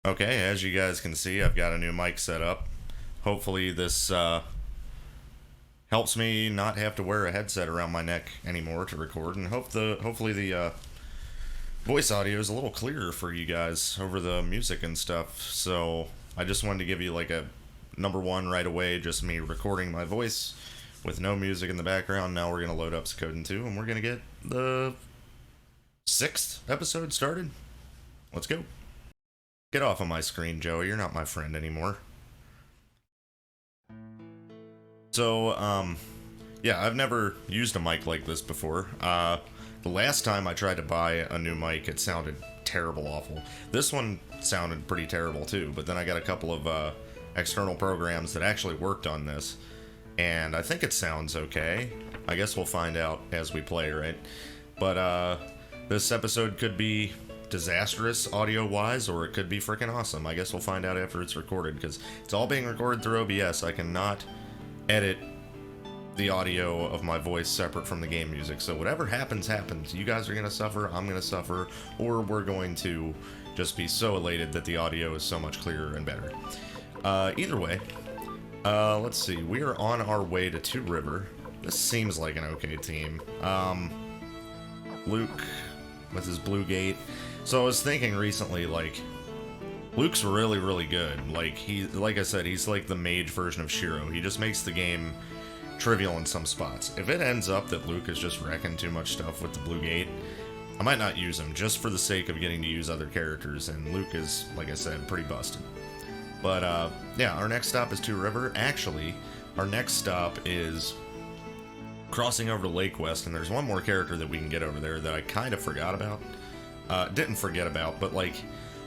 Okay, as you guys can see, I've got a new mic set up. Hopefully this helps me not have to wear a headset around my neck anymore to record, and hopefully the voice audio is a little clearer for you guys over the music and stuff. So I just wanted to give you like a number one right away, just me recording my voice with no music in the background. Now we're going to load up Suikoden 2, and we're going to get the 6th episode started. Let's go. Get off of my screen, Joey. You're not my friend anymore. So, yeah, I've never used a mic like this before. The last time I tried to buy a new mic, it sounded terrible, awful. This one sounded pretty terrible too, but then I got a couple of external programs that actually worked on this, and I think it sounds okay. I guess we'll find out as we play, right? But this episode could be disastrous audio-wise, or it could be freaking awesome. I guess we'll find out after it's recorded, because it's all being recorded through OBS. I cannot edit the audio of my voice separate from the game music, so whatever happens, happens. You guys are going to suffer, I'm going to suffer, or we're going to just be so elated that the audio is so much clearer and better. Either way, let's see. We are on our way to Two River. This seems like an okay team. Luke with his blue gate. So I was thinking recently, like, Luke's really, really good. Like I said, he's like the mage version of Shiloh. He just makes the game trivial in some spots. If it ends up that Luke is just wrecking too much stuff with the blue gate, I might not use him just for the sake of getting to use other characters, and Luke is, like I said, pretty busted. But, yeah, our next stop is Two River. Actually, our next stop is crossing over to Lake West, and there's one more character that we can get over there that I kind of forgot about. Didn't forget about, but, like,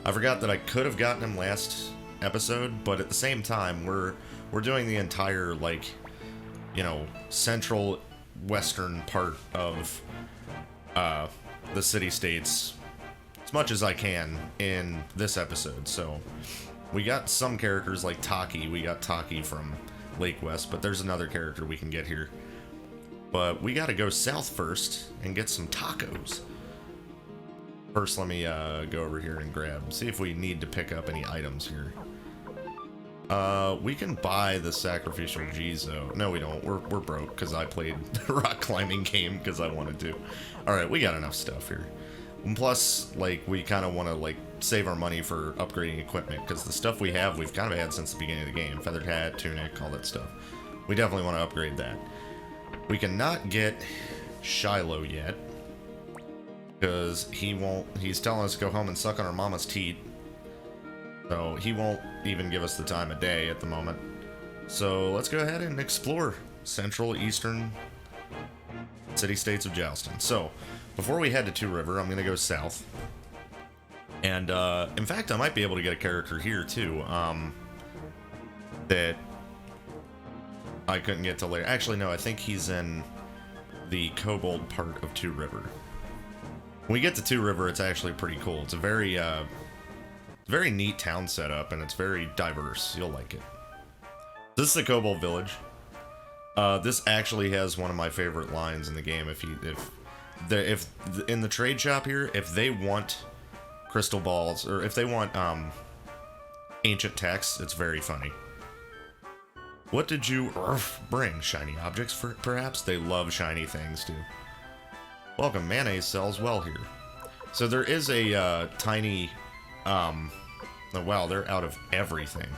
I forgot that I could have gotten him last episode, but at the same time, we're doing the entire, like, you know, central western part of the city-states as much as I can in this episode. So we got some characters like Taki. We got Taki from Lake West, but there's another character we can get here. But we gotta go south first and get some tacos. First, let me go over here and see if we need to pick up any items here. We can buy the sacrificial Jizo. No, we don't. We're broke because I played the rock climbing game because I wanted to. Alright, we got enough stuff here. And plus, like, we kind of want to, like, save our money for upgrading equipment, because the stuff we have, we've kind of had since the beginning of the game. Feathered hat, tunic, all that stuff. We definitely want to upgrade that. We cannot get Shiloh yet, because he's telling us to go home and suck on our mama's teat. So he won't even give us the time of day at the moment. So let's go ahead and explore central eastern city-states of Joustin. So before we head to Two River, I'm going to go south. And in fact, I might be able to get a character here too, that I couldn't get till later. Actually, no, I think he's in the Kobold part of Two River. When we get to Two River, it's actually pretty cool. It's a very neat town setup, and it's very diverse. You'll like it. This is the Kobold Village. This actually has one of my favorite lines in the game. If in the trade shop here, if they want crystal balls, or if they want ancient texts, it's very funny. What did you bring? Shiny objects, perhaps? They love shiny things too. Welcome, mayonnaise sells well here. So there is a tiny, oh wow, they're out of everything.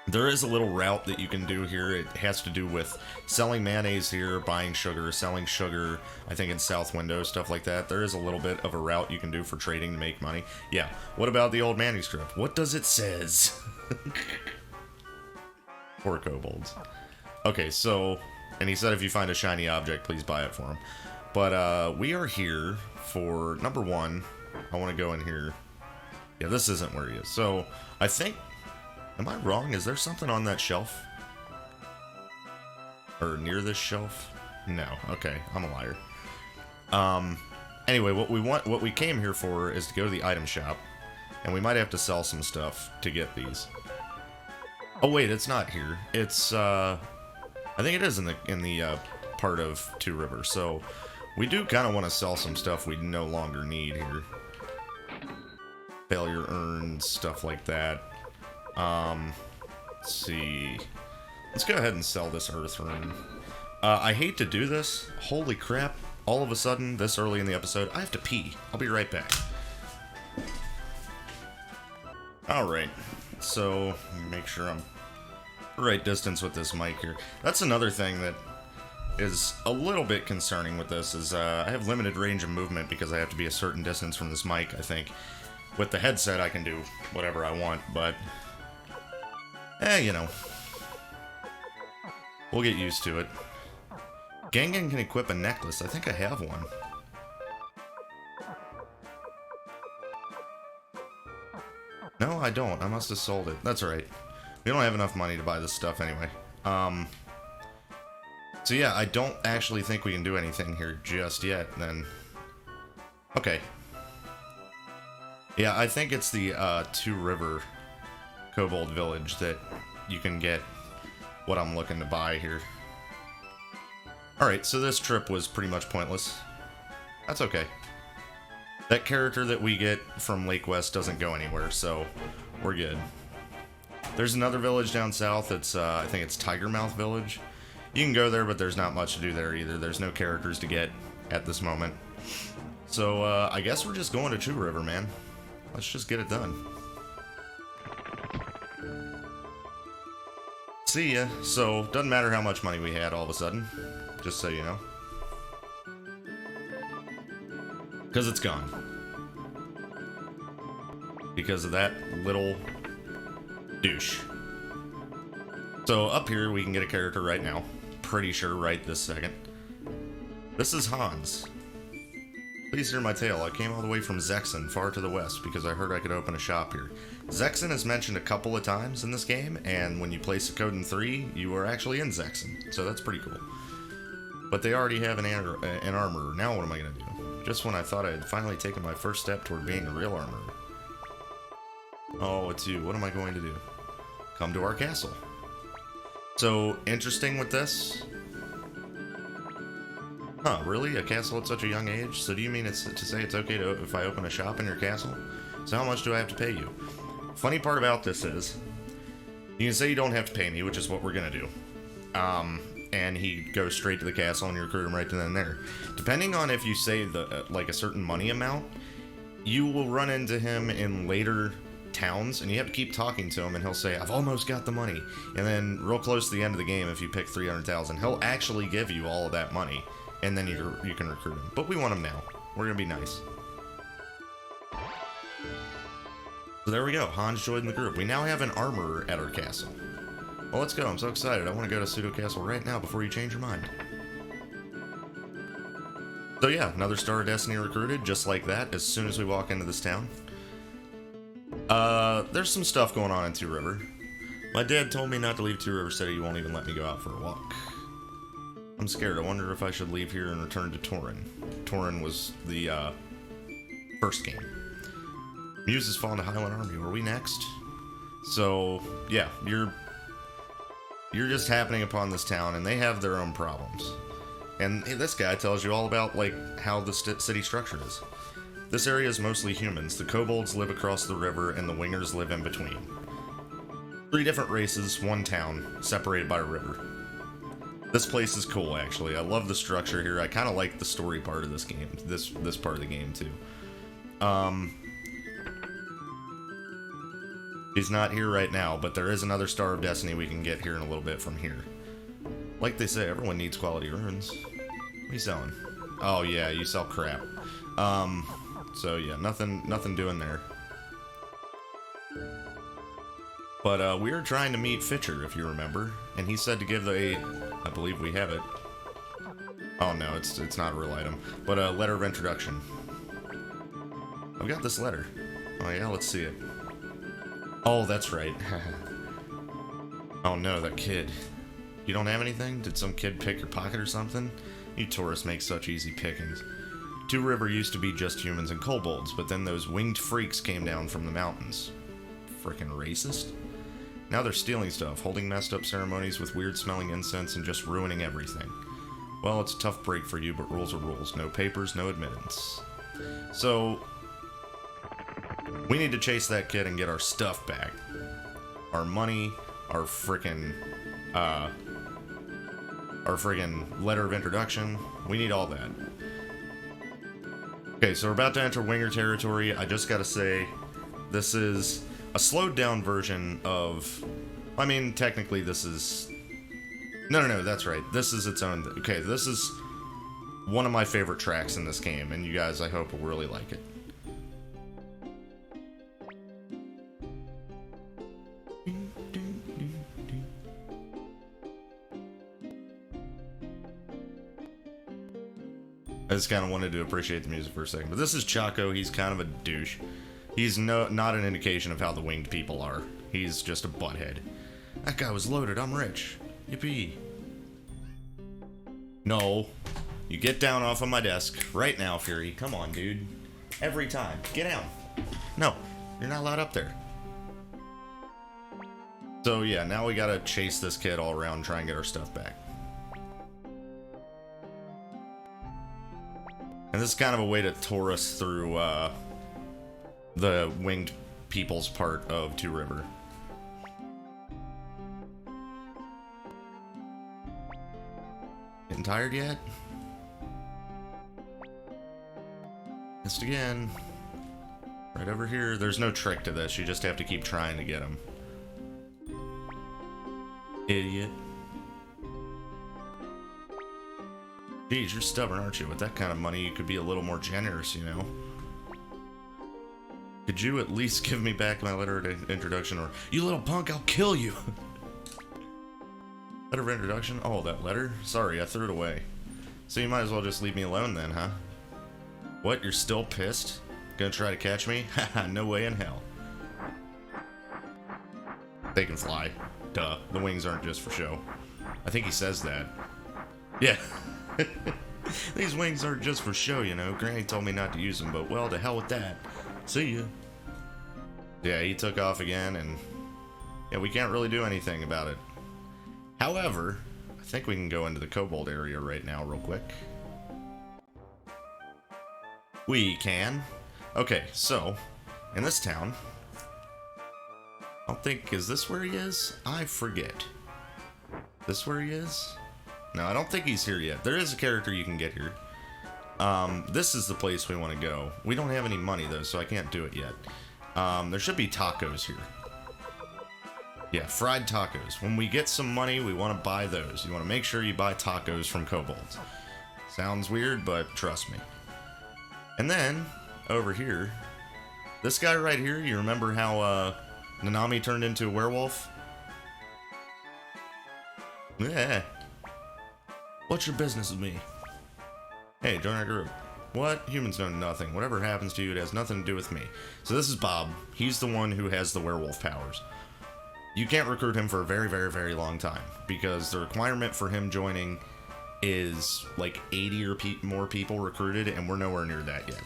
There is a little route that you can do here. It has to do with selling mayonnaise here, buying sugar, selling sugar, I think in South Window, stuff like that. There is a little bit of a route you can do for trading to make money. Yeah, what about the old manuscript? What does it says? Poor kobolds. Okay, so, and he said if you find a shiny object, please buy it for him. But we are here for, number one, I want to go in here. Yeah, this isn't where he is. So, I think, am I wrong? Is there something on that shelf? Or near this shelf? No. Okay, I'm a liar. Anyway, what we came here for is to go to the item shop, and we might have to sell some stuff to get these. Oh wait, it's not here. It's I think it is in the part of Two River. So we do kind of want to sell some stuff we no longer need here. failure earned, stuff like that. Let's see. Let's go ahead and sell this Earth Rune. I hate to do this. Holy crap. All of a sudden, this early in the episode, I have to pee. I'll be right back. Alright. So, make sure I'm the right distance with this mic here. That's another thing that is a little bit concerning with this, is I have limited range of movement because I have to be a certain distance from this mic, I think. With the headset, I can do whatever I want, but... you know. We'll get used to it. Gangan can equip a necklace. I think I have one. No, I don't. I must have sold it. That's right. We don't have enough money to buy this stuff anyway. So yeah, I don't actually think we can do anything here just yet, then. Okay. Yeah, I think it's the Two River Kobold Village that you can get what I'm looking to buy here. Alright, so this trip was pretty much pointless. That's okay. That character that we get from Lake West doesn't go anywhere, so we're good. There's another village down south, it's, I think it's Tigermouth Village. You can go there, but there's not much to do there either. There's no characters to get at this moment. So, I guess we're just going to Two River, man. Let's just get it done. See ya. So, doesn't matter how much money we had all of a sudden. Just so you know. Because it's gone. Because of that little douche. So, up here we can get a character right now. Pretty sure right this second. This is Hans. Please hear my tale. I came all the way from Zexen, far to the west, because I heard I could open a shop here. Zexen is mentioned a couple of times in this game, and when you play Suikoden 3, you are actually in Zexen, so that's pretty cool. But they already have an armorer. Now what am I going to do? Just when I thought I had finally taken my first step toward being a real armorer. Oh, it's you. What am I going to do? Come to our castle. So, interesting with this. Huh, really? A castle at such a young age? So do you mean it's to say it's okay to if I open a shop in your castle? So how much do I have to pay you? Funny part about this is, you can say you don't have to pay me, which is what we're gonna do. And he goes straight to the castle and you recruit him right then and there. Depending on if you say the like a certain money amount, you will run into him in later towns, and you have to keep talking to him, and he'll say, I've almost got the money. And then real close to the end of the game, if you pick 300,000, he'll actually give you all of that money. And then you can recruit him. But we want him now. We're going to be nice. So there we go. Hans joined the group. We now have an armorer at our castle. Well, let's go. I'm so excited. I want to go to Pseudo Castle right now before you change your mind. So yeah, another Star of Destiny recruited, just like that, as soon as we walk into this town. There's some stuff going on in Two River. My dad told me not to leave Two River City. He won't even let me go out for a walk. I'm scared. I wonder if I should leave here and return to Torin. Torin was the, first game. Muse has fallen to Highland Army. Were we next? So, yeah, you're just happening upon this town, and they have their own problems. And hey, this guy tells you all about, like, how the city structure is. This area is mostly humans. The kobolds live across the river, and the wingers live in between. 3 different races, 1 town, separated by a river. This place is cool, actually. I love the structure here. I kind of like the story part of this game. This part of the game, too. He's not here right now, but there is another Star of Destiny we can get here in a little bit from here. Like they say, everyone needs quality runes. What are you selling? Oh, yeah, you sell crap. So, yeah, nothing doing there. But, we were trying to meet Fitcher, if you remember, and he said to give I believe we have it. Oh no, it's not a real item. But a letter of introduction. I've got this letter. Oh yeah, let's see it. Oh, that's right. Oh no, that kid. You don't have anything? Did some kid pick your pocket or something? You tourists make such easy pickings. Two River used to be just humans and kobolds, but then those winged freaks came down from the mountains. Frickin' racist. Now they're stealing stuff, holding messed up ceremonies with weird smelling incense, and just ruining everything. Well, it's a tough break for you, but rules are rules. No papers, no admittance. So, We need to chase that kid and get our stuff back. Our money, our frickin' letter of introduction. We need all that. Okay, so we're about to enter Winger territory. I just gotta say, this is a slowed down version of... I mean, technically this is... No, that's right. This is its own... Okay, this is one of my favorite tracks in this game, and you guys, I hope, will really like it. I just kind of wanted to appreciate the music for a second. But this is Chaco. He's kind of a douche. He's not an indication of how the winged people are. He's just a butthead. That guy was loaded. I'm rich. Yippee. No. You get down off of my desk right now, Fury. Come on, dude. Every time. Get down. No. You're not allowed up there. So, yeah, now we gotta chase this kid all around and try and get our stuff back. And this is kind of a way to tour us through the winged people's part of Two River. Getting tired yet? Missed again. Right over here. There's no trick to this. You just have to keep trying to get him. Idiot. Geez, you're stubborn, aren't you? With that kind of money, you could be a little more generous, you know? Could you at least give me back my letter of introduction, or... You little punk, I'll kill you! Letter of introduction? Oh, that letter? Sorry, I threw it away. So you might as well just leave me alone then, huh? What, you're still pissed? Gonna try to catch me? Haha, no way in hell. They can fly. Duh, the wings aren't just for show. I think he says that. Yeah. These wings aren't just for show, you know. Granny told me not to use them, but well, to hell with that. See ya. Yeah, he took off again, and yeah, we can't really do anything about it. However, I think we can go into the Kobold area right now real quick. We can. Okay, so, in this town, I don't think, is this where he is? I forget. This where he is? No, I don't think he's here yet. There is a character you can get here. This is the place we want to go. We don't have any money, though, so I can't do it yet. There should be tacos here. Yeah, fried tacos. When we get some money, we want to buy those. You want to make sure you buy tacos from kobolds. Sounds weird, but trust me. And then, over here, this guy right here, you remember how Nanami turned into a werewolf? Yeah. What's your business with me? Hey, join our group. What? Humans know nothing. Whatever happens to you, it has nothing to do with me. So this is Bob. He's the one who has the werewolf powers. You can't recruit him for a very, very, very long time, because the requirement for him joining is like 80 or more people recruited, and we're nowhere near that yet.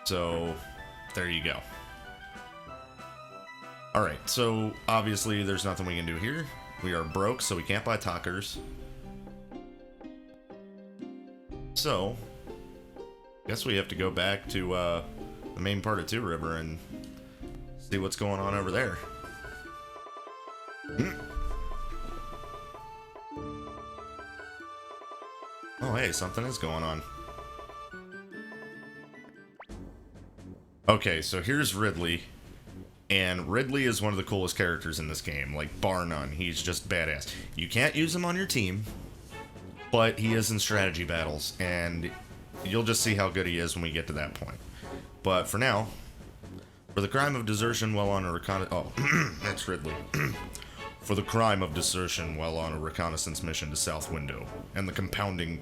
So, there you go. Alright, so obviously there's nothing we can do here. We are broke, so we can't buy tacos. So, guess we have to go back to the main part of Two River and see what's going on over there. Oh, hey, something is going on. Okay, so here's Ridley. And Ridley is one of the coolest characters in this game, like, bar none. He's just badass. You can't use him on your team, but he is in strategy battles, and you'll just see how good he is when we get to that point. But for now, for the crime of desertion while on a reconnaissance... Oh, that's Ridley. For the crime of desertion while on a reconnaissance mission to South Window, and then compounding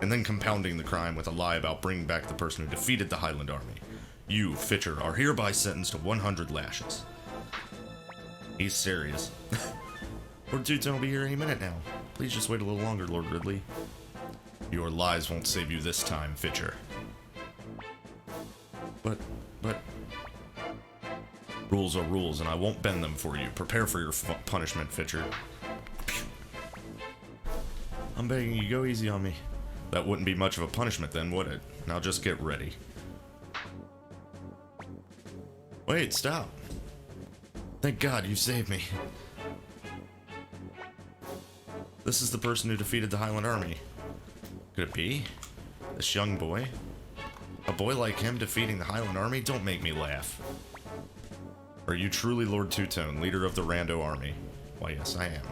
the crime with a lie about bringing back the person who defeated the Highland Army. You, Fitcher, are hereby sentenced to 100 lashes. He's serious. Lord Two-Tone will be here any minute now. Please just wait a little longer, Lord Ridley. Your lies won't save you this time, Fitcher. But... Rules are rules, and I won't bend them for you. Prepare for your punishment, Fitcher. I'm begging you, go easy on me. That wouldn't be much of a punishment then, would it? Now just get ready. Wait, stop. Thank God you saved me. This is the person who defeated the Highland Army. Could it be? This young boy? A boy like him defeating the Highland Army? Don't make me laugh. Are you truly Lord Two-Tone, leader of the Rando Army? Why, yes, I am.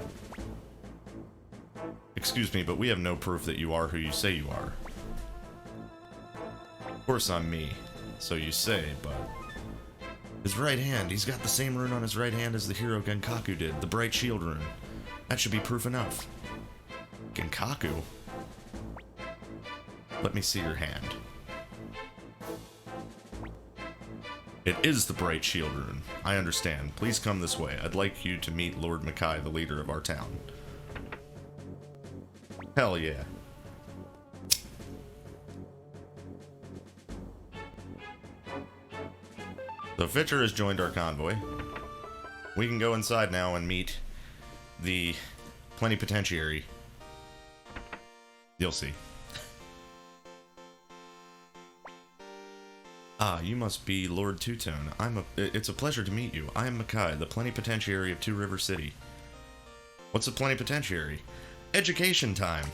Excuse me, but we have no proof that you are who you say you are. Of course I'm me. So you say, but... His right hand, he's got the same rune on his right hand as the hero Genkaku did, the Bright Shield rune. That should be proof enough. Genkaku? Let me see your hand. It is the Bright Shield rune. I understand. Please come this way. I'd like you to meet Lord Makai, the leader of our town. Hell yeah. So Fitcher has joined our convoy. We can go inside now and meet the plenipotentiary. You'll see. Ah, you must be Lord Two-Tone. It's a pleasure to meet you. I am Makai, the plenipotentiary of Two River City. What's a plenipotentiary? Education time!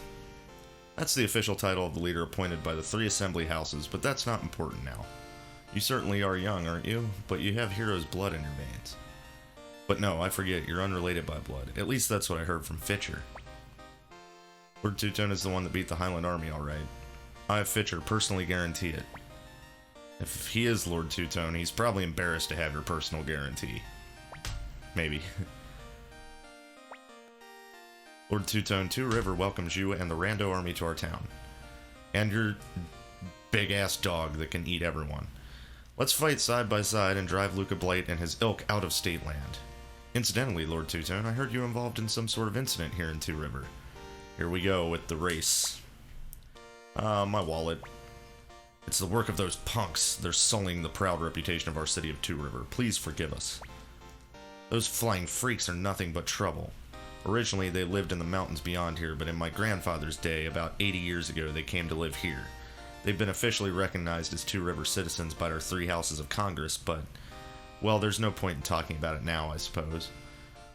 That's the official title of the leader appointed by the 3 assembly houses, but that's not important now. You certainly are young, aren't you? But you have hero's blood in your veins. But no, I forget, you're unrelated by blood. At least that's what I heard from Fitcher. Lord Two-Tone is the one that beat the Highland Army, alright. I have Fitcher personally guarantee it. If he is Lord Two-Tone, he's probably embarrassed to have your personal guarantee. Maybe. Lord Two-Tone, Two River welcomes you and the Rando Army to our town. And your big-ass dog that can eat everyone. Let's fight side by side and drive Luca Blight and his ilk out of state land. Incidentally, Lord Two-Tone, I heard you involved in some sort of incident here in Two River. Here we go with the race. My wallet. It's the work of those punks. They're sullying the proud reputation of our city of Two River. Please forgive us. Those flying freaks are nothing but trouble. Originally, they lived in the mountains beyond here, but in my grandfather's day, about 80 years ago, they came to live here. They've been officially recognized as Two River citizens by our 3 houses of Congress, but, well, there's no point in talking about it now, I suppose.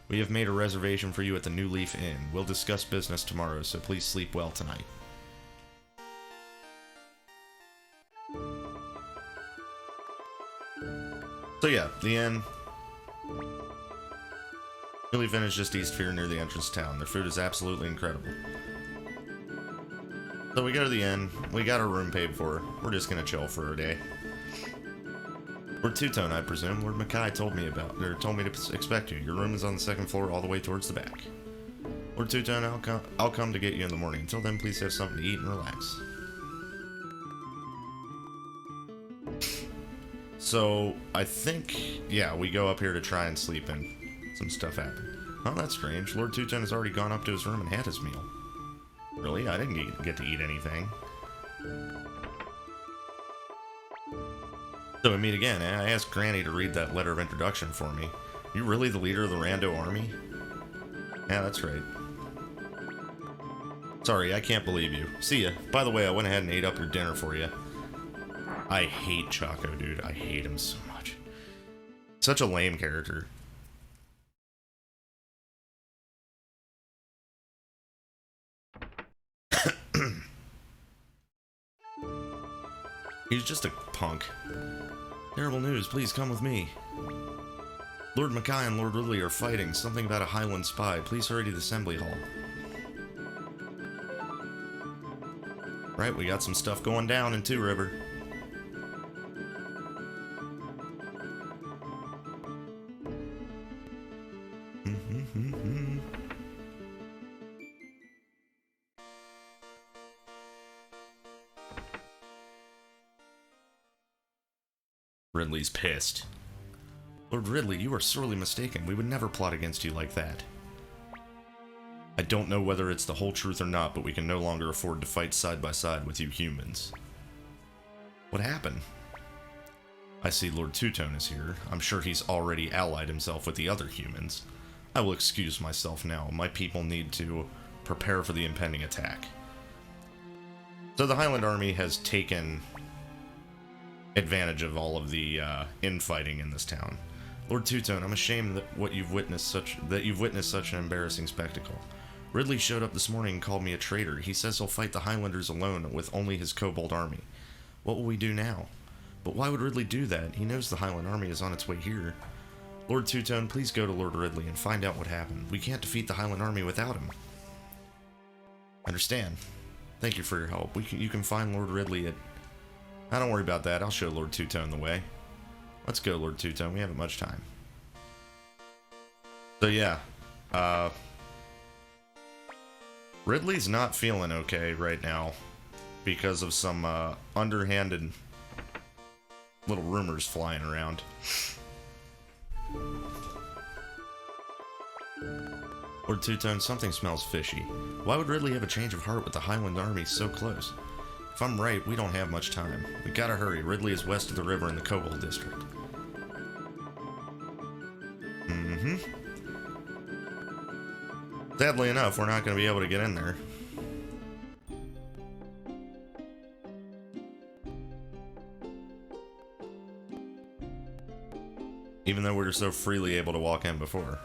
We have made a reservation for you at the New Leaf Inn. We'll discuss business tomorrow, so please sleep well tonight. So yeah, the inn. New Leaf Inn is just east here near the entrance to town. Their food is absolutely incredible. So we go to the inn. We got our room paid for. We're just gonna chill for a day. Lord Two-Tone, I presume. Lord Makai told me to expect you. Your room is on the 2nd floor, all the way towards the back. Lord Two-Tone, I'll come to get you in the morning. Until then, please have something to eat and relax. So, I think, yeah, we go up here to try and sleep and some stuff happened. Oh, that's strange. Lord Two-Tone has already gone up to his room and had his meal. Really? I didn't get to eat anything. So we meet again. I asked Granny to read that letter of introduction for me. You really the leader of the Rando Army? Yeah, that's right. Sorry, I can't believe you. See ya. By the way, I went ahead and ate up your dinner for you. I hate Chaco, dude. I hate him so much. Such a lame character. He's just a punk. Terrible news, please come with me. Lord Makai and Lord Ridley are fighting. Something about a Highland spy. Please hurry to the assembly hall. Right, we got some stuff going down in Two River. Ridley's pissed. Lord Ridley, you are sorely mistaken. We would never plot against you like that. I don't know whether it's the whole truth or not, but we can no longer afford to fight side by side with you humans. What happened? I see Lord Two-Tone is here. I'm sure he's already allied himself with the other humans. I will excuse myself now. My people need to prepare for the impending attack. So the Highland Army has taken advantage of all of the infighting in this town. Lord Two-Tone, I'm ashamed that you've witnessed such an embarrassing spectacle. Ridley showed up this morning and called me a traitor. He says he'll fight the Highlanders alone with only his kobold army. What will we do now? But why would Ridley do that? He knows the Highland army is on its way here. Lord Two-Tone, please go to Lord Ridley and find out what happened. We can't defeat the Highland army without him. Understand. Thank you for your help. You can find Lord Ridley at... Don't worry about that. I'll show Lord Two-Tone the way. Let's go, Lord Two-Tone. We haven't much time. So yeah, Ridley's not feeling okay right now because of some underhanded little rumors flying around. Lord Two-Tone, something smells fishy. Why would Ridley have a change of heart with the Highland army so close? If I'm right, we don't have much time. We gotta hurry. Ridley is west of the river in the Kobold district. Sadly enough, we're not going to be able to get in there. Even though we were so freely able to walk in before.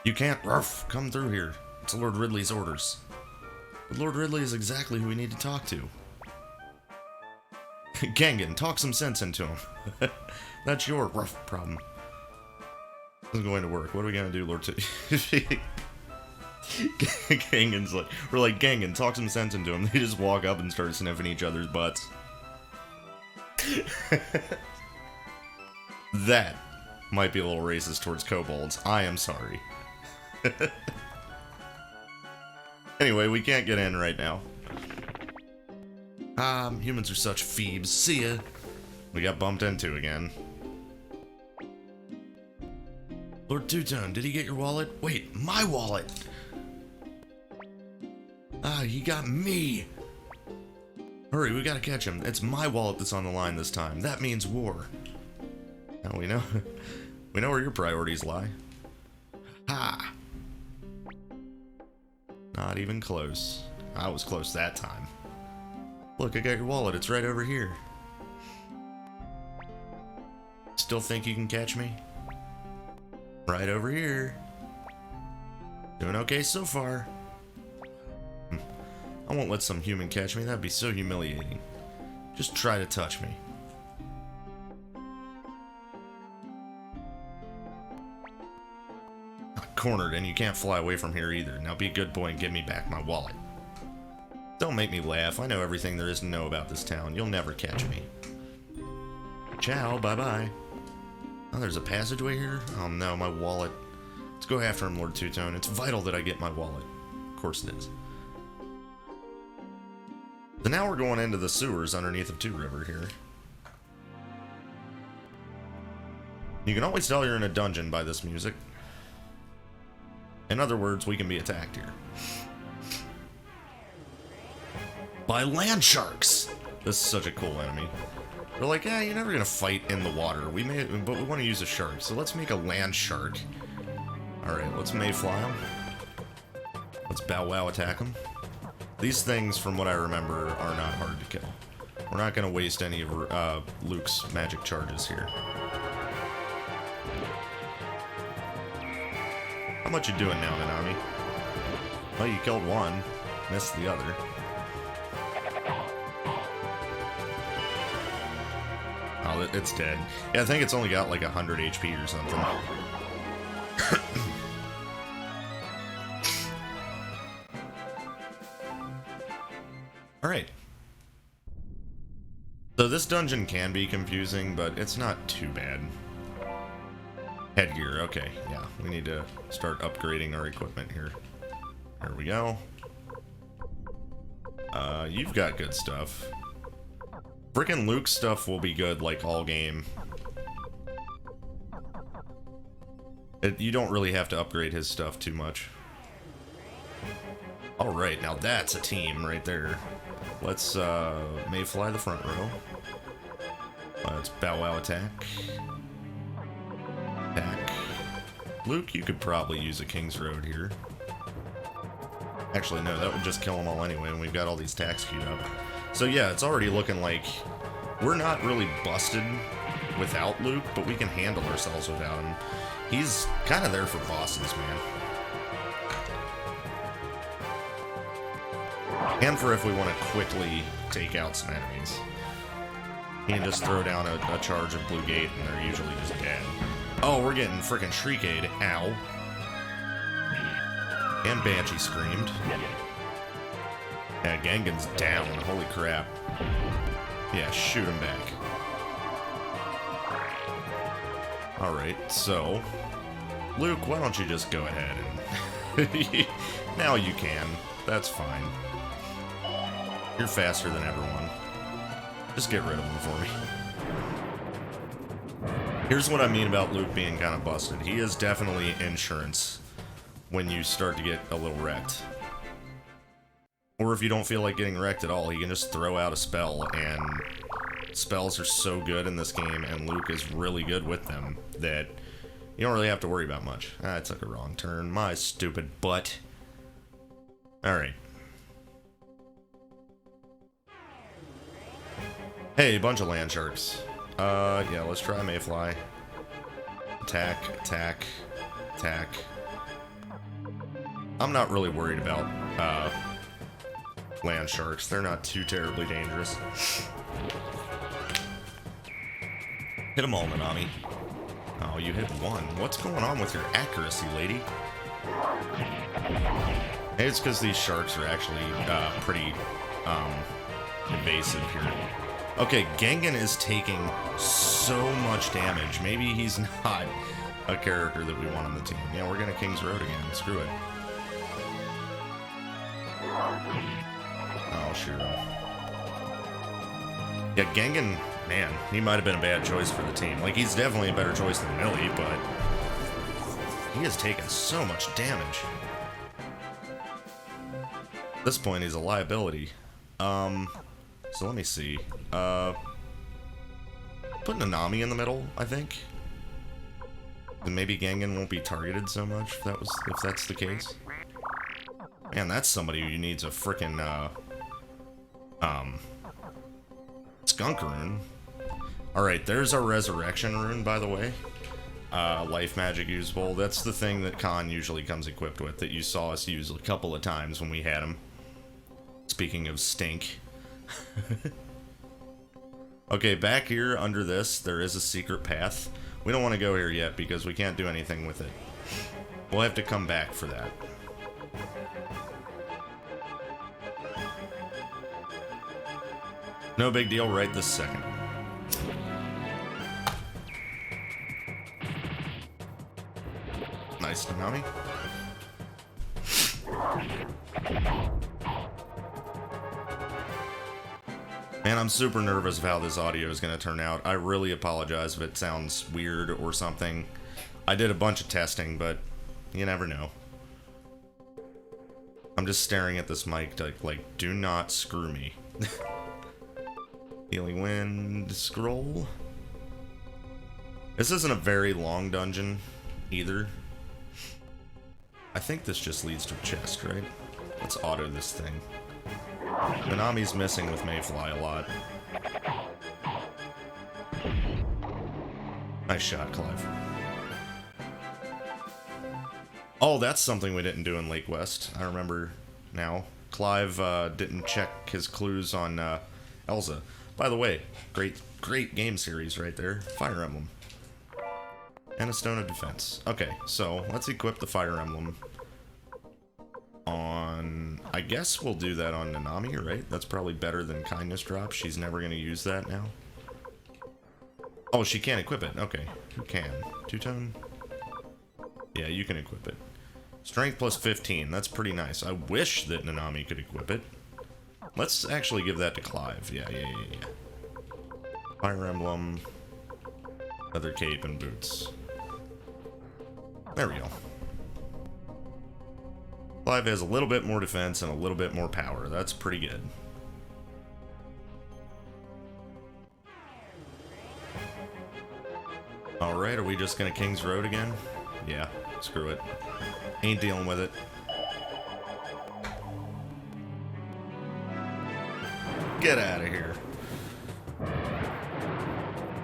You can't, come through here. It's Lord Ridley's orders. But Lord Ridley is exactly who we need to talk to. Gangan, talk some sense into him. That's your problem. This is going to work. What are we gonna do, Lord Gangan's like, we're like, Gangan, talk some sense into him. They just walk up and start sniffing each other's butts. That might be a little racist towards kobolds. I am sorry. Anyway, we can't get in right now. Humans are such phoebes. See ya. We got bumped into again. Lord Two-Tone, did he get your wallet? Wait, my wallet! He got me! Hurry, we gotta catch him. It's my wallet that's on the line this time. That means war. Now we know where your priorities lie. Ha! Not even close. I was close that time. Look, I got your wallet. It's right over here. Still think you can catch me? Right over here. Doing okay so far. I won't let some human catch me. That'd be so humiliating. Just try to touch me. I'm cornered, and you can't fly away from here either. Now be a good boy and give me back my wallet. Don't make me laugh. I know everything there is to know about this town. You'll never catch me. Ciao, bye-bye. Oh, there's a passageway here? Oh no, my wallet. Let's go after him, Lord Two-Tone. It's vital that I get my wallet. Of course it is. So now we're going into the sewers underneath of Two River here. You can always tell you're in a dungeon by this music. In other words, we can be attacked here. By land sharks! This is such a cool enemy. We're like, yeah, you're never gonna fight in the water. But we want to use a shark, so let's make a land shark. Alright, let's mayfly him. Let's bow wow attack him. These things, from what I remember, are not hard to kill. We're not gonna waste any of Luke's magic charges here. How much you doing now, Nanami? Well, you killed one, missed the other. Oh, it's dead. Yeah, I think it's only got like 100 HP or something. Alright. So this dungeon can be confusing, but it's not too bad. Headgear, okay, yeah. We need to start upgrading our equipment here. There we go. You've got good stuff. Frickin' Luke's stuff will be good, like, all game. You don't really have to upgrade his stuff too much. Alright, now that's a team right there. Let's, mayfly the front row. Let's bow wow attack. Attack. Luke, you could probably use a King's Road here. Actually, no, that would just kill them all anyway, and we've got all these attacks queued up. So yeah, it's already looking like we're not really busted without Luke, but we can handle ourselves without him. He's kind of there for bosses, man. And for if we want to quickly take out some enemies. You can just throw down a charge of Blue Gate and they're usually just dead. Oh, we're getting frickin' Shriekade. Ow. And Banshee screamed. Yeah, Gengen's down. Holy crap. Yeah, shoot him back. Alright, so... Luke, why don't you just go ahead and... Now you can. That's fine. You're faster than everyone. Just get rid of him for me. Here's what I mean about Luke being kind of busted. He is definitely insurance when you start to get a little wrecked. Or if you don't feel like getting wrecked at all, he can just throw out a spell, and spells are so good in this game, and Luke is really good with them, that you don't really have to worry about much. I took a wrong turn. My stupid butt. Alright. Hey, bunch of land sharks. Yeah, let's try Mayfly. Attack, attack, attack. I'm not really worried about, land sharks. They're not too terribly dangerous. Hit them all, Nanami. Oh, you hit one. What's going on with your accuracy, lady? Hey, it's because these sharks are actually, pretty, invasive here. Okay, Gengen is taking so much damage. Maybe he's not a character that we want on the team. Yeah, we're gonna King's Road again. Screw it. Oh, sure. Yeah, Gengen, man, he might have been a bad choice for the team. Like, he's definitely a better choice than Millie, but he has taken so much damage. At this point, he's a liability. So let me see. Put Nanami in the middle, I think. And maybe Gengen won't be targeted so much if that's the case. Man, that's somebody who needs a frickin' skunk rune. Alright, there's our resurrection rune, by the way. Life magic usable. That's the thing that Khan usually comes equipped with, that you saw us use a couple of times when we had him. Speaking of stink. Okay, back here under this, there is a secret path. We don't want to go here yet because we can't do anything with it. We'll have to come back for that. No big deal right this second. Nice, Nanami. Man, I'm super nervous of how this audio is going to turn out. I really apologize if it sounds weird or something. I did a bunch of testing, but you never know. I'm just staring at this mic to, like, do not screw me. Healing Wind, scroll. This isn't a very long dungeon, either. I think this just leads to a chest, right? Let's auto this thing. Nanami's missing with Mayfly a lot. Nice shot, Clive. Oh, that's something we didn't do in Lake West. I remember now. Clive didn't check his clues on Elsa. By the way, great game series right there. Fire Emblem. And a Stone of Defense. Okay, so let's equip the Fire Emblem on... I guess we'll do that on Nanami, right? That's probably better than Kindness Drop. She's never going to use that now. Oh, she can't equip it. Okay, who can? Two-tone? Yeah, you can equip it. Strength plus 15. That's pretty nice. I wish that Nanami could equip it. Let's actually give that to Clive. Yeah. Fire Emblem, Leather Cape, and Boots. There we go. Clive has a little bit more defense and a little bit more power. That's pretty good. Alright, are we just gonna King's Road again? Yeah, screw it. Ain't dealing with it. Get out of here.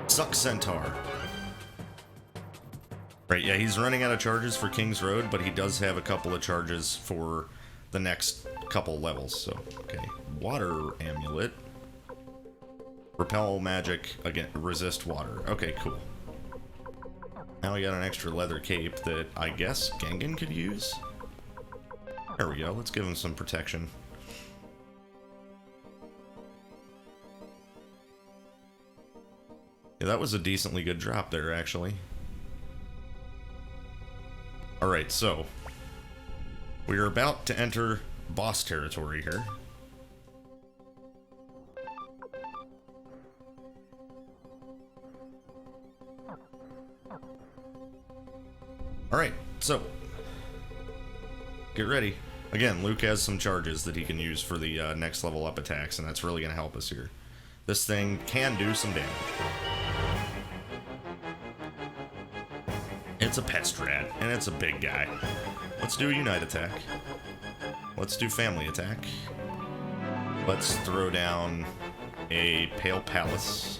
Suck Centaur. Right, yeah, he's running out of charges for King's Road, but he does have a couple of charges for the next couple levels, so, okay. Water Amulet. Repel magic, again, resist water. Okay, cool. Now we got an extra leather cape that I guess Gengen could use? There we go, let's give him some protection. Yeah, that was a decently good drop there, actually. Alright, so we are about to enter boss territory here. Alright, so get ready. Again, Luke has some charges that he can use for the next level up attacks, and that's really going to help us here. This thing can do some damage. It's a pest rat, and it's a big guy. Let's do a Unite attack. Let's do family attack. Let's throw down a Pale Palace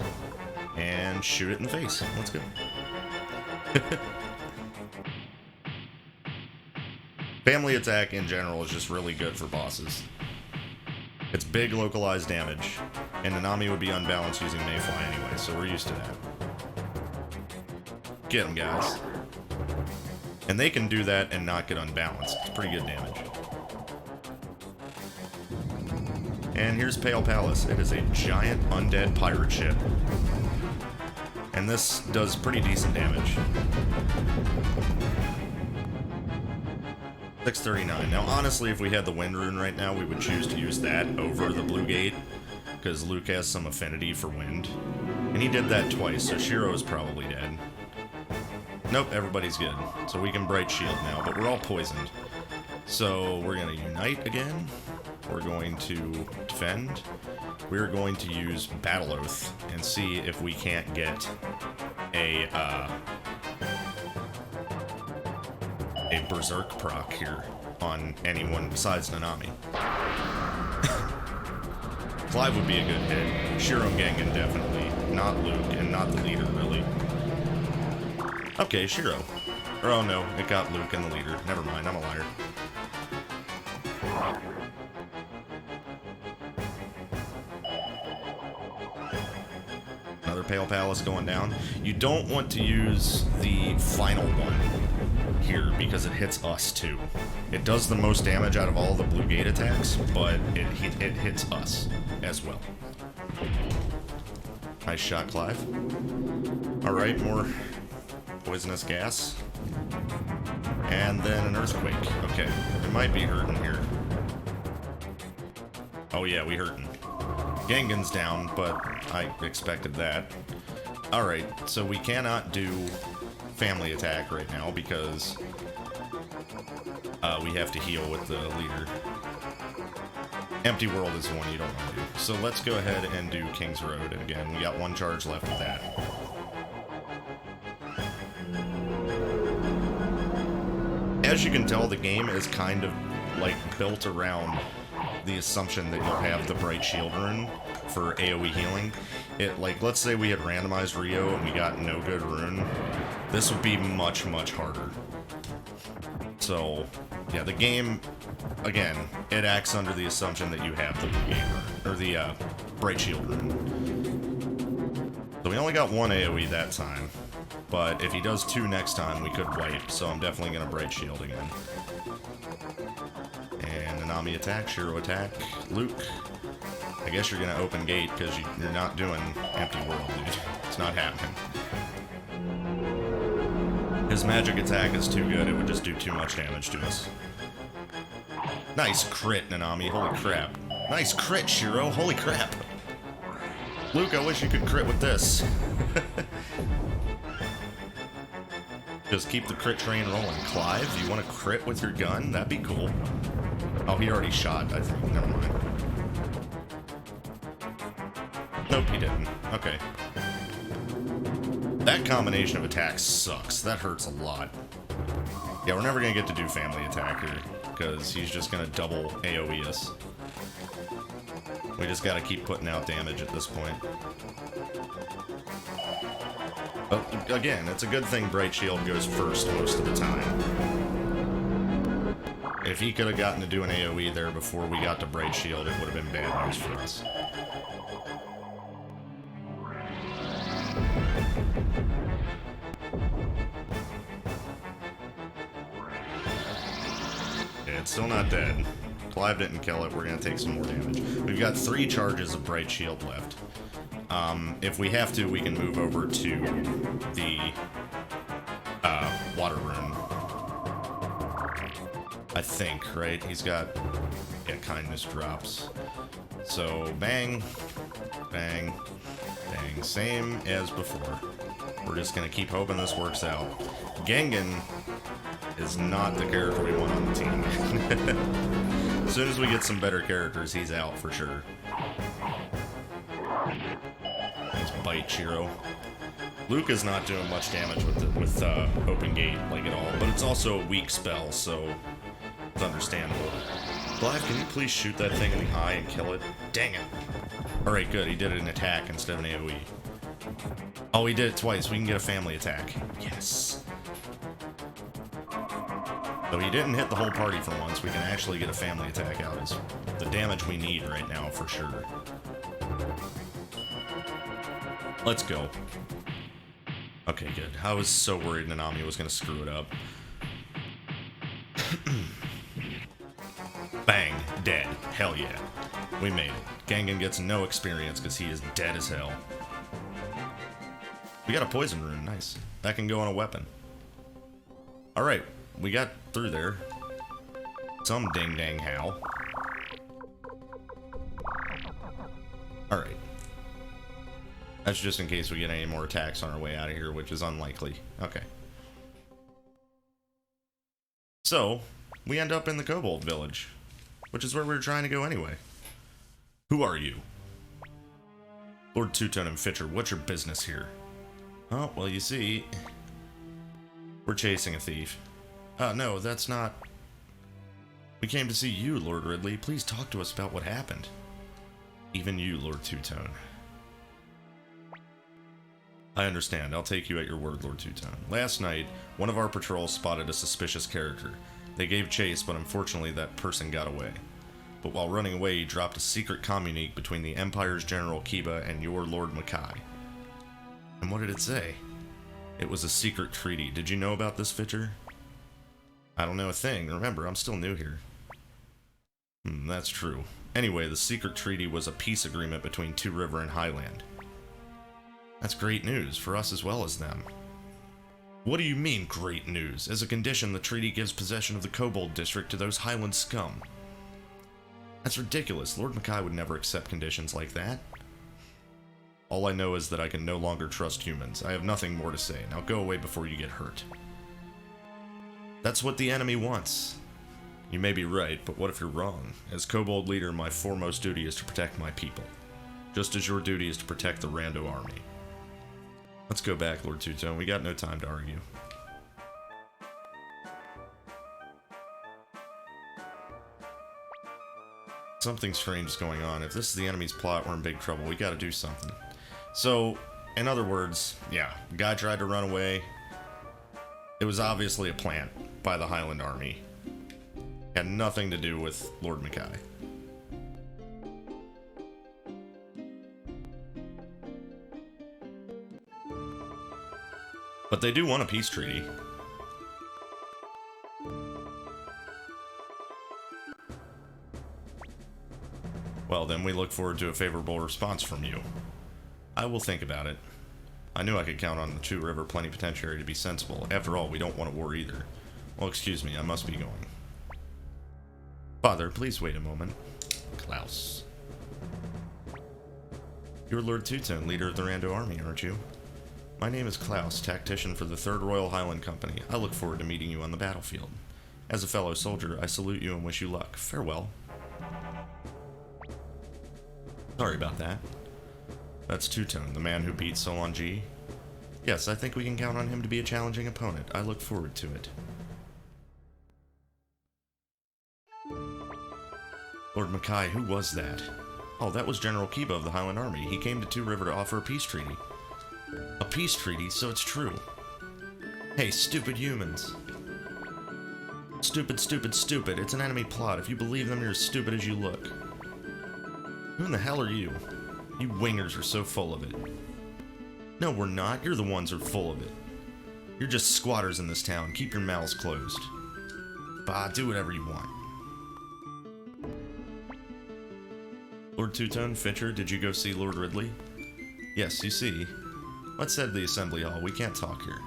and shoot it in the face. Let's go. Family attack in general is just really good for bosses. It's big localized damage, and Nanami would be unbalanced using Mayfly anyway, so we're used to that. Get them, guys. And they can do that and not get unbalanced. It's pretty good damage. And here's Pale Palace. It is a giant undead pirate ship. And this does pretty decent damage. 639. Now, honestly, if we had the Wind Rune right now, we would choose to use that over the Blue Gate, because Luke has some affinity for wind. And he did that twice, so Shiro is probably dead. Nope, everybody's good. So we can Bright Shield now, but we're all poisoned. So we're going to Unite again. We're going to defend. We're going to use Battle Oath and see if we can't get a Berserk proc here on anyone besides Nanami. Clive would be a good hit. Shiro and Gengen definitely. Not Luke, and not the leader, really. Okay, Shiro. Or, oh no, it got Luke and the leader. Never mind, I'm a liar. Another Pale Palace going down. You don't want to use the final one here because it hits us too. It does the most damage out of all the Blue Gate attacks, but it hits us as well. Nice shot, Clive. Alright, more poisonous gas. And then an earthquake. Okay, we might be hurting here. Oh yeah, we hurting. Gengen's down, but I expected that. Alright, so we cannot do family attack right now because we have to heal with the leader. Empty World is the one you don't want to do. So let's go ahead and do King's Road. And again, we got one charge left with that. As you can tell, the game is kind of like built around the assumption that you'll have the Bright Shield Rune for AoE healing. Like, let's say we had randomized Rio and we got no good Rune. This would be much, much harder. So, yeah, the game, again, it acts under the assumption that you have the Bright Shield Rune. So we only got one AoE that time, but if he does two next time, we could wipe, so I'm definitely going to Bright Shield again. And Nanami attack, Shiro attack, Luke. I guess you're going to open gate because you're not doing Empty World, dude. It's not happening. His magic attack is too good, it would just do too much damage to us. Nice crit, Nanami, holy crap. Nice crit, Shiro, holy crap. Luke, I wish you could crit with this. Just keep the crit train rolling. Clive, you want to crit with your gun? That'd be cool. Oh, he already shot, I think. Never mind. Nope, he didn't. Okay. That combination of attacks sucks. That hurts a lot. Yeah, we're never going to get to do family attack here, because he's just going to double AoE us. We just gotta keep putting out damage at this point. But again, it's a good thing Bright Shield goes first most of the time. If he could have gotten to do an AoE there before we got to Bright Shield, it would have been bad news for us. Yeah, it's still not dead. Clive didn't kill it. We're going to take some more damage. We've got 3 charges of Bright Shield left. If we have to, we can move over to the Water Rune. I think, right? He's got, yeah, kindness drops. So, bang, bang, bang. Same as before. We're just going to keep hoping this works out. Gengen is not the character we want on the team. As soon as we get some better characters, he's out for sure. Let's bite Shiro. Luke is not doing much damage with Open Gate, like at all, but it's also a weak spell, so it's understandable. Clive, can you please shoot that thing in the eye and kill it? Dang it. Alright, good. He did an attack instead of an AoE. Oh, he did it twice. We can get a family attack. Yes. Though he didn't hit the whole party for once, we can actually get a family attack out. Is the damage we need right now, for sure. Let's go. Okay, good. I was so worried Nanami was going to screw it up. Bang. Dead. Hell yeah. We made it. Gengen gets no experience because he is dead as hell. We got a poison rune. Nice. That can go on a weapon. Alright. We got through there. Some ding dang how. Alright. That's just in case we get any more attacks on our way out of here, which is unlikely. Okay. So, we end up in the Kobold Village, which is where we were trying to go anyway. Who are you? Lord Two-Tone and Fitcher, what's your business here? Oh, well, you see, we're chasing a thief. No, that's not... We came to see you, Lord Ridley. Please talk to us about what happened. Even you, Lord Two-Tone. I understand. I'll take you at your word, Lord Two-Tone. Last night, one of our patrols spotted a suspicious character. They gave chase, but unfortunately that person got away. But while running away, he dropped a secret communique between the Empire's General Kiba and your Lord Makai. And what did it say? It was a secret treaty. Did you know about this, Fitcher? I don't know a thing. Remember, I'm still new here. That's true. Anyway, the secret treaty was a peace agreement between Two River and Highland. That's great news, for us as well as them. What do you mean, great news? As a condition, the treaty gives possession of the Kobold District to those Highland scum. That's ridiculous. Lord Makai would never accept conditions like that. All I know is that I can no longer trust humans. I have nothing more to say. Now go away before you get hurt. That's what the enemy wants. You may be right, but what if you're wrong? As Kobold leader, my foremost duty is to protect my people. Just as your duty is to protect the Rando army. Let's go back, Lord Two-Tone. We got no time to argue. Something strange is going on. If this is the enemy's plot, we're in big trouble. We gotta do something. So, in other words, yeah, the guy tried to run away. It was obviously a plant by the Highland army. Had nothing to do with Lord Makai. But they do want a peace treaty. Well, then we look forward to a favorable response from you. I will think about it. I knew I could count on the Two River Plenipotentiary to be sensible. After all, we don't want a war either. Well, excuse me, I must be going. Father, please wait a moment. Klaus. You're Lord Two-Tone, leader of the Rando army, aren't you? My name is Klaus, tactician for the 3rd Royal Highland Company. I look forward to meeting you on the battlefield. As a fellow soldier, I salute you and wish you luck. Farewell. Sorry about that. That's Two-Tone, the man who beat Solange. Yes, I think we can count on him to be a challenging opponent. I look forward to it. Lord Makai, who was that? Oh, that was General Kiba of the Highland Army. He came to Two River to offer a peace treaty. A peace treaty, so it's true. Hey, stupid humans. Stupid, stupid, stupid. It's an enemy plot. If you believe them, you're as stupid as you look. Who in the hell are you? You wingers are so full of it. No, we're not. You're the ones who are full of it. You're just squatters in this town. Keep your mouths closed. Bah, do whatever you want. Lord Two-Tone, Fincher, did you go see Lord Ridley? Yes, you see. Let's head to the assembly hall. We can't talk here.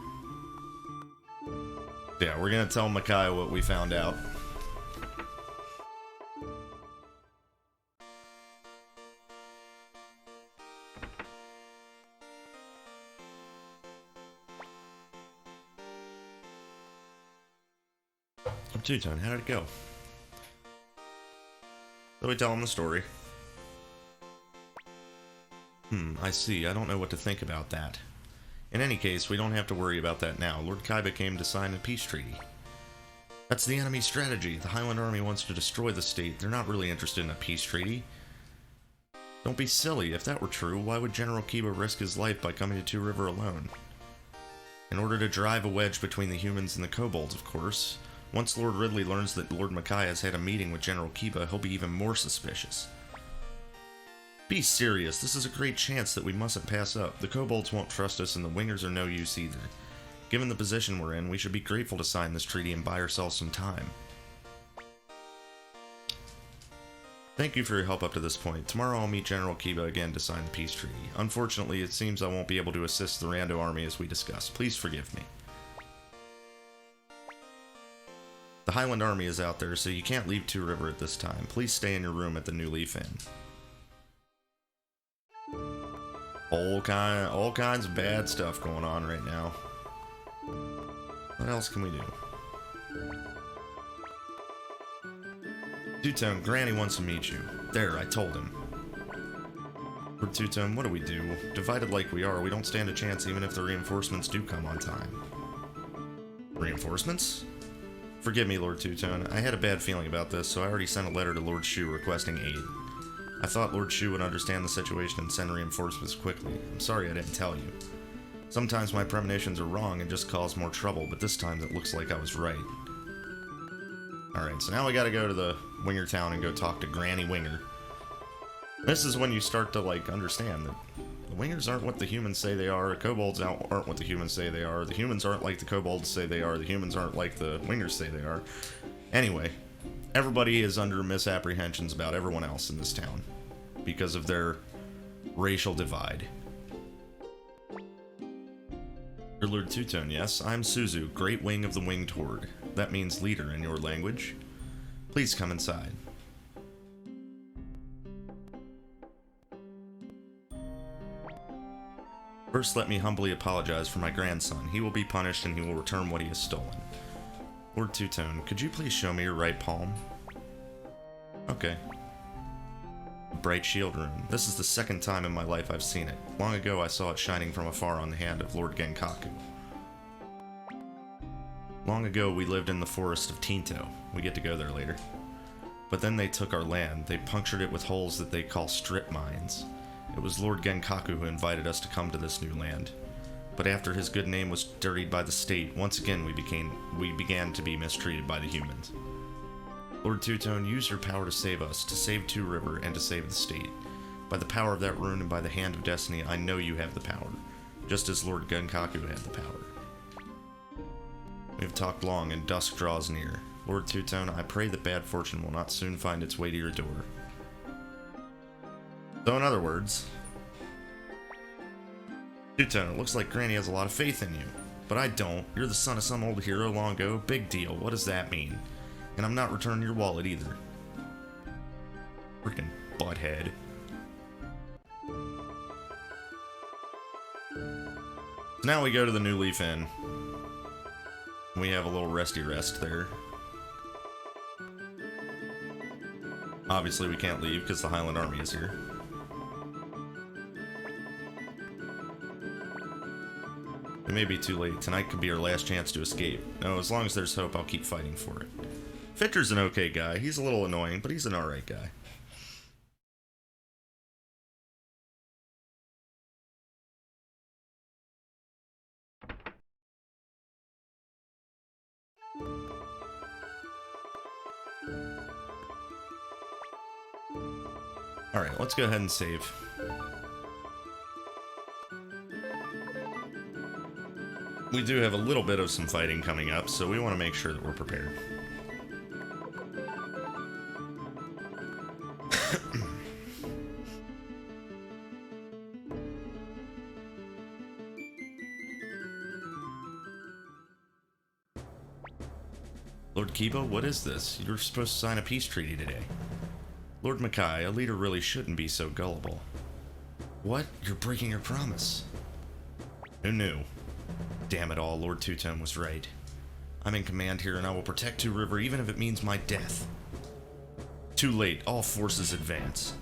Yeah, we're gonna tell Makai what we found out. Two-Tone, how did it go? So we tell him the story. I see. I don't know what to think about that. In any case, we don't have to worry about that now. Lord Kaiba came to sign a peace treaty. That's the enemy strategy. The Highland Army wants to destroy the state. They're not really interested in a peace treaty. Don't be silly. If that were true, why would General Kiba risk his life by coming to Two River alone? In order to drive a wedge between the humans and the kobolds, of course. Once Lord Ridley learns that Lord Makai has had a meeting with General Kiba, he'll be even more suspicious. Be serious, this is a great chance that we mustn't pass up. The kobolds won't trust us and the wingers are no use either. Given the position we're in, we should be grateful to sign this treaty and buy ourselves some time. Thank you for your help up to this point. Tomorrow I'll meet General Kiba again to sign the peace treaty. Unfortunately, it seems I won't be able to assist the Rando army as we discussed. Please forgive me. The Highland Army is out there, so you can't leave Two River at this time. Please stay in your room at the New Leaf Inn. All kinds of bad stuff going on right now. What else can we do? Two-Tone, Granny wants to meet you. There, I told him. For Two-Tone, what do we do? Divided like we are, we don't stand a chance even if the reinforcements do come on time. Reinforcements? Forgive me, Lord Two-Tone. I had a bad feeling about this, so I already sent a letter to Lord Shu requesting aid. I thought Lord Shu would understand the situation and send reinforcements quickly. I'm sorry I didn't tell you. Sometimes my premonitions are wrong and just cause more trouble, but this time it looks like I was right. Alright, so now we gotta go to the Winger Town and go talk to Granny Winger. This is when you start to, like, understand that the Wingers aren't what the humans say they are, the Kobolds aren't what the humans say they are, the humans aren't like the Kobolds say they are, the humans aren't like the Wingers say they are. Anyway, everybody is under misapprehensions about everyone else in this town because of their racial divide. Your Lord Two-Tone, yes? I'm Suzu, Great Wing of the Winged Horde. That means leader in your language. Please come inside. First, let me humbly apologize for my grandson. He will be punished and he will return what he has stolen. Lord Two-Tone, could you please show me your right palm? Okay. A bright shield rune. This is the second time in my life I've seen it. Long ago I saw it shining from afar on the hand of Lord Genkaku. Long ago we lived in the forest of Tinto. We get to go there later. But then they took our land. They punctured it with holes that they call strip mines. It was Lord Genkaku who invited us to come to this new land. But after his good name was dirtied by the state, once again we began to be mistreated by the humans. Lord Two-Tone, use your power to save us, to save Two River, and to save the state. By the power of that rune and by the hand of destiny, I know you have the power, just as Lord Genkaku had the power. We have talked long, and dusk draws near. Lord Two-Tone, I pray that bad fortune will not soon find its way to your door. So in other words, Two-Tone, it looks like Granny has a lot of faith in you. But I don't. You're the son of some old hero long ago. Big deal. What does that mean? And I'm not returning your wallet either. Freaking butthead. So now we go to the New Leaf Inn. We have a little resty rest there. Obviously we can't leave because the Highland Army is here. It may be too late. Tonight could be our last chance to escape. No, as long as there's hope, I'll keep fighting for it. Fitcher's an okay guy. He's a little annoying, but he's an alright guy. Alright, let's go ahead and save. We do have a little bit of some fighting coming up, so we want to make sure that we're prepared. Lord Kiba, what is this? You were supposed to sign a peace treaty today. Lord Makai, a leader really shouldn't be so gullible. What? You're breaking your promise. Who knew? Damn it all, Lord Two-Tone was right. I'm in command here and I will protect Two River even if it means my death. Too late, all forces advance.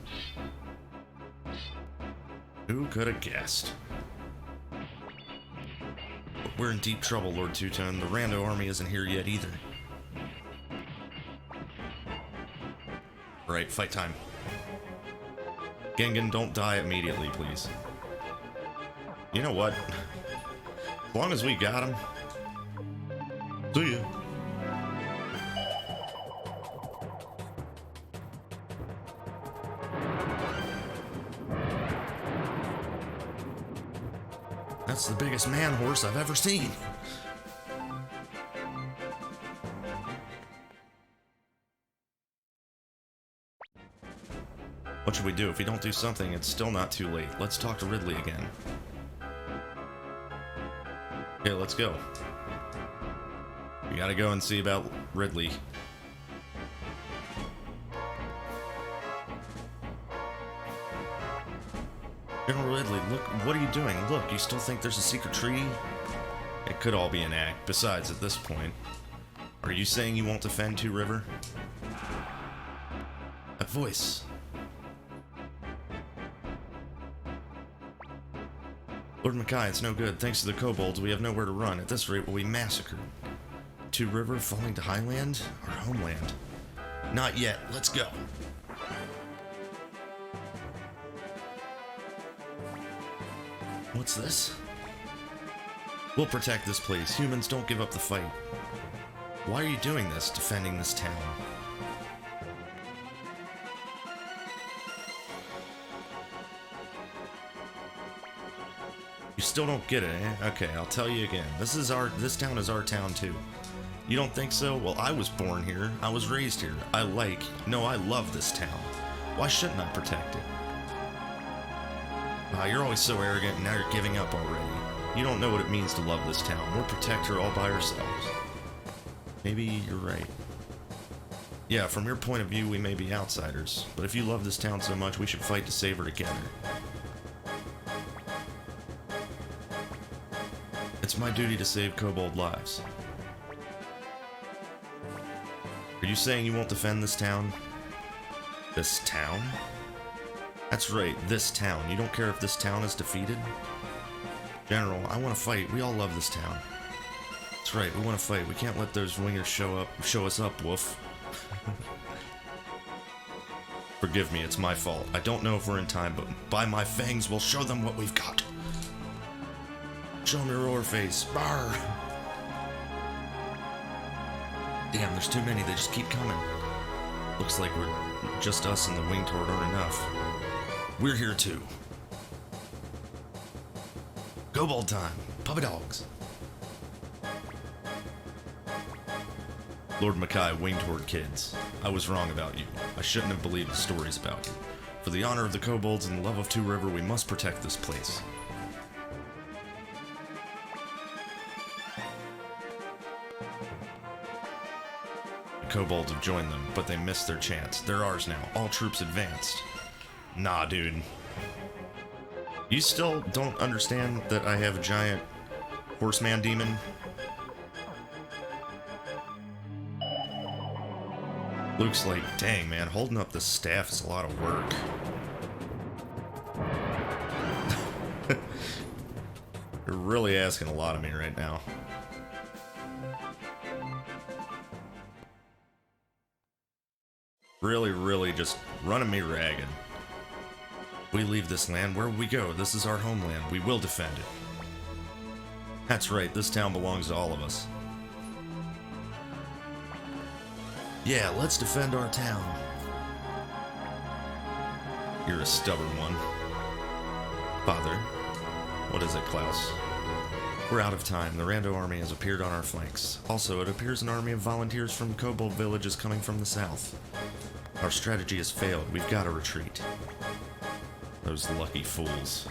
Who could have guessed? But we're in deep trouble, Lord Two-Tone. The Rando army isn't here yet either. Right, fight time. Gengen, don't die immediately, please. You know what? As long as we got him. See ya. That's the biggest man horse I've ever seen. What should we do? If we don't do something, it's still not too late. Let's talk to Ridley again. Okay, let's go. We gotta go and see about Ridley. General Ridley, look, what are you doing? Look, you still think there's a secret treaty? It could all be an act. Besides, at this point, are you saying you won't defend Two River? That voice. Lord Makai, it's no good. Thanks to the kobolds, we have nowhere to run. At this rate, we'll be massacred. Two River falling to Highland? Our homeland? Not yet. Let's go. What's this? We'll protect this place. Humans, don't give up the fight. Why are you doing this, defending this town? You still don't get it, eh? Okay, I'll tell you again. This town is our town too. You don't think so? Well, I was born here. I was raised here. I love this town. Why shouldn't I protect it? You're always so arrogant and now you're giving up already. You don't know what it means to love this town. We'll protect her all by ourselves. Maybe you're right. Yeah, from your point of view, we may be outsiders. But if you love this town so much, we should fight to save her together. It's my duty to save kobold lives. Are you saying you won't defend this town? This town? That's right, this town. You don't care if this town is defeated? General, I want to fight. We all love this town. That's right, we want to fight. We can't let those wingers show us up, Wolf. Forgive me, it's my fault. I don't know if we're in time, but by my fangs, we'll show them what we've got. Show me your roar face. Barr! Damn, there's too many. They just keep coming. Looks like just us and the wing turret aren't enough. We're here too. Kobold time. Puppy dogs. Lord Makai, wing toward kids. I was wrong about you. I shouldn't have believed the stories about you. For the honor of the kobolds and the love of Two River, we must protect this place. The kobolds have joined them, but they missed their chance. They're ours now. All troops advanced. Nah, dude. You still don't understand that I have a giant horseman demon? Luke's like, dang man, holding up the staff is a lot of work. You're really asking a lot of me right now. Really just running me ragged. We leave this land, where will we go? This is our homeland. We will defend it. That's right, this town belongs to all of us. Yeah, let's defend our town. You're a stubborn one. Father. What is it, Klaus? We're out of time. The Rando army has appeared on our flanks. Also, it appears an army of volunteers from Kobold Village is coming from the south. Our strategy has failed. We've got to retreat. Those lucky fools.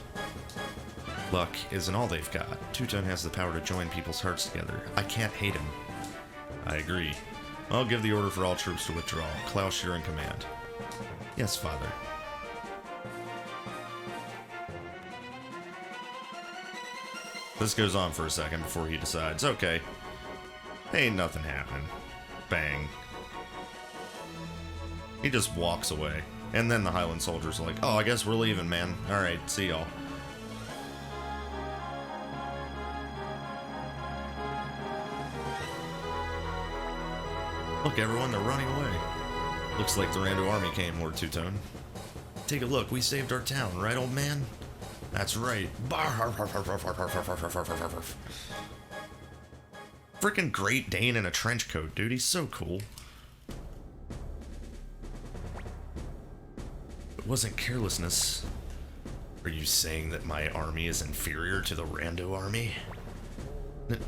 Luck isn't all they've got. Two-Tone has the power to join people's hearts together. I can't hate him. I agree. I'll give the order for all troops to withdraw. Klaus, you're in command. Yes, Father. This goes on for a second before he decides, okay, ain't nothing happening. Bang. He just walks away. And then the Highland soldiers are like, oh, I guess we're leaving, man. Alright, see y'all. Look, everyone, they're running away. Looks like the Rando army came, Lord Two-Tone. Take a look, we saved our town, right, old man? That's right. Frickin' Great Dane in a trench coat, dude. He's so cool. It wasn't carelessness. Are you saying that my army is inferior to the Rando army?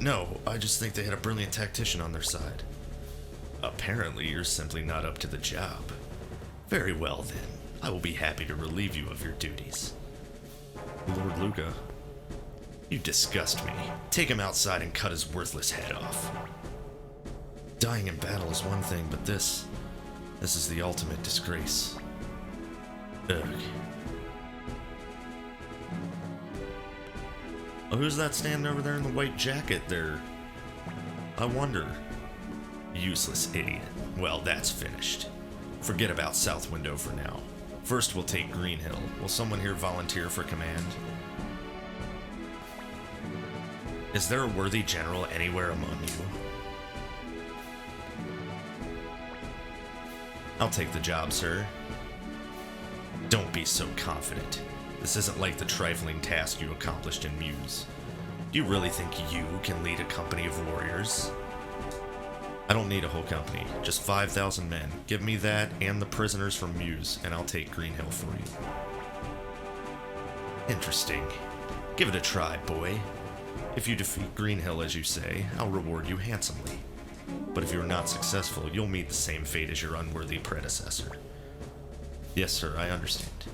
No, I just think they had a brilliant tactician on their side. Apparently, you're simply not up to the job. Very well, then. I will be happy to relieve you of your duties. Lord Luca, you disgust me. Take him outside and cut his worthless head off. Dying in battle is one thing, but this is the ultimate disgrace. Ugh. Oh, who's that standing over there in the white jacket there? I wonder. Useless idiot. Well, that's finished. Forget about South Window for now. First, we'll take Green Hill. Will someone here volunteer for command? Is there a worthy general anywhere among you? I'll take the job, sir. Don't be so confident. This isn't like the trifling task you accomplished in Muse. Do you really think you can lead a company of warriors? I don't need a whole company, just 5,000 men. Give me that and the prisoners from Muse, and I'll take Green Hill for you. Interesting. Give it a try, boy. If you defeat Green Hill, as you say, I'll reward you handsomely. But if you're not successful, you'll meet the same fate as your unworthy predecessor. Yes, sir, I understand.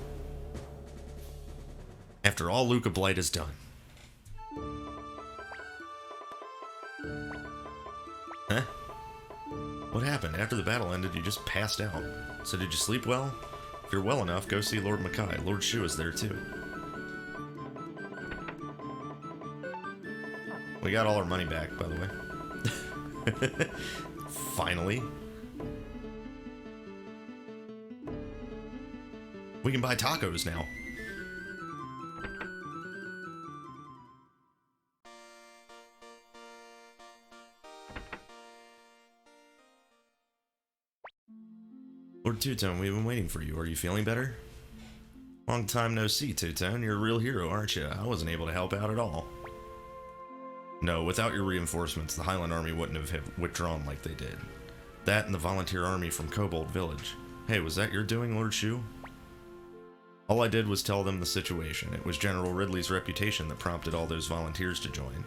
After all Luca Blight is done. Huh? What happened? After the battle ended, you just passed out. So did you sleep well? If you're well enough, go see Lord Mackay. Lord Shu is there too. We got all our money back, by the way. Finally. We can buy tacos now. Lord Two-Tone, we've been waiting for you. Are you feeling better? Long time no see, Two-Tone. You're a real hero, aren't you? I wasn't able to help out at all. No, without your reinforcements, the Highland army wouldn't have withdrawn like they did. That and the volunteer army from Kobold Village. Hey, was that your doing, Lord Shu? All I did was tell them the situation. It was General Ridley's reputation that prompted all those volunteers to join.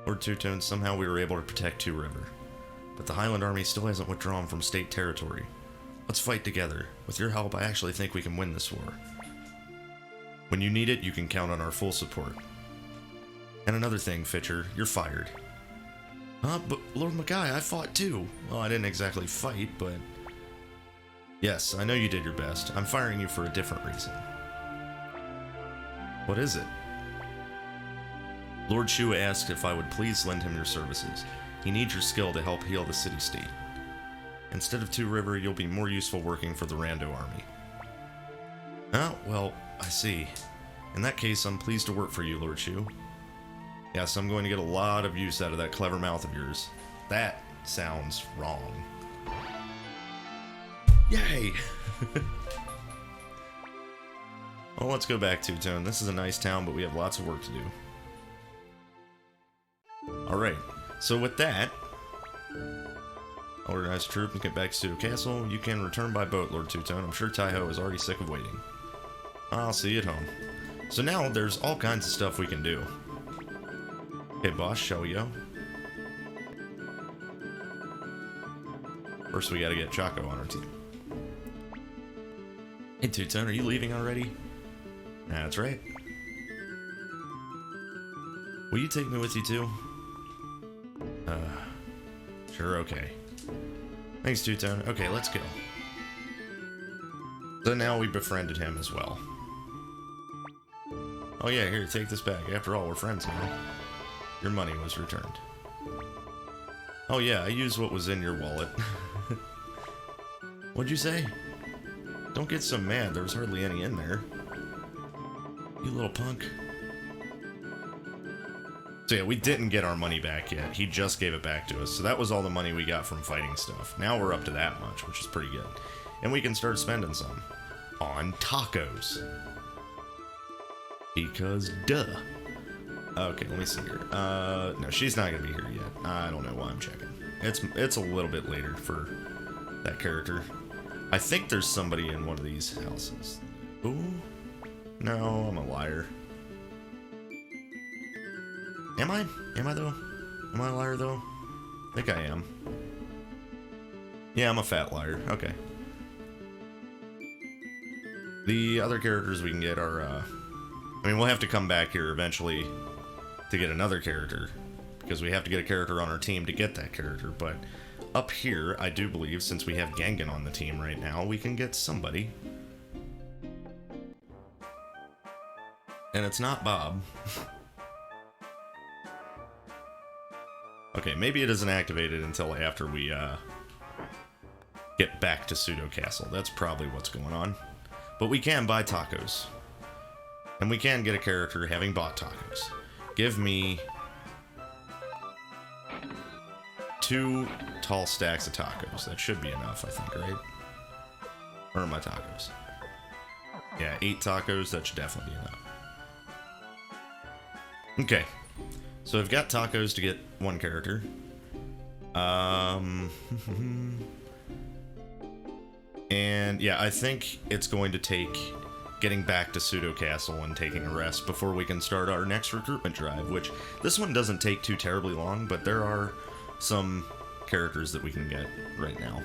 Lord Two-Tone, somehow we were able to protect Two River. But the Highland army still hasn't withdrawn from state territory. Let's fight together. With your help, I actually think we can win this war. When you need it, you can count on our full support. And another thing, Fitcher, you're fired. But Lord Mackay, I fought too. Well, I didn't exactly fight, but... Yes, I know you did your best. I'm firing you for a different reason. What is it? Lord Shu asked if I would please lend him your services. He needs your skill to help heal the city-state. Instead of Two River, you'll be more useful working for the Rando army. Oh, well, I see. In that case, I'm pleased to work for you, Lord Shu. Yes, I'm going to get a lot of use out of that clever mouth of yours. That sounds wrong. Yay! Well, let's go back, Two-Tone. This is a nice town, but we have lots of work to do. Alright, so with that, Organize a troop and get back to Pseudo Castle. You can return by boat, Lord Two-Tone. I'm sure Taiho is already sick of waiting. I'll see you at home. So now there's all kinds of stuff we can do. Okay, boss, shall we go? First we gotta get Chaco on our team. Hey Two-Tone, are you leaving already? That's right. Will you take me with you too? Sure, okay. Thanks, Two-Tone. Okay, let's go. So now we befriended him as well. Oh yeah, here, take this back. After all, we're friends now. Your money was returned. Oh yeah, I used what was in your wallet. What'd you say? Don't get so mad, there was hardly any in there. You little punk. So yeah, we didn't get our money back yet. He just gave it back to us. So that was all the money we got from fighting stuff. Now we're up to that much, which is pretty good. And we can start spending some. On tacos. Because duh. Okay, let me see here. No, she's not gonna be here yet. I don't know why I'm checking. It's a little bit later for that character. I think there's somebody in one of these houses. Ooh. No, I'm a liar. Am I? Am I though? Am I a liar though? I think I am. Yeah, I'm a fat liar. Okay. The other characters we can get are, I mean, we'll have to come back here eventually to get another character, because we have to get a character on our team to get that character, but up here, I do believe, since we have Gangan on the team right now, we can get somebody. And it's not Bob. Okay, maybe it isn't activated until after we get back to Pseudo Castle. That's probably what's going on. But we can buy tacos. And we can get a character having bought tacos. Give me 2 tall stacks of tacos. That should be enough, I think, right? Or are my tacos? Yeah, 8 tacos, that should definitely be enough. Okay. So I've got tacos to get one character. And yeah, I think it's going to take getting back to Pseudo Castle and taking a rest before we can start our next recruitment drive, which this one doesn't take too terribly long, but there are some characters that we can get right now.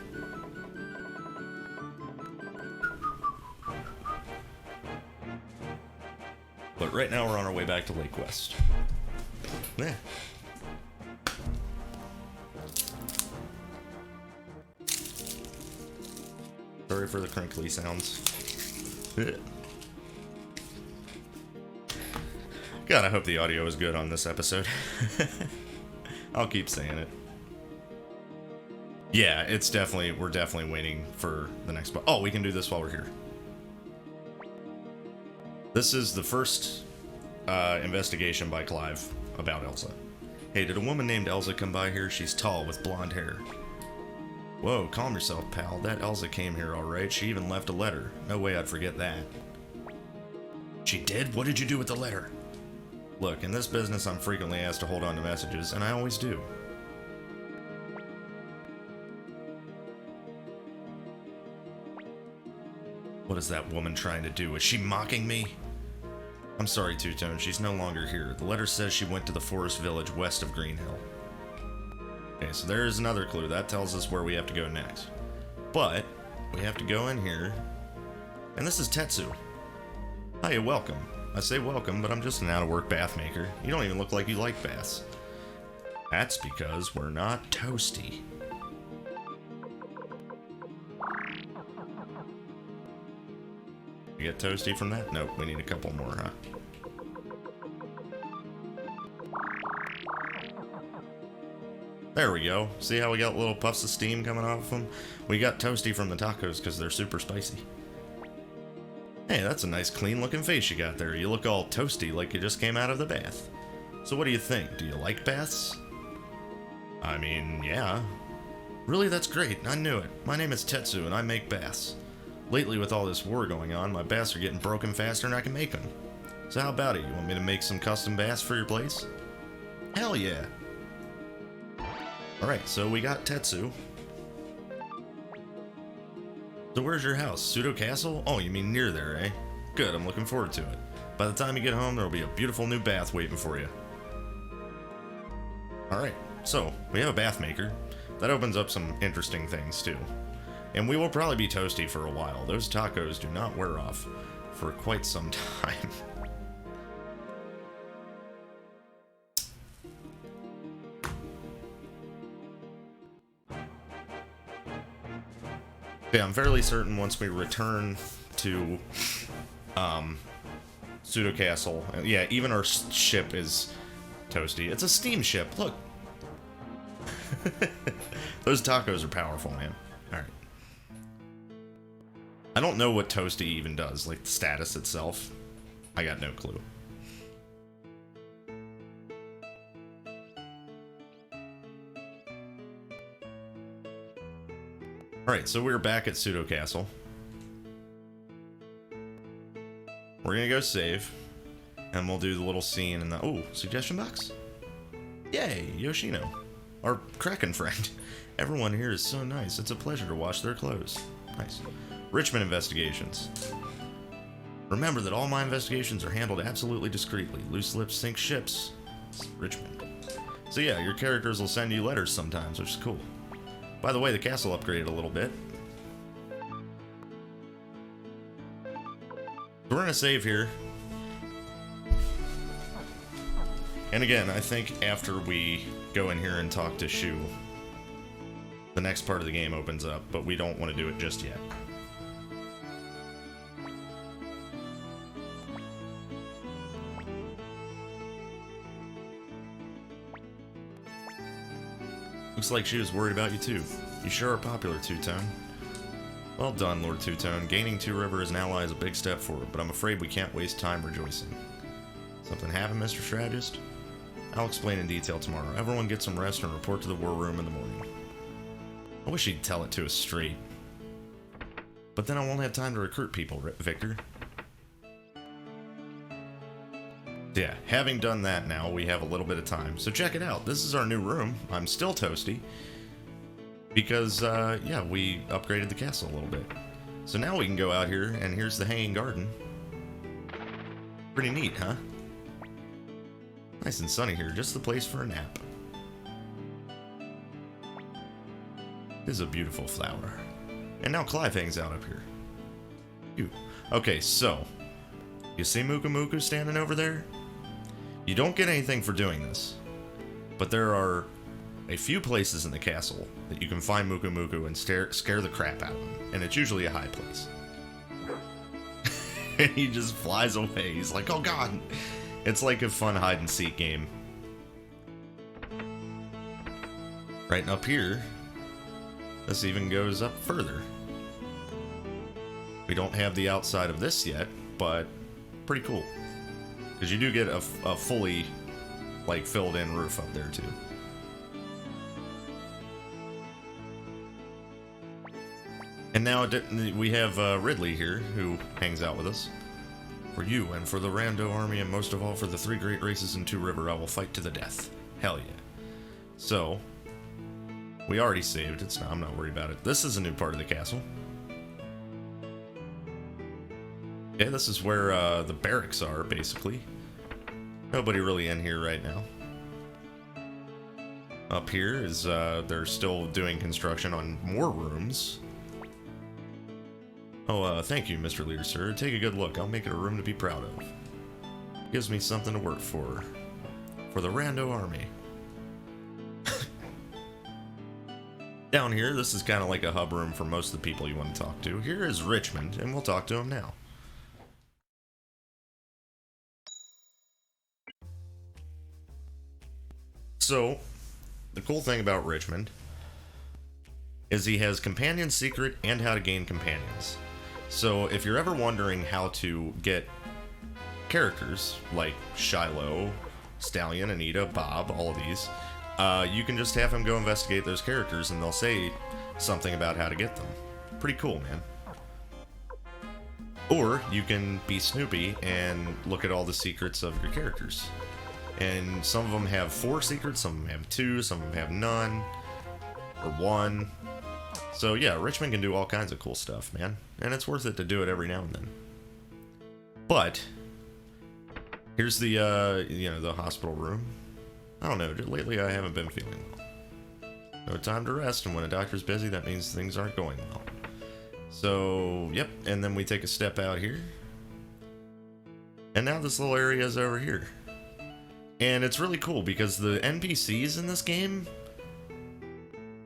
But right now we're on our way back to Lake West. Yeah. Sorry for the crinkly sounds. God, I hope the audio is good on this episode. I'll keep saying it. Yeah, it's definitely, we're definitely waiting for the next boss. Oh, we can do this while we're here. This is the first investigation by Clive about Elsa. Hey, did a woman named Elsa come by here? She's tall with blonde hair. Whoa, calm yourself, pal. That Elsa came here alright. She even left a letter. No way I'd forget that. She did? What did you do with the letter? Look, in this business I'm frequently asked to hold on to messages, and I always do. What is that woman trying to do? Is she mocking me? I'm sorry, Two-Tone. She's no longer here. The letter says she went to the forest village west of Green Hill. Okay, so there's another clue. That tells us where we have to go next. But we have to go in here. And this is Tetsu. Hi, welcome. I say welcome, but I'm just an out-of-work bath maker. You don't even look like you like baths. That's because we're not toasty. You get toasty from that? Nope, we need a couple more, huh? There we go. See how we got little puffs of steam coming off of them? We got toasty from the tacos because they're super spicy. Hey, that's a nice clean looking face you got there. You look all toasty like you just came out of the bath. So what do you think? Do you like baths? I mean, yeah. Really, that's great. I knew it. My name is Tetsu and I make baths. Lately, with all this war going on, my baths are getting broken faster than I can make them. So how about it? You want me to make some custom baths for your place? Hell yeah. Alright, so we got Tetsu. So where's your house? Pseudo Castle? Oh, you mean near there, eh? Good, I'm looking forward to it. By the time you get home, there'll be a beautiful new bath waiting for you. Alright, so, we have a bath maker. That opens up some interesting things, too. And we will probably be toasty for a while. Those tacos do not wear off for quite some time. Yeah, I'm fairly certain once we return to Pseudo Castle, yeah, even our ship is toasty. It's a steam ship, look. Those tacos are powerful, man. Alright. I don't know what toasty even does, like the status itself. I got no clue. Alright, so we're back at Pseudo Castle. We're gonna go save, and we'll do the little scene in the... Oh, suggestion box? Yay, Yoshino, our Kraken friend. Everyone here is so nice, it's a pleasure to wash their clothes. Nice. Richmond investigations. Remember that all my investigations are handled absolutely discreetly. Loose lips sink ships. Richmond. So yeah, your characters will send you letters sometimes, which is cool. By the way, the castle upgraded a little bit. We're gonna save here. And again, I think after we go in here and talk to Shu, the next part of the game opens up, but we don't want to do it just yet. Looks like she was worried about you too. You sure are popular, Two-Tone. Well done, Lord Two-Tone. Gaining Two River as an ally is a big step forward, but I'm afraid we can't waste time rejoicing. Something happened, Mr. Strategist? I'll explain in detail tomorrow. Everyone get some rest and report to the war room in the morning. I wish he'd tell it to us straight. But then I won't have time to recruit people, Victor. Yeah, having done that now, we have a little bit of time. So check it out. This is our new room. I'm still toasty. Because, yeah, we upgraded the castle a little bit. So now we can go out here, and here's the hanging garden. Pretty neat, huh? Nice and sunny here, just the place for a nap. This is a beautiful flower. And now Clive hangs out up here. Ew. Okay, so, you see Muku Muku standing over there? You don't get anything for doing this, but there are a few places in the castle that you can find Muku Muku and scare the crap out of him, and it's usually a high place. And he just flies away. He's like, oh god! It's like a fun hide-and-seek game. Right up here, this even goes up further. We don't have the outside of this yet, but pretty cool. Because you do get a fully, like, filled-in roof up there, too. And now we have Ridley here, who hangs out with us. For you, and for the Rando army, and most of all for the 3 great races in Two River, I will fight to the death. Hell yeah. So, we already saved it, so I'm not worried about it. This is a new part of the castle. Okay, this is where the barracks are, basically. Nobody really in here right now. Up here is, they're still doing construction on more rooms. Oh, thank you, Mr. Leader, sir. Take a good look. I'll make it a room to be proud of. Gives me something to work for. For the Rando army. Down here, this is kind of like a hub room for most of the people you want to talk to. Here is Richmond, and we'll talk to him now. So, the cool thing about Richmond is he has Companion Secret and How to Gain Companions. So, if you're ever wondering how to get characters like Shiloh, Stallion, Anita, Bob, all of these, you can just have him go investigate those characters and they'll say something about how to get them. Pretty cool, man. Or you can be Snoopy and look at all the secrets of your characters. And some of them have 4 secrets, some of them have 2, some of them have none, or 1. So yeah, Richmond can do all kinds of cool stuff, man. And it's worth it to do it every now and then. But here's the, the hospital room. I don't know, lately I haven't been feeling well. No time to rest, and when a doctor's busy, that means things aren't going well. So, yep, and then we take a step out here. And now this little area is over here. And it's really cool because the NPCs in this game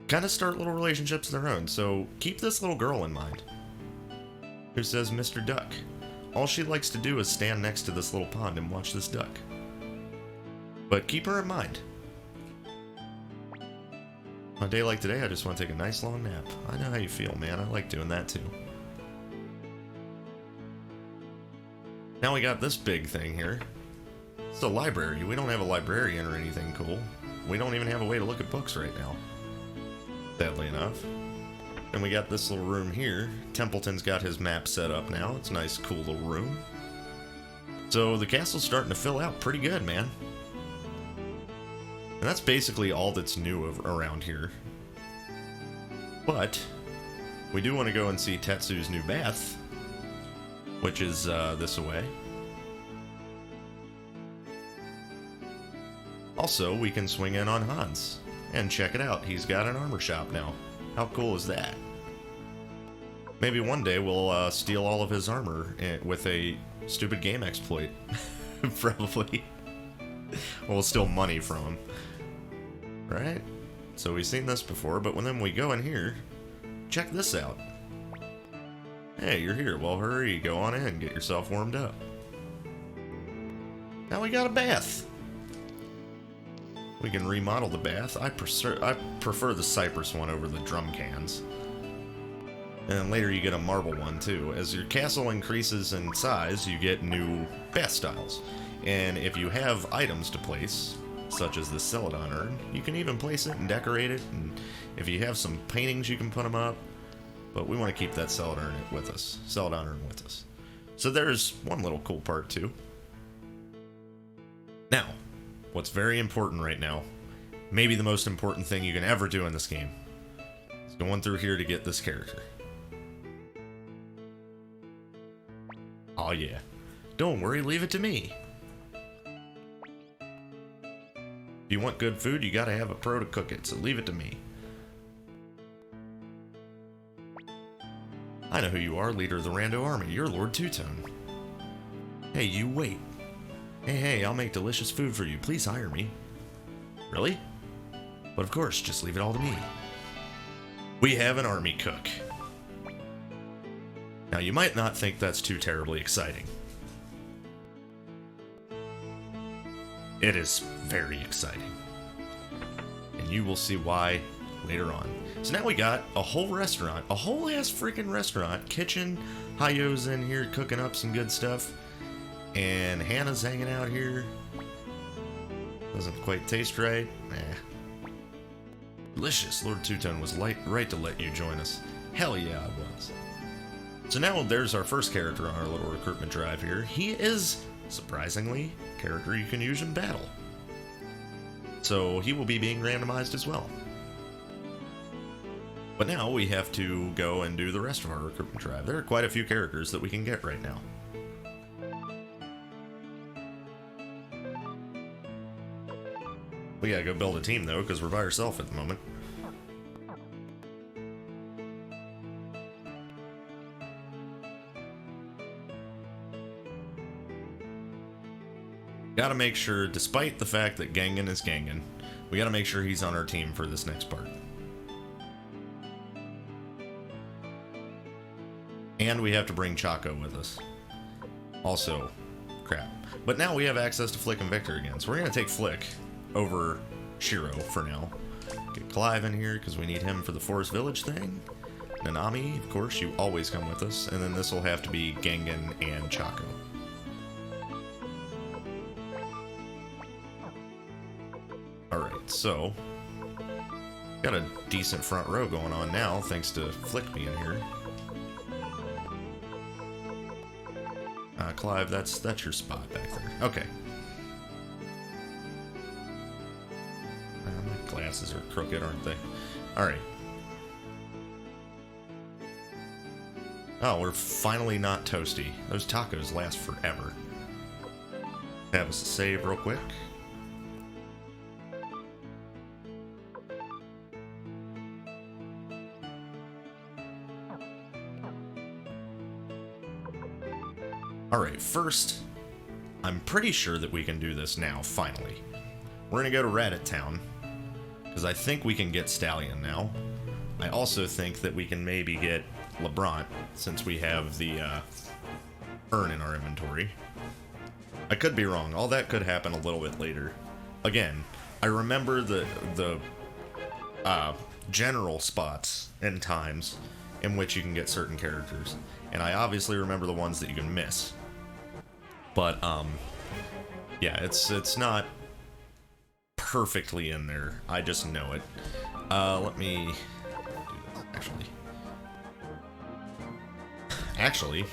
kind of start little relationships of their own. So keep this little girl in mind, who says Mr. Duck. All she likes to do is stand next to this little pond and watch this duck. But keep her in mind. On a day like today, I just want to take a nice long nap. I know how you feel, man. I like doing that too. Now we got this big thing here. It's a library. We don't have a librarian or anything cool. We don't even have a way to look at books right now. Sadly enough. And we got this little room here. Templeton's got his map set up now. It's a nice, cool little room. So the castle's starting to fill out pretty good, man. And that's basically all that's new around here. But we do want to go and see Tetsu's new bath, which is this away. Also, we can swing in on Hans and check it out. He's got an armor shop now. How cool is that? Maybe one day we'll steal all of his armor with a stupid game exploit. Probably. We'll steal money from him. Right? So we've seen this before, but when then we go in here, check this out. Hey, you're here. Well, hurry, go on in, get yourself warmed up. Now we got a bath. We can remodel the bath. I prefer the cypress one over the drum cans. And then later you get a marble one too. As your castle increases in size, you get new bath styles. And if you have items to place, such as the Celadon urn, you can even place it and decorate it. And if you have some paintings, you can put them up. But we want to keep that Celadon urn with us. So there's one little cool part too. Now, what's very important right now, maybe the most important thing you can ever do in this game, is going through here to get this character. Oh yeah. Don't worry, leave it to me. If you want good food, you gotta have a pro to cook it, so leave it to me. I know who you are, leader of the Rando army. You're Lord Two-Tone. Hey, you wait. Hey, I'll make delicious food for you. Please hire me. Really? But of course, just leave it all to me. We have an army cook. Now, you might not think that's too terribly exciting. It is very exciting. And you will see why later on. So now we got a whole restaurant, a whole ass freaking restaurant, kitchen. Hayo's in here cooking up some good stuff. And Hannah's hanging out here. Doesn't quite taste right. Delicious. Lord Two-Tone was right to let you join us. Hell yeah, I was. So now there's our first character on our little recruitment drive here. He is, surprisingly, a character you can use in battle. So he will be being randomized as well. But now we have to go and do the rest of our recruitment drive. There are quite a few characters that we can get right now. We gotta go build a team though, because we're by ourselves at the moment. Gotta make sure, despite the fact that Gangan is Gangan, we gotta make sure he's on our team for this next part. And we have to bring Chaco with us. Also, crap. But now we have access to Flick and Victor again, so we're gonna take Flick over Shiro for now. Get Clive in here, because we need him for the Forest Village thing. Nanami, of course, you always come with us. And then this will have to be Gangan and Chaco. Alright, so got a decent front row going on now, thanks to Flick being here. Clive, that's your spot back there. Okay. My glasses are crooked, aren't they? Alright. Oh, we're finally not toasty. Those tacos last forever. Have us a save real quick. Alright, first, I'm pretty sure that we can do this now, finally. We're gonna go to Rabbit Town, because I think we can get Stallion now. I also think that we can maybe get LeBron, since we have the urn in our inventory. I could be wrong. All that could happen a little bit later. Again, I remember the general spots and times in which you can get certain characters, and I obviously remember the ones that you can miss. But yeah, it's not perfectly in there. I just know it. Let me do this, actually.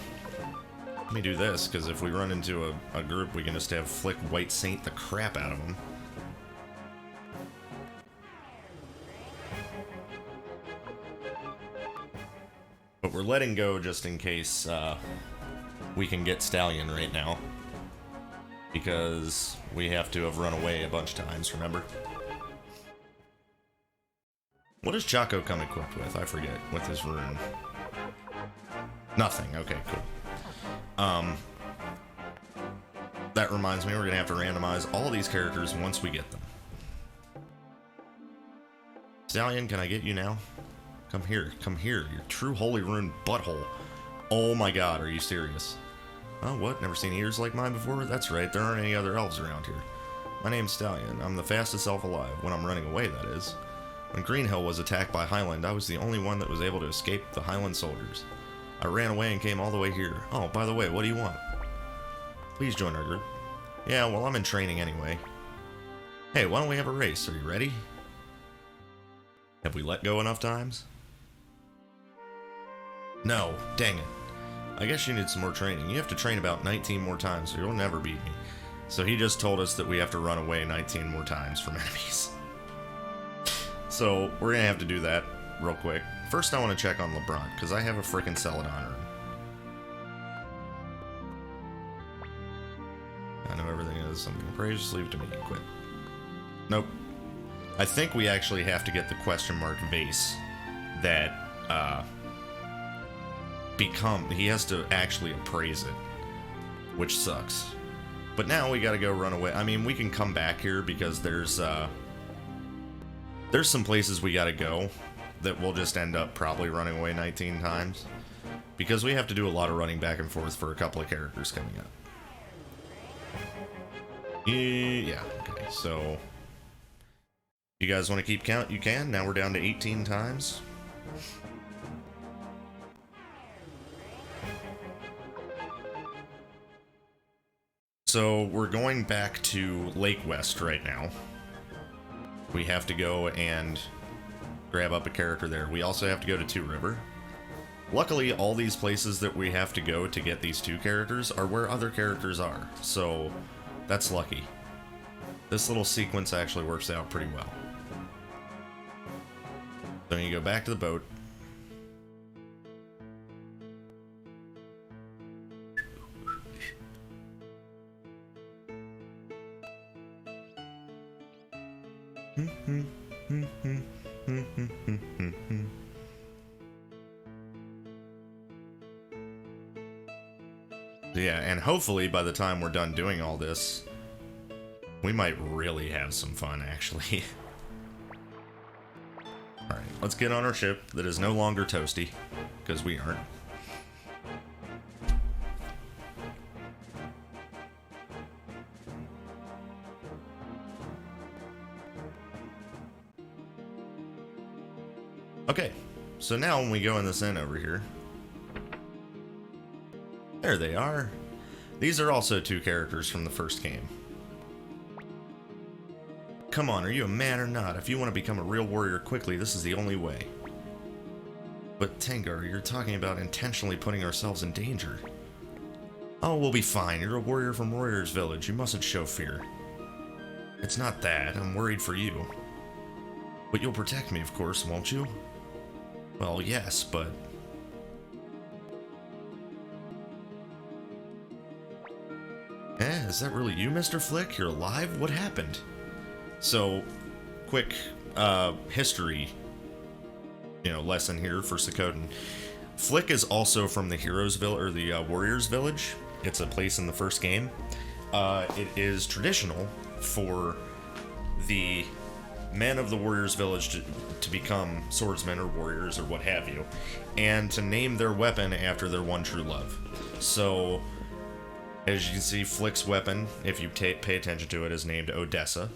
Let me do this, because if we run into a group, we can just have Flick White Saint the crap out of them. But we're letting go just in case we can get Stallion right now. Because we have to have run away a bunch of times, remember? What does Chaco come equipped with? I forget. With his rune. Nothing. Okay, cool. That reminds me, we're gonna have to randomize all of these characters once we get them. Stallion, can I get you now? Come here, your true holy rune butthole. Oh my god, are you serious? Oh, what? Never seen ears like mine before? That's right, there aren't any other elves around here. My name's Stallion. I'm the fastest elf alive, when I'm running away, that is. When Greenhill was attacked by Highland, I was the only one that was able to escape the Highland soldiers. I ran away and came all the way here. Oh, by the way, what do you want? Please join our group. Yeah, well, I'm in training anyway. Hey, why don't we have a race? Are you ready? Have we let go enough times? No, dang it. I guess you need some more training. You have to train about 19 more times or you'll never beat me. So he just told us that we have to run away 19 more times from enemies. So we're gonna have to do that real quick. First I want to check on LeBron, because I have a frickin' Celadon urn. I know everything is something. Praise, just leave it to me. Quit. Nope. I think we actually have to get the question mark vase that, he has to actually appraise it, which sucks. But now we gotta go run away. I mean, we can come back here because there's some places we gotta go that we'll just end up probably running away 19 times. Because we have to do a lot of running back and forth for a couple of characters coming up. Yeah, okay, so... You guys want to keep count? You can. Now we're down to 18 times. So we're going back to Lake West right now. We have to go and grab up a character there. We also have to go to Two River. Luckily, all these places that we have to go to get these two characters are where other characters are, so that's lucky. This little sequence actually works out pretty well. So you go back to the boat. Yeah, and hopefully by the time we're done doing all this, we might really have some fun, actually. Alright, let's get on our ship that is no longer toasty, because we aren't. Okay, so now when we go in this inn over here, there they are. These are also two characters from the first game. Come on, are you a man or not? If you want to become a real warrior quickly, this is the only way. But Tengar, you're talking about intentionally putting ourselves in danger. Oh, we'll be fine. You're a warrior from Warrior's Village. You mustn't show fear. It's not that. I'm worried for you. But you'll protect me, of course, won't you? Well, yes, but... is that really you, Mr. Flick? You're alive? What happened? So, quick history, lesson here for Suikoden. Flick is also from the Heroes Village, or the Warriors Village. It's a place in the first game. It is traditional for the men of the Warriors Village to become swordsmen or warriors or what have you, and to name their weapon after their one true love. So, as you can see, Flick's weapon, if you pay attention to it, is named Odessa.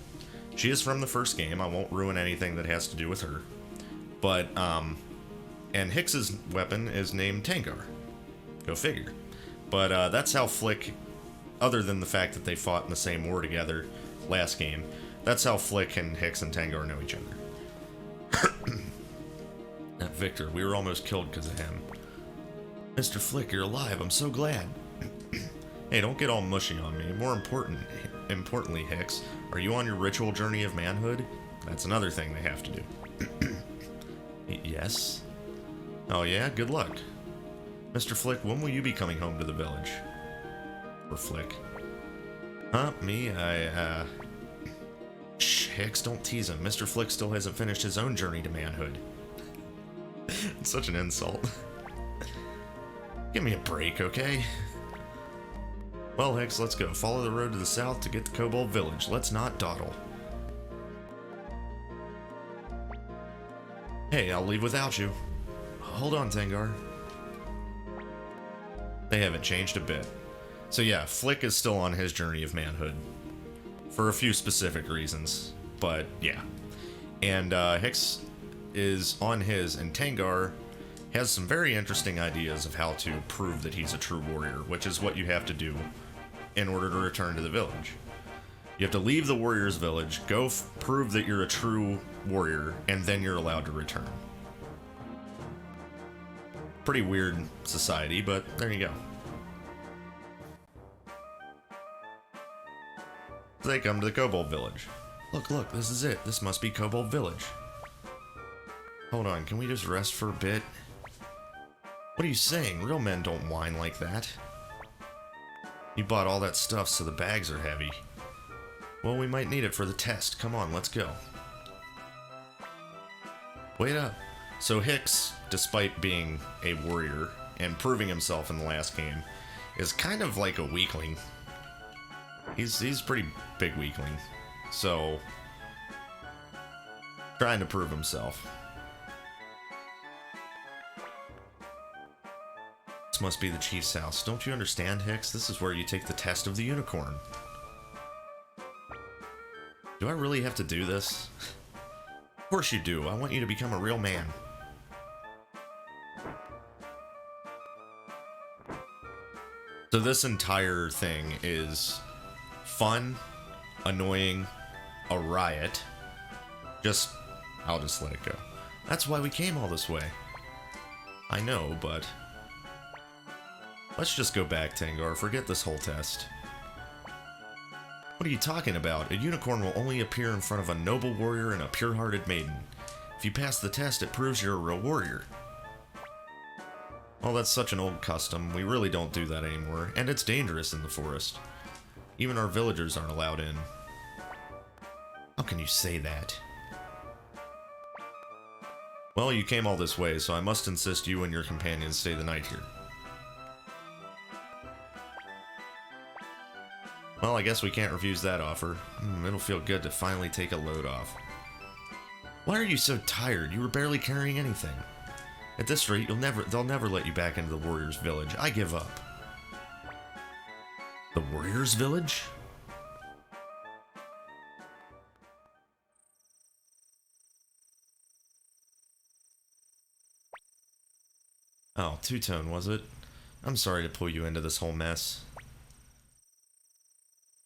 She is from the first game. I won't ruin anything that has to do with her. But, and Hix's weapon is named Tangar. Go figure. But that's how Flick, other than the fact that they fought in the same war together last game, that's how Flick and Hix and Tangar know each other. That Victor, we were almost killed because of him. Mr. Flick, you're alive. I'm so glad. Hey, don't get all mushy on me. More importantly, Hix, are you on your ritual journey of manhood? That's another thing they have to do. Yes? Oh yeah? Good luck. Mr. Flick, when will you be coming home to the village? Or Flick? Huh? Me? Shh, Hix, don't tease him. Mr. Flick still hasn't finished his own journey to manhood. It's such an insult. Give me a break, okay? Well, Hix, let's go. Follow the road to the south to get to Kobold Village. Let's not dawdle. Hey, I'll leave without you. Hold on, Tangar. They haven't changed a bit. So yeah, Flick is still on his journey of manhood. For a few specific reasons. But, yeah. And Hix is on his, and Tangar has some very interesting ideas of how to prove that he's a true warrior, which is what you have to do in order to return to the village. You have to leave the warrior's village, go prove that you're a true warrior, and then you're allowed to return. Pretty weird society, but there you go. They come to the Kobold Village. Look, this is it. This must be Kobold Village. Hold on, can we just rest for a bit? What are you saying? Real men don't whine like that. You bought all that stuff so the bags are heavy. Well, we might need it for the test. Come on, let's go. Wait up. So Hix, despite being a warrior and proving himself in the last game, is kind of like a weakling. He's a pretty big weakling. So, trying to prove himself. This must be the chief's house. Don't you understand, Hix? This is where you take the test of the unicorn. Do I really have to do this? Of course you do. I want you to become a real man. So this entire thing is fun, annoying, a riot. I'll just let it go. That's why we came all this way. I know, but let's just go back, Tangar. Forget this whole test. What are you talking about? A unicorn will only appear in front of a noble warrior and a pure-hearted maiden. If you pass the test, it proves you're a real warrior. Well, that's such an old custom. We really don't do that anymore, and it's dangerous in the forest. Even our villagers aren't allowed in. How can you say that? Well, you came all this way, so I must insist you and your companions stay the night here. Well, I guess we can't refuse that offer. It'll feel good to finally take a load off. Why are you so tired? You were barely carrying anything. At this rate, they'll never let you back into the Warriors' Village. I give up. The Warriors' Village? Oh, two-tone, was it? I'm sorry to pull you into this whole mess.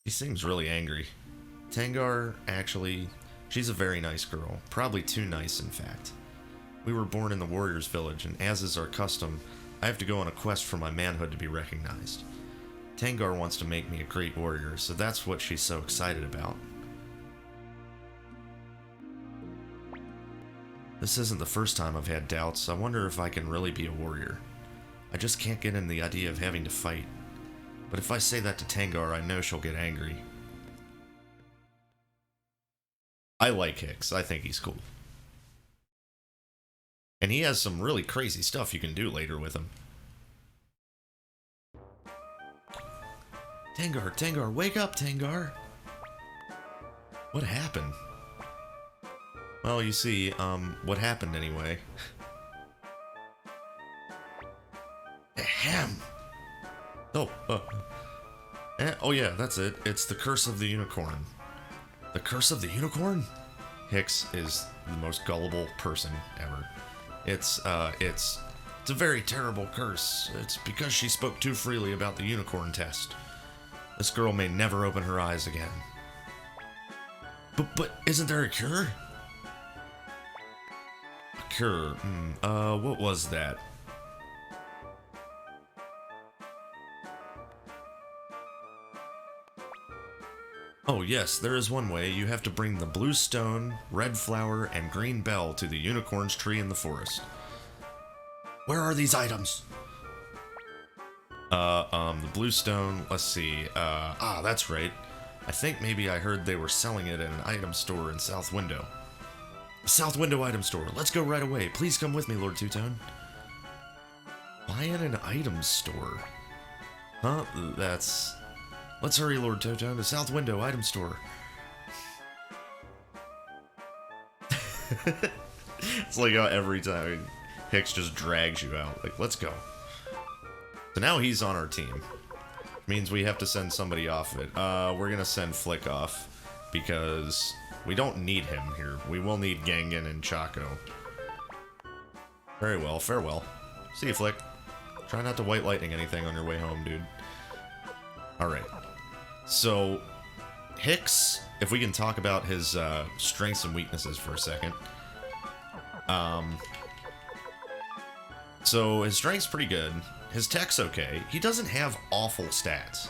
He seems really angry. Tangar, actually, she's a very nice girl. Probably too nice, in fact. We were born in the Warriors' Village, and as is our custom, I have to go on a quest for my manhood to be recognized. Tangar wants to make me a great warrior, so that's what she's so excited about. This isn't the first time I've had doubts. I wonder if I can really be a warrior. I just can't get in the idea of having to fight. But if I say that to Tengar, I know she'll get angry. I like Hicks. I think he's cool. And he has some really crazy stuff you can do later with him. Tengar, wake up, Tengar! What happened? Well, you see, what happened anyway? Ahem! Oh yeah, that's it. It's the Curse of the Unicorn. The Curse of the Unicorn? Hicks is the most gullible person ever. It's a very terrible curse. It's because she spoke too freely about the unicorn test. This girl may never open her eyes again. But isn't there a cure? A cure? What was that? Oh yes, there is one way. You have to bring the blue stone, red flower, and green bell to the unicorn's tree in the forest. Where are these items? The blue stone, let's see, that's right. I think maybe I heard they were selling it at an item store in South Window. South Window item store, let's go right away. Please come with me, Lord Two-Tone. Why at an item store? Huh, let's hurry, Lord Two-Tone, to South Window item store. It's like how every time Hicks just drags you out. Like, let's go. So now he's on our team. Means we have to send somebody off of it. We're gonna send Flick off because we don't need him here. We will need Gangan and Chaco. Very well, farewell. See you, Flick. Try not to white lightning anything on your way home, dude. Alright. So, Hicks, if we can talk about his strengths and weaknesses for a second. So, his strength's pretty good. His tech's okay. He doesn't have awful stats.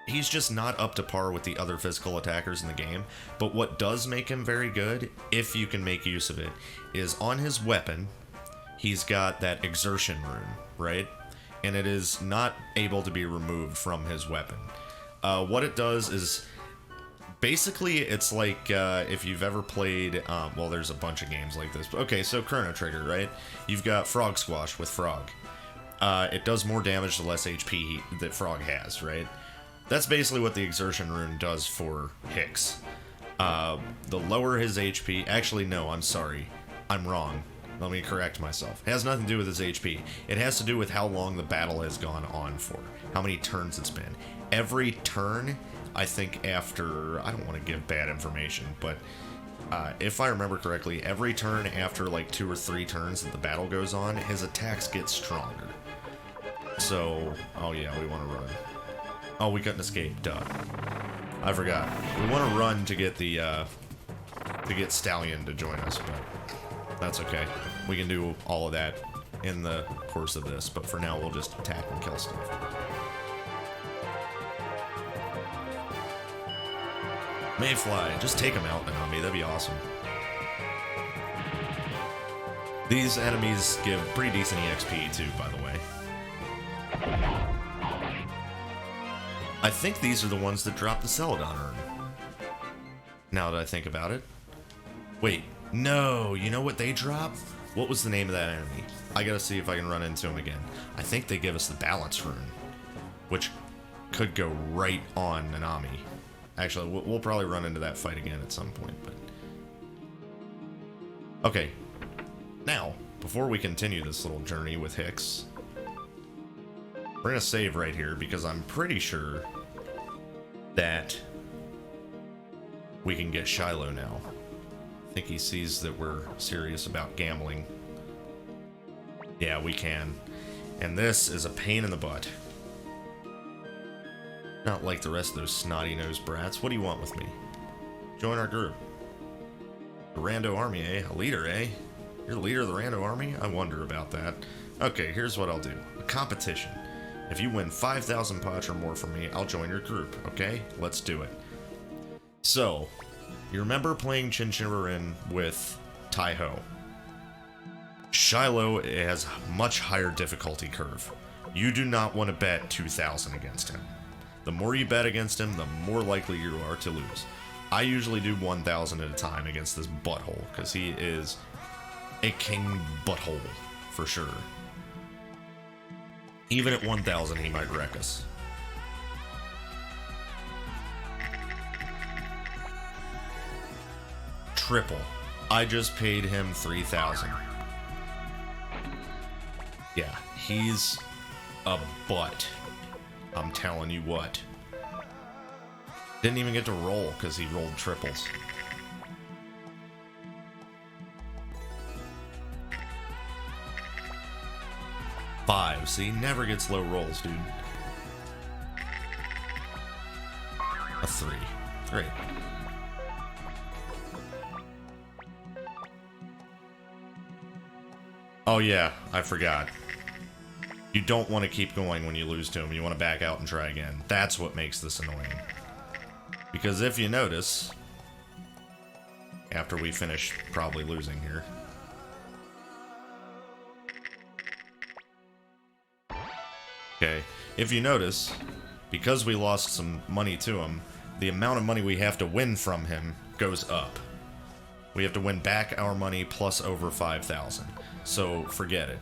He's just not up to par with the other physical attackers in the game. But what does make him very good, if you can make use of it, is on his weapon, he's got that exertion rune, right? And it is not able to be removed from his weapon. What it does is, basically, it's like if you've ever played, well, there's a bunch of games like this. Okay, so Chrono Trigger, right? You've got Frog Squash with Frog. It does more damage the less HP that Frog has, right? That's basically what the exertion rune does for Hicks. The lower his HP, actually, no, I'm sorry. I'm wrong. Let me correct myself. It has nothing to do with his HP. It has to do with how long the battle has gone on for. How many turns it's been. Every turn, I think after... I don't want to give bad information, but if I remember correctly, every turn after like 2 or 3 turns that the battle goes on, his attacks get stronger. So... oh yeah, we want to run. Oh, we couldn't escape. Duh. I forgot. We want to run to get the... to get Stallion to join us, but... that's okay. We can do all of that in the course of this, but for now we'll just attack and kill stuff. Mayfly, just take him out, Nanami, that'd be awesome. These enemies give pretty decent EXP too, by the way. I think these are the ones that drop the Celadon urn. Now that I think about it. Wait. No, you know what they drop? What was the name of that enemy? I gotta see if I can run into him again. I think they give us the balance rune, which could go right on Nanami. Actually, we'll probably run into that fight again at some point, but... okay. Now, before we continue this little journey with Hicks, we're gonna save right here because I'm pretty sure that we can get Shiloh now. I think he sees that we're serious about gambling. Yeah, we can. And this is a pain in the butt. Not like the rest of those snotty-nosed brats. What do you want with me? Join our group. The Rando Army, eh? A leader, eh? You're the leader of the Rando Army? I wonder about that. Okay, here's what I'll do. A competition. If you win 5,000 pots or more from me, I'll join your group, okay? Let's do it. So... you remember playing Chinchirin with Taiho. Shiloh has a much higher difficulty curve. You do not want to bet 2,000 against him. The more you bet against him, the more likely you are to lose. I usually do 1,000 at a time against this butthole, because he is a king butthole, for sure. Even at 1,000, he might wreck us. Triple. I just paid him 3,000. Yeah, he's a butt. I'm telling you what. Didn't even get to roll because he rolled triples. Five. See, never gets low rolls, dude. A 3. Great. Oh yeah, I forgot. You don't want to keep going when you lose to him. You want to back out and try again. That's what makes this annoying. Because if you notice, after we finish probably losing here. Okay, if you notice, because we lost some money to him, the amount of money we have to win from him goes up. We have to win back our money plus over 5,000. So forget it.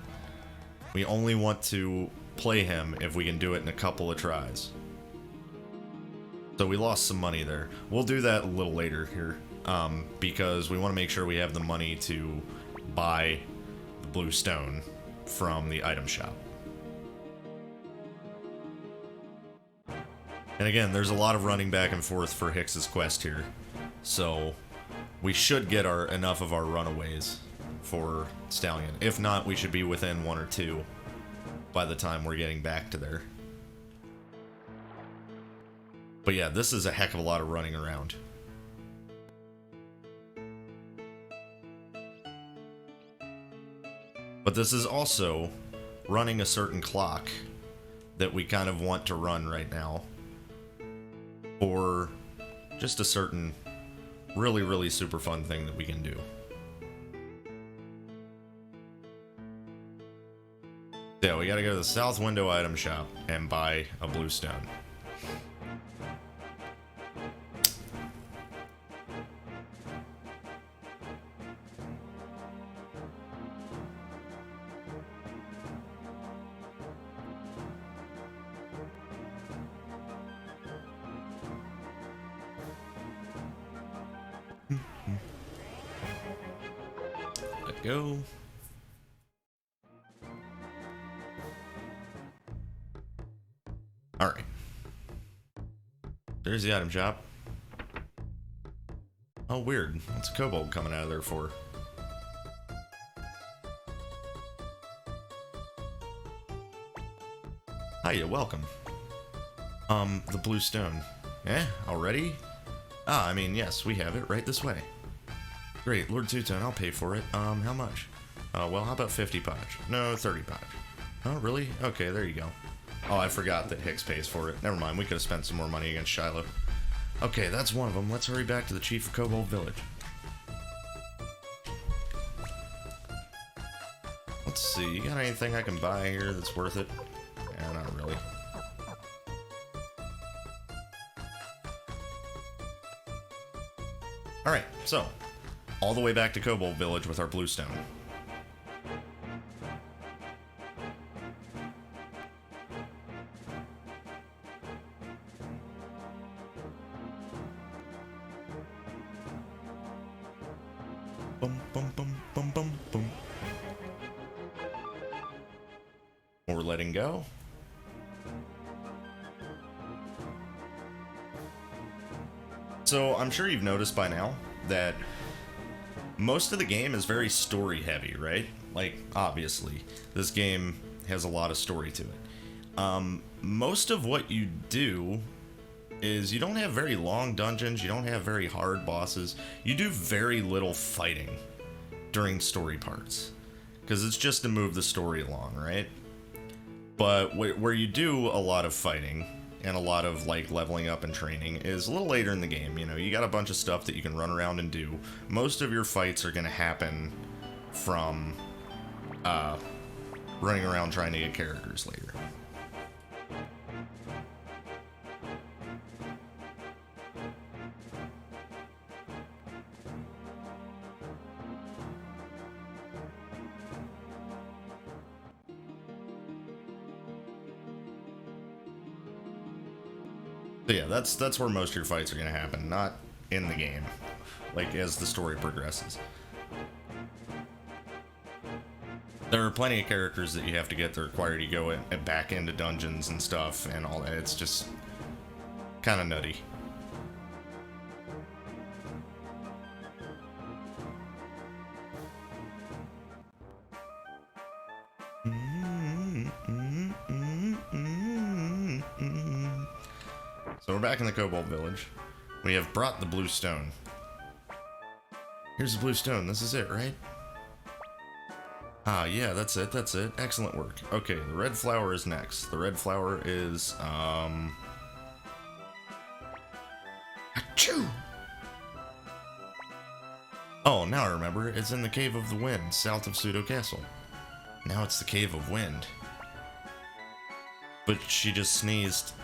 We only want to play him if we can do it in a couple of tries. So we lost some money there. We'll do that a little later here, because we want to make sure we have the money to buy the blue stone from the item shop. And again, there's a lot of running back and forth for Hicks's quest here, so we should get enough of our runaways for Stallion. If not, we should be within 1 or 2 by the time we're getting back to there. But yeah, this is a heck of a lot of running around. But this is also running a certain clock that we kind of want to run right now for just a certain really, really super fun thing that we can do. Yeah, we gotta go to the South Window item shop and buy a blue stone. Let go. Alright. There's the item shop. Oh, weird. What's a kobold coming out of there for? Hiya, welcome. The blue stone. Eh? Already? Ah, I mean, yes, we have it right this way. Great, Lord Two-Tone, I'll pay for it. How much? Well, how about 50 podge? No, 30 podge. Oh, really? Okay, there you go. Oh, I forgot that Hicks pays for it. Never mind, we could have spent some more money against Shiloh. Okay, that's one of them. Let's hurry back to the chief of Kobold Village. Let's see, you got anything I can buy here that's worth it? Yeah, not really. Alright, so, all the way back to Kobold Village with our blue stone. Bum, bum, bum, bum, bum, bum. We're letting go. So, I'm sure you've noticed by now that most of the game is very story heavy, right? Like, obviously, this game has a lot of story to it. Most of what you do is you don't have very long dungeons, you don't have very hard bosses, you do very little fighting during story parts, because it's just to move the story along, right? But where you do a lot of fighting and a lot of like leveling up and training is a little later in the game. You know, you got a bunch of stuff that you can run around and do. Most of your fights are going to happen from running around trying to get characters later. So yeah, that's where most of your fights are gonna happen, not in the game, like as the story progresses. There are plenty of characters that you have to get that require you to go back into dungeons and stuff and all that. It's just kind of nutty. So we're back in the Kobold Village. We have brought the blue stone. Here's the blue stone. This is it, right? Ah, yeah, that's it, that's it. Excellent work. Okay, the red flower is next. The red flower is, Achoo! Oh, now I remember. It's in the Cave of the Wind, south of Pseudo Castle. Now it's the Cave of Wind. But she just sneezed.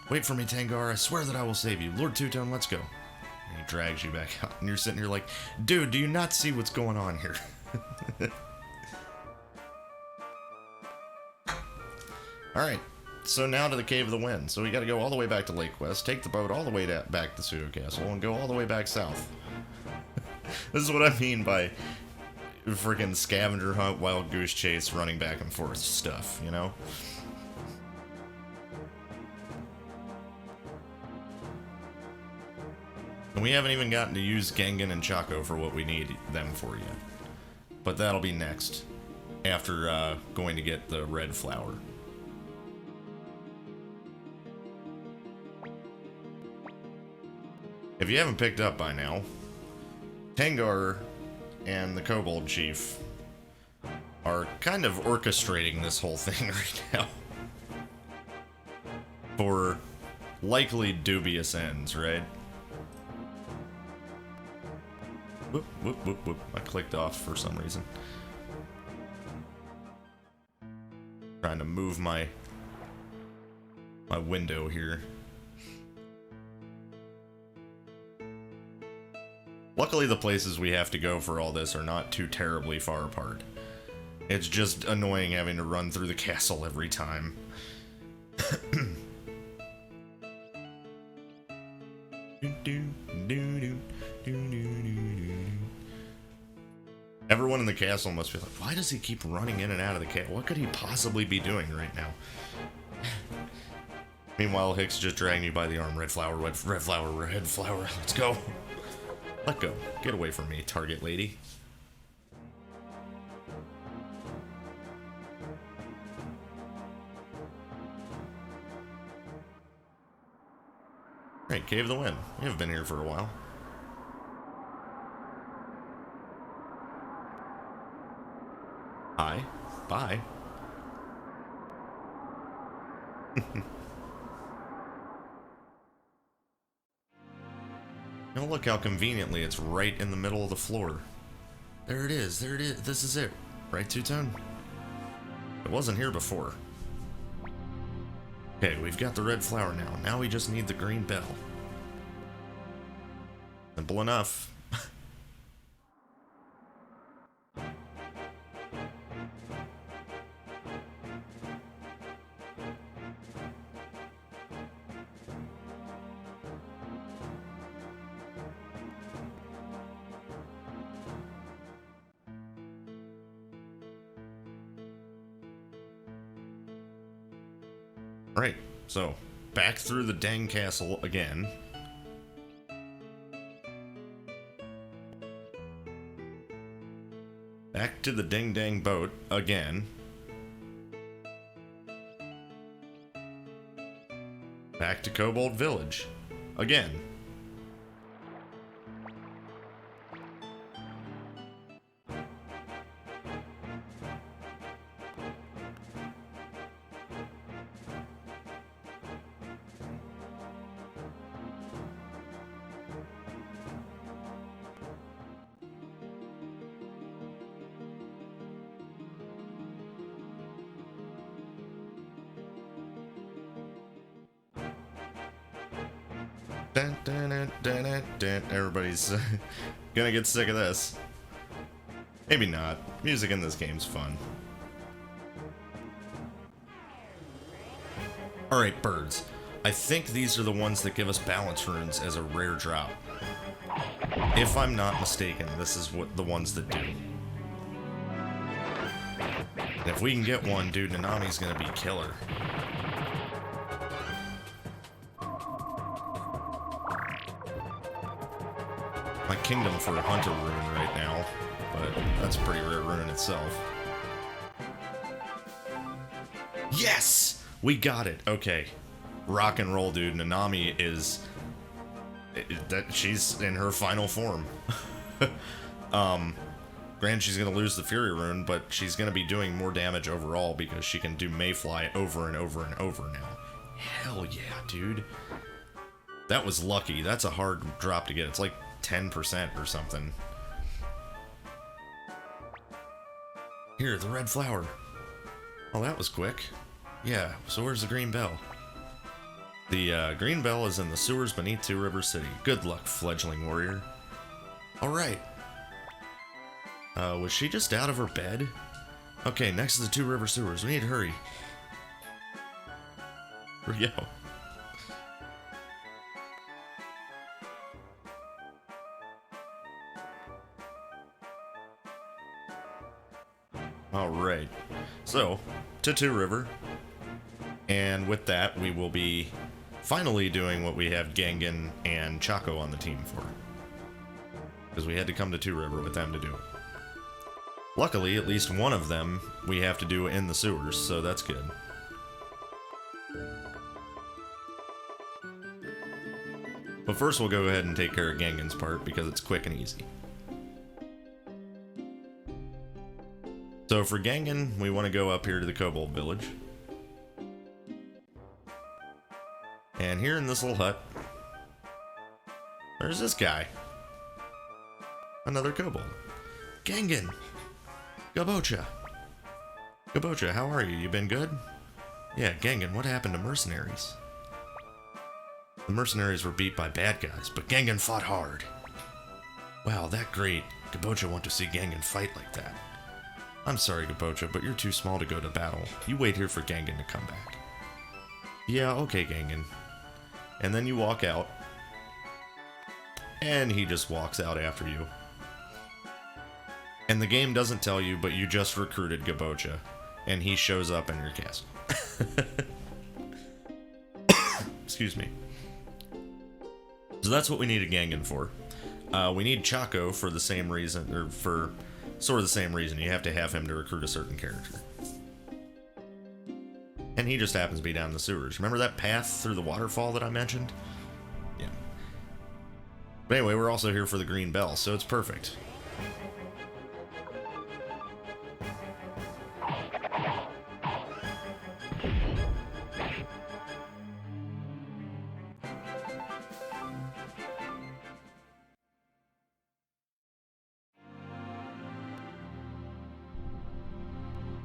Wait for me, Tangar. I swear that I will save you. Lord Two-Tone, let's go. And he drags you back out. And you're sitting here like, dude, do you not see what's going on here? Alright, so now to the Cave of the Wind. So we gotta go all the way back to Lake West, take the boat all the way back to Pseudo Castle, and go all the way back south. This is what I mean by freaking scavenger hunt, wild goose chase, running back and forth stuff, you know? And we haven't even gotten to use Gengen and Chaco for what we need them for yet. But that'll be next, after going to get the red flower. If you haven't picked up by now, Tangar and the Kobold Chief are kind of orchestrating this whole thing right now. For likely dubious ends, right? Whoop, whoop, whoop, whoop. I clicked off for some reason. Trying to move my window here. Luckily, the places we have to go for all this are not too terribly far apart. It's just annoying having to run through the castle every time. Everyone in the castle must be like, why does he keep running in and out of the castle? What could he possibly be doing right now? Meanwhile, Hicks just dragging you by the arm. Red flower, red flower, red flower. Let's go. Let go. Get away from me, target lady. Right, Cave of the Wind. We haven't been here for a while. Hi. Bye. Now look how conveniently it's right in the middle of the floor. There it is, there it is. This is it. Right, Two-Tone? It wasn't here before. Okay, we've got the red flower now. Now we just need the green bell. Simple enough. Right, so back through the dang castle again. Back to the ding dang boat again. Back to Kobold Village again. Dun, dun, dun, dun, dun, dun. Everybody's gonna get sick of this. Maybe not. Music in this game's fun. Alright, birds. I think these are the ones that give us balance runes as a rare drop. If I'm not mistaken, this is what the ones that do. And if we can get one, dude, Nanami's gonna be killer. My kingdom for a hunter rune right now, but that's a pretty rare rune in itself. Yes! We got it. Okay. Rock and roll, dude. Nanami is... she's in her final form. Granted, she's going to lose the Fury rune, but she's going to be doing more damage overall because she can do Mayfly over and over and over now. Hell yeah, dude. That was lucky. That's a hard drop to get. It's like 10% or something. Here, the red flower. Oh, that was quick. Yeah, so where's the green bell? The green bell is in the sewers beneath Two River City. Good luck, fledgling warrior. Alright. Was she just out of her bed? Okay, next to the Two River sewers. We need to hurry. Here we go. Alright. So, to Two River. And with that, we will be finally doing what we have Gangan and Chaco on the team for. Because we had to come to Two River with them to do. Luckily, at least one of them we have to do in the sewers, so that's good. But first we'll go ahead and take care of Gangan's part, because it's quick and easy. So for Gangan, we want to go up here to the Kobold Village. And here in this little hut, there's this guy. Another kobold. Gangan! Gabocha! Gabocha, how are you? You been good? Yeah, Gangan, what happened to mercenaries? The mercenaries were beat by bad guys, but Gangan fought hard. Wow, that great. Gabocha want to see Gangan fight like that. I'm sorry, Gabocha, but you're too small to go to battle. You wait here for Gangan to come back. Yeah, okay, Gangan. And then you walk out. And he just walks out after you. And the game doesn't tell you, but you just recruited Gabocha. And he shows up in your castle. Excuse me. So that's what we need a Gangan for. We need Chaco for the same reason, or for sort of the same reason. You have to have him to recruit a certain character. And he just happens to be down in the sewers. Remember that path through the waterfall that I mentioned? Yeah. But anyway, we're also here for the green bell, so it's perfect.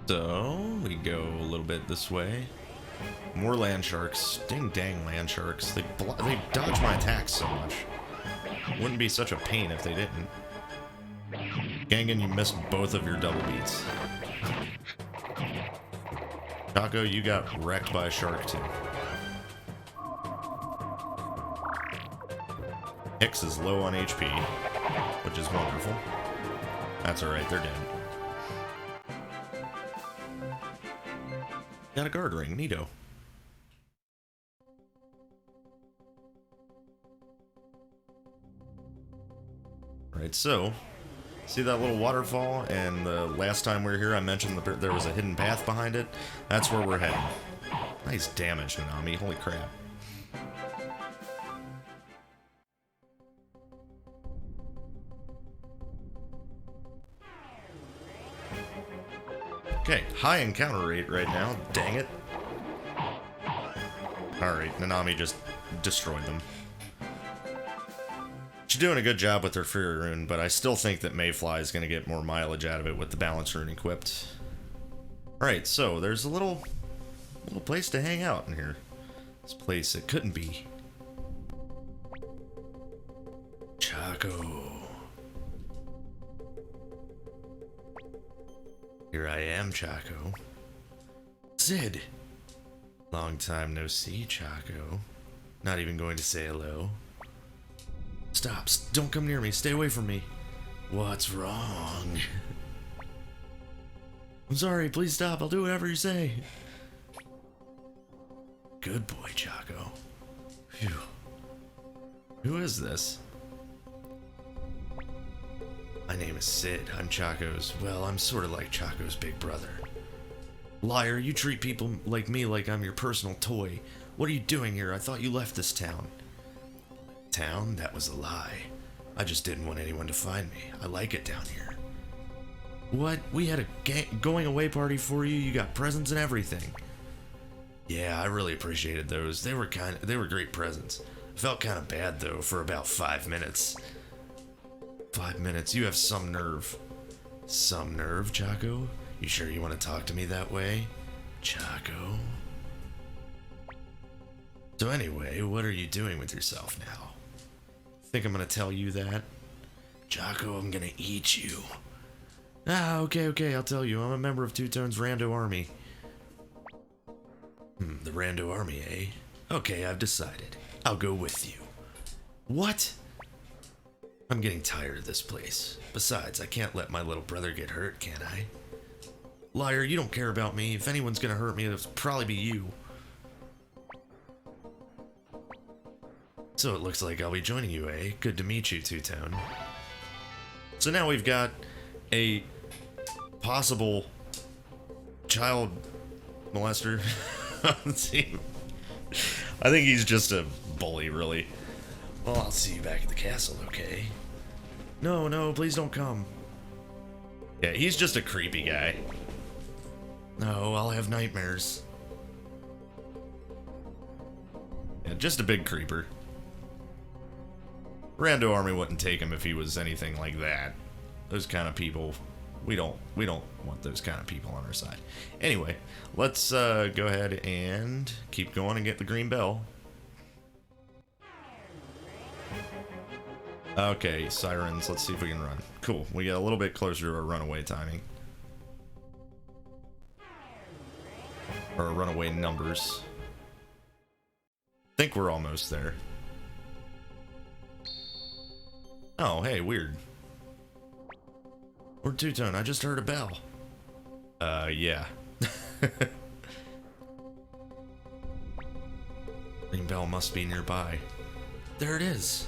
So, we go a little bit this way. More land sharks. Ding dang land sharks. They dodge my attacks so much. Wouldn't be such a pain if they didn't. Gangan, you missed both of your double beats. Chaco, you got wrecked by a shark too. Hicks is low on HP, which is wonderful. That's alright, they're dead. Got a guard ring, neato. Right, so, see that little waterfall? And the last time we were here, I mentioned that there was a hidden path behind it. That's where we're heading. Nice damage, Nanami. Holy crap. Okay, high encounter rate right now. Dang it. Alright, Nanami just destroyed them. She's doing a good job with her Fury Rune, but I still think that Mayfly is going to get more mileage out of it with the Balance Rune equipped. Alright, so there's a little place to hang out in here. This place, it couldn't be. Chaco. Here I am, Chaco. Sid. Long time no see, Chaco. Not even going to say hello. Stop, don't come near me, stay away from me. What's wrong? I'm sorry, please stop, I'll do whatever you say. Good boy, Chaco. Phew. Who is this? My name is Sid. I'm Chaco's. Well, I'm sort of like Chaco's big brother. Liar, you treat people like me like I'm your personal toy. What are you doing here? I thought you left this town. Town? That was a lie. I just didn't want anyone to find me. I like it down here. What? We had a going away party for you. You got presents and everything. Yeah, I really appreciated those. They were great presents. I felt kind of bad though for about 5 minutes. 5 minutes? You have some nerve. Some nerve, Chaco? You sure you want to talk to me that way? Chaco? So anyway, what are you doing with yourself now? Think I'm gonna tell you that? Chaco, I'm gonna eat you. Ah, okay, I'll tell you. I'm a member of Two-Tone's Rando Army. The Rando Army, eh? Okay, I've decided. I'll go with you. What? I'm getting tired of this place. Besides, I can't let my little brother get hurt, can I? Liar, you don't care about me. If anyone's gonna hurt me, it'll probably be you. So it looks like I'll be joining you, eh? Good to meet you, Two-Tone. So now we've got a possible child molester on the team. I think he's just a bully, really. Well, I'll see you back at the castle, okay? No, please don't come. Yeah, he's just a creepy guy. No, I'll have nightmares. Yeah, just a big creeper. Rando Army wouldn't take him if he was anything like that. Those kind of people, we don't want those kind of people on our side. Anyway, let's go ahead and keep going and get the green bell. Okay, sirens. Let's see if we can run. Cool. We get a little bit closer to our runaway timing. Or our runaway numbers. I think we're almost there. Oh, hey, weird. Or Two-Tone, I just heard a bell. Yeah. Green bell must be nearby. There it is.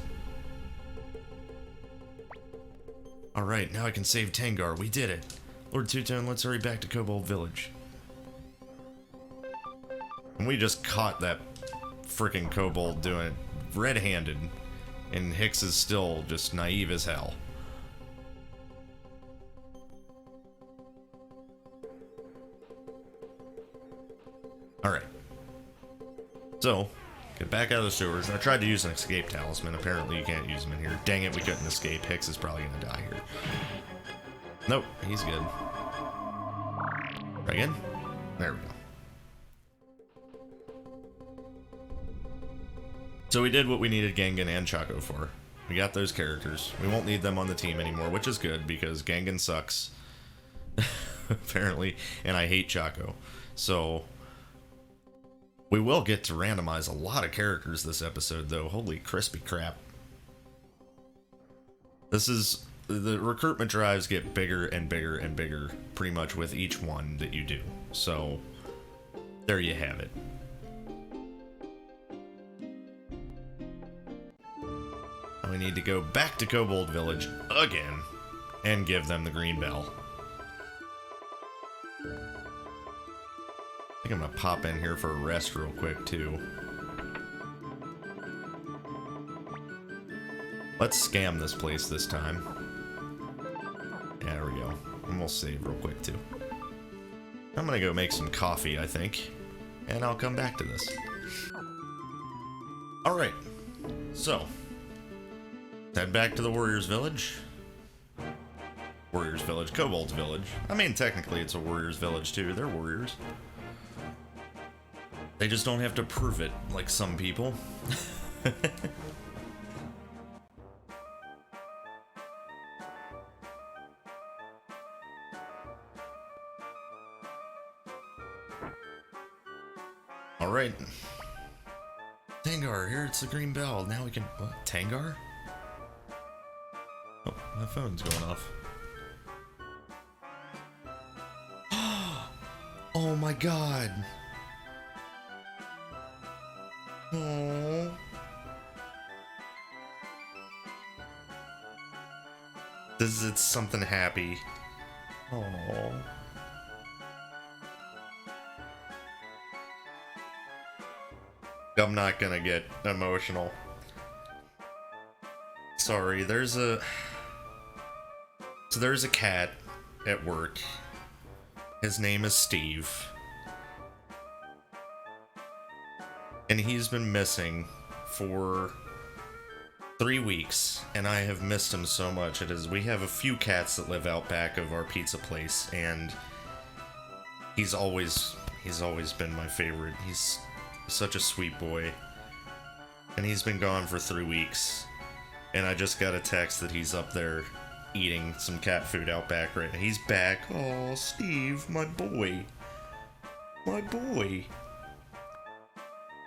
Alright, now I can save Tengar. We did it. Lord Two-Tone, let's hurry back to Kobold Village. And we just caught that freaking kobold doing it red-handed. And Hicks is still just naive as hell. Alright. So, get back out of the sewers. I tried to use an escape talisman. Apparently you can't use them in here. Dang it, we couldn't escape. Hicks is probably gonna die here. Nope, he's good. Try again? There we go. So we did what we needed Gangan and Chaco for. We got those characters. We won't need them on the team anymore, which is good because Gangan sucks. Apparently, and I hate Chaco. So we will get to randomize a lot of characters this episode, though. Holy crispy crap. This is... The recruitment drives get bigger and bigger and bigger pretty much with each one that you do. So, there you have it. Now we need to go back to Kobold Village again and give them the green bell. I think I'm gonna pop in here for a rest real quick, too. Let's scam this place this time. Yeah, there we go. And we'll save real quick, too. I'm gonna go make some coffee, I think. And I'll come back to this. Alright. So. Head back to the Warriors Village. Warriors Village. Kobold's Village. I mean, technically it's a Warriors Village, too. They're warriors. They just don't have to prove it, like some people. Alright. Tangar, here it's the green bell. Now we can... What? Tangar? Oh, my phone's going off. Oh my god. Oh. This is something happy. Oh. I'm not gonna get emotional. Sorry, there's a cat at work. His name is Steve. And he's been missing for 3 weeks, and I have missed him so much. We have a few cats that live out back of our pizza place, and he's always been my favorite. He's such a sweet boy. And he's been gone for 3 weeks. And I just got a text that he's up there eating some cat food out back right now. He's back. Oh, Steve, my boy. My boy.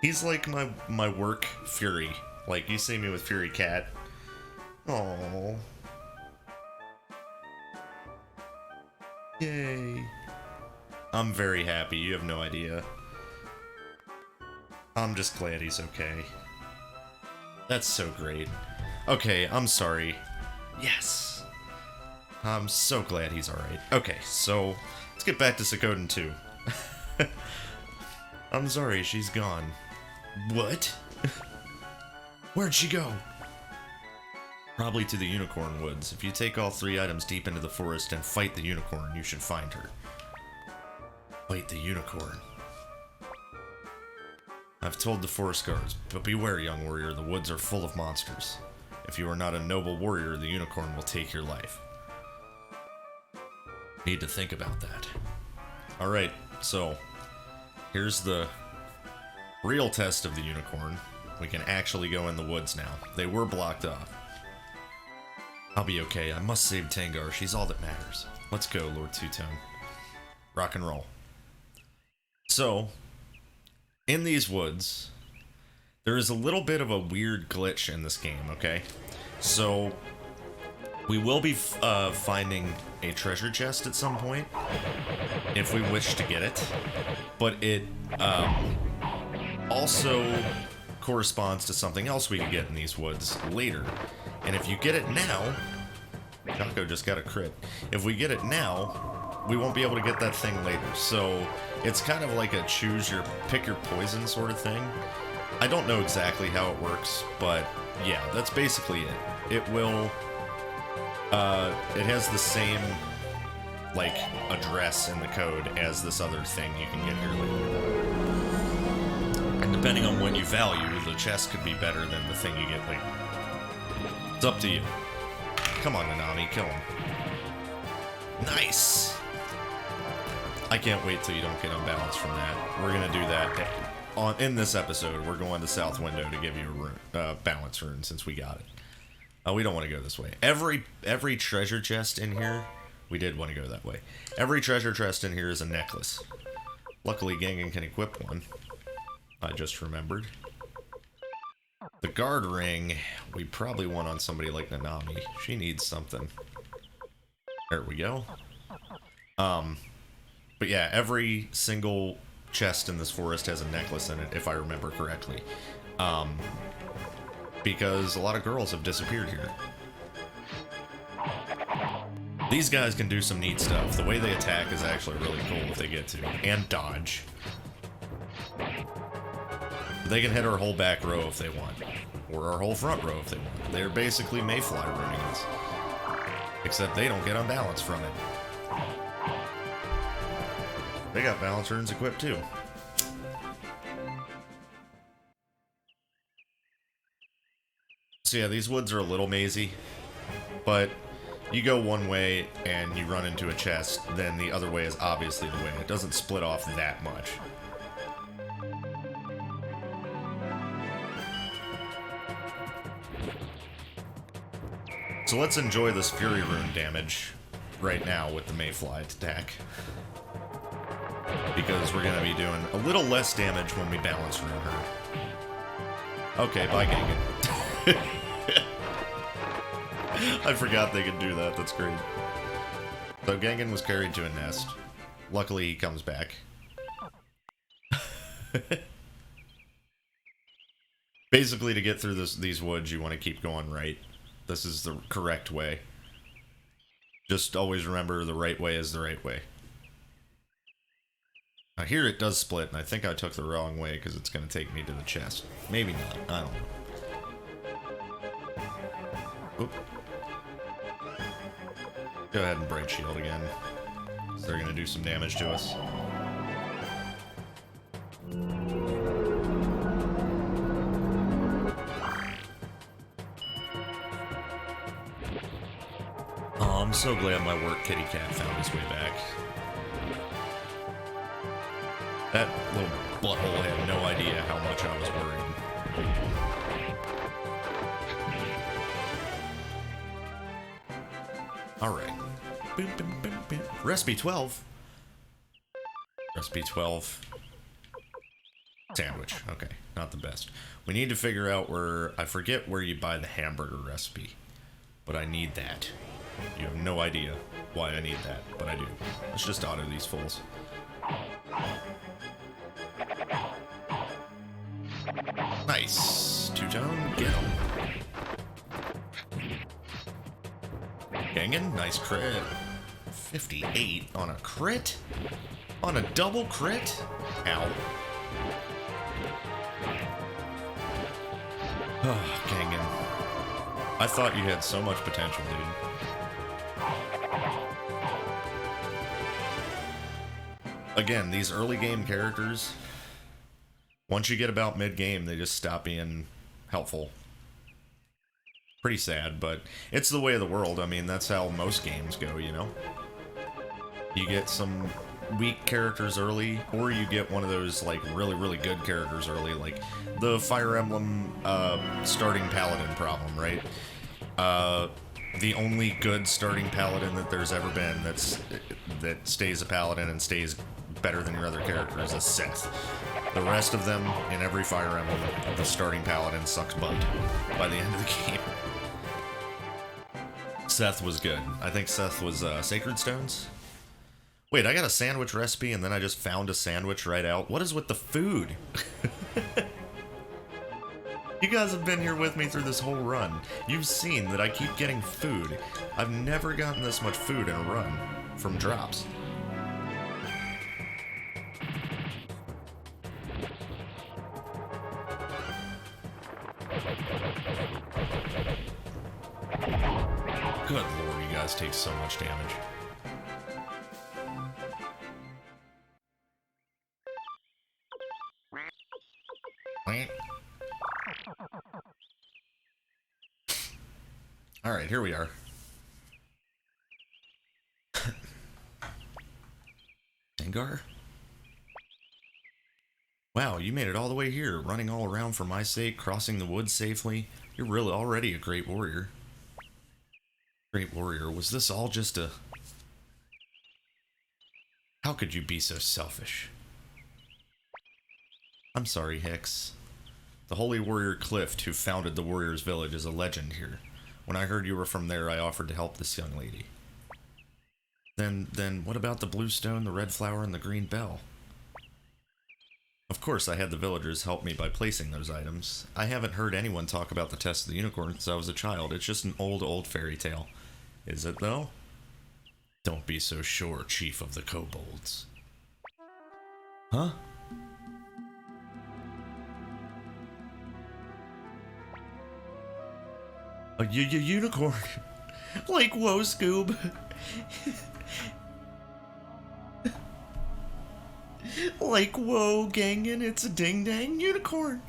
He's like my work Fury. Like, you see me with Fury Cat. Oh. Yay. I'm very happy. You have no idea. I'm just glad he's okay. That's so great. Okay, I'm sorry. Yes. I'm so glad he's alright. Okay, so let's get back to Suikoden 2. I'm sorry, she's gone. What? Where'd she go? Probably to the Unicorn Woods. If you take all 3 items deep into the forest and fight the unicorn, you should find her. Fight the unicorn. I've told the forest guards, but beware, young warrior, the woods are full of monsters. If you are not a noble warrior, the unicorn will take your life. Need to think about that. Alright, so here's the real test of the unicorn. We can actually go in the woods now. They were blocked off. I'll be okay. I must save Tangar. She's all that matters. Let's go, Lord Two-Tone. Rock and roll. So, in these woods, there is a little bit of a weird glitch in this game, okay? So, we will be finding a treasure chest at some point, if we wish to get it, but it also corresponds to something else we can get in these woods later. And if you get it now, Jocko just got a crit. If we get it now, we won't be able to get that thing later. So it's kind of like a pick your poison sort of thing. I don't know exactly how it works, but yeah, that's basically it. It will, it has the same, like, address in the code as this other thing you can get here later. And depending on what you value, the chest could be better than the thing you get later. It's up to you. Come on, Nanami, kill him. Nice! I can't wait till you don't get unbalanced from that. We're gonna do that in this episode. We're going to South Window to give you a rune, balance rune since we got it. We don't want to go this way. Every treasure chest in here, we did want to go that way. Every treasure chest in here is a necklace. Luckily, Gangan can equip one. I just remembered. The guard ring, we probably want on somebody like Nanami. She needs something. There we go. But yeah, every single chest in this forest has a necklace in it, if I remember correctly. Because a lot of girls have disappeared here. These guys can do some neat stuff. The way they attack is actually really cool if they get to. And dodge. They can hit our whole back row if they want. Or our whole front row if they want. They're basically Mayfly ruining us. Except they don't get unbalanced from it. They got balance runes equipped too. So yeah, these woods are a little mazy. But you go one way and you run into a chest, then the other way is obviously the way. It doesn't split off that much. So let's enjoy this Fury Rune damage right now with the Mayfly attack. because we're going to be doing a little less damage when we balance Rune her. Okay, bye, Gangan. I forgot they could do that. That's great. So Gangan was carried to a nest. Luckily, he comes back. Basically, to get through these woods, you want to keep going right. This is the correct way. Just always remember the right way is the right way. Now here it does split, and I think I took the wrong way because it's going to take me to the chest. Maybe not. I don't know. Oop. Go ahead and Bright Shield again. They're going to do some damage to us. Oh, I'm so glad my work kitty cat found his way back. That little butthole had no idea how much I was worried. Alright. Recipe 12. Recipe 12. Sandwich. Okay, not the best. We need to figure out where... I forget where you buy the hamburger recipe. But I need that. You have no idea why I need that, but I do. Let's just auto these fools. Nice. Two-tone, get him. Gangan, nice crit. 58 on a crit? On a double crit? Ow. Oh, Gangan. I thought you had so much potential, dude. Again, these early game characters, once you get about mid-game, they just stop being helpful. Pretty sad, but it's the way of the world. I mean, that's how most games go, you know? You get some weak characters early, or you get one of those, like, really, really good characters early, like the Fire Emblem starting paladin problem, right? The only good starting paladin that there's ever been that stays a paladin and stays better than your other characters is Seth. The rest of them, in every Fire Emblem, the starting paladin sucks butt by the end of the game. Seth was good. I think Seth was Sacred Stones. Wait, I got a sandwich recipe and then I just found a sandwich right out. What is with the food? You guys have been here with me through this whole run. You've seen that I keep getting food. I've never gotten this much food in a run from drops. Good lord, you guys take so much damage. Alright, here we are. Dengar? Wow, you made it all the way here, running all around for my sake, crossing the woods safely. You're really already a great warrior. Great warrior, was this all just a... How could you be so selfish? I'm sorry, Hicks. The holy warrior Clift, who founded the Warriors Village, is a legend here. When I heard you were from there, I offered to help this young lady. Then what about the blue stone, the red flower, and the green bell? Of course, I had the villagers help me by placing those items. I haven't heard anyone talk about the test of the unicorn since I was a child. It's just an old fairy tale. Is it, though? Don't be so sure, Chief of the Kobolds. Huh? A unicorn? Like, whoa, Scoob. Like, whoa, Gangan, it's a ding-dang unicorn.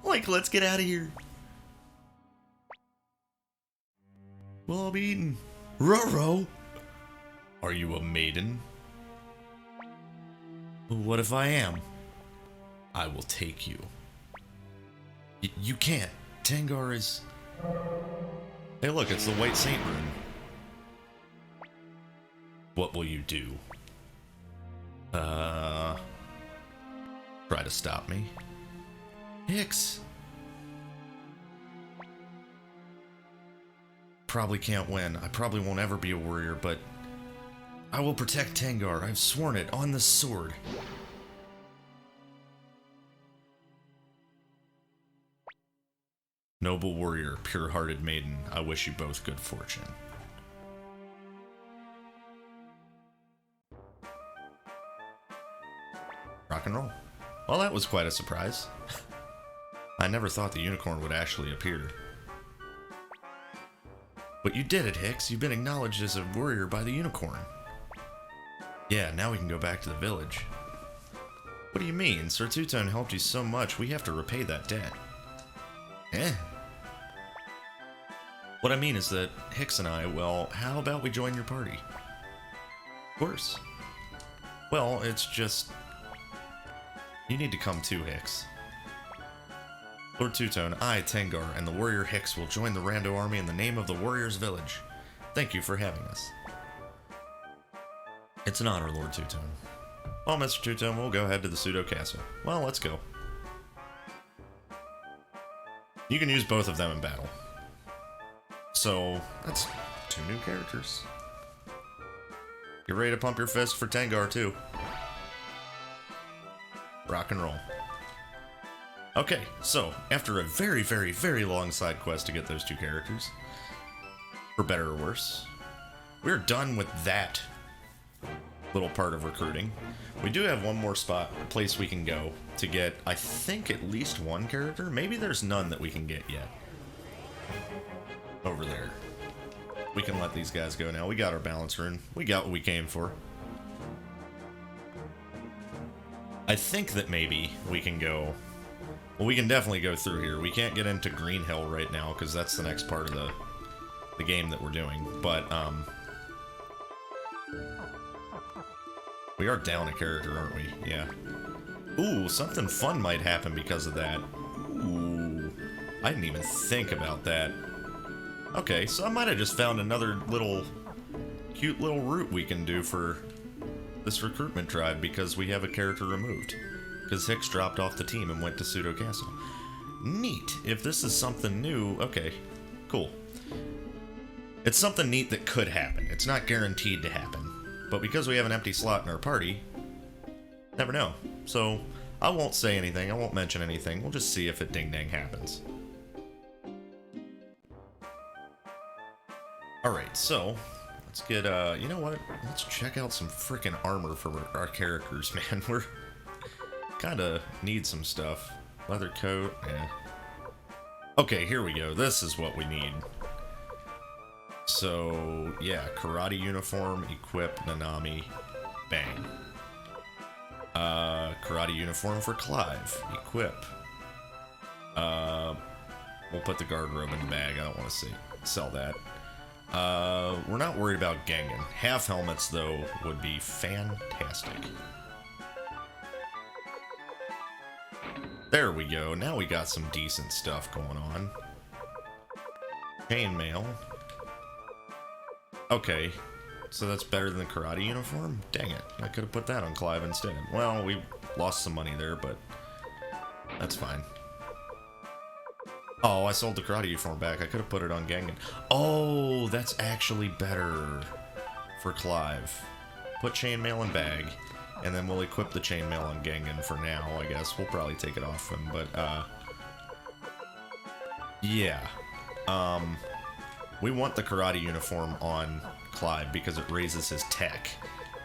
Like, let's get out of here. Well, I'll be eaten. Ruh-roh. Are you a maiden? What if I am? I will take you. You can't. Tengar is... Hey, look, it's the White Saint Rune. What will you do? Try to stop me. Hicks! Probably can't win. I probably won't ever be a warrior, but I will protect Tengar. I've sworn it on the sword. Noble warrior, pure-hearted maiden, I wish you both good fortune. Rock and roll. Well, that was quite a surprise. I never thought the unicorn would actually appear. But you did it, Hicks. You've been acknowledged as a warrior by the unicorn. Yeah, now we can go back to the village. What do you mean? Sir Two-Tone helped you so much, we have to repay that debt. Eh? What I mean is that Hicks and I, well, how about we join your party? Of course. Well, it's just... You need to come too, Hicks. Lord Two-Tone, I, Tengar, and the warrior Hicks will join the Rando army in the name of the Warriors Village. Thank you for having us. It's an honor, Lord Two-Tone. Well, Mr. Two-Tone, we'll go ahead to the Pseudo Castle. Well, let's go. You can use both of them in battle. So, that's 2 new characters. Get ready to pump your fist for Tengar, too. Rock and roll. Okay, so, after a very, very, very long side quest to get those 2 characters, for better or worse, we're done with that little part of recruiting. We do have one more place we can go to get, I think, at least 1 character. Maybe there's none that we can get yet. Over there. We can let these guys go now. We got our balance rune. We got what we came for. I think that maybe we can go... Well, we can definitely go through here. We can't get into Green Hill right now, because that's the next part of the game that we're doing. But, we are down a character, aren't we? Yeah. Ooh, something fun might happen because of that. Ooh. I didn't even think about that. Okay, so I might have just found another little... cute little route we can do for this recruitment drive because we have a character removed. Because Hicks dropped off the team and went to Pseudo Castle. Neat. If this is something new, okay, cool. It's something neat that could happen. It's not guaranteed to happen. But because we have an empty slot in our party, never know. So, I won't say anything, I won't mention anything. We'll just see if it ding-dang happens. Alright, so, let's get, you know what? Let's check out some frickin' armor for our characters, man. We're kinda need some stuff. Leather coat, eh. Okay, here we go. This is what we need. So, yeah, karate uniform, equip, Nanami, bang. Karate uniform for Clive, equip. We'll put the guard robe in the bag. I don't want to sell that. We're not worried about Gengen. Half helmets, though, would be fantastic. There we go. Now we got some decent stuff going on. Chainmail. Okay, so that's better than the karate uniform? Dang it, I could have put that on Clive instead. Well, we lost some money there, but that's fine. Oh, I sold the karate uniform back. I could have put it on Gengen. Oh, that's actually better for Clive. Put chainmail in bag, and then we'll equip the chainmail on Gengen for now, I guess. We'll probably take it off him, but, yeah. We want the karate uniform on Clive because it raises his tech,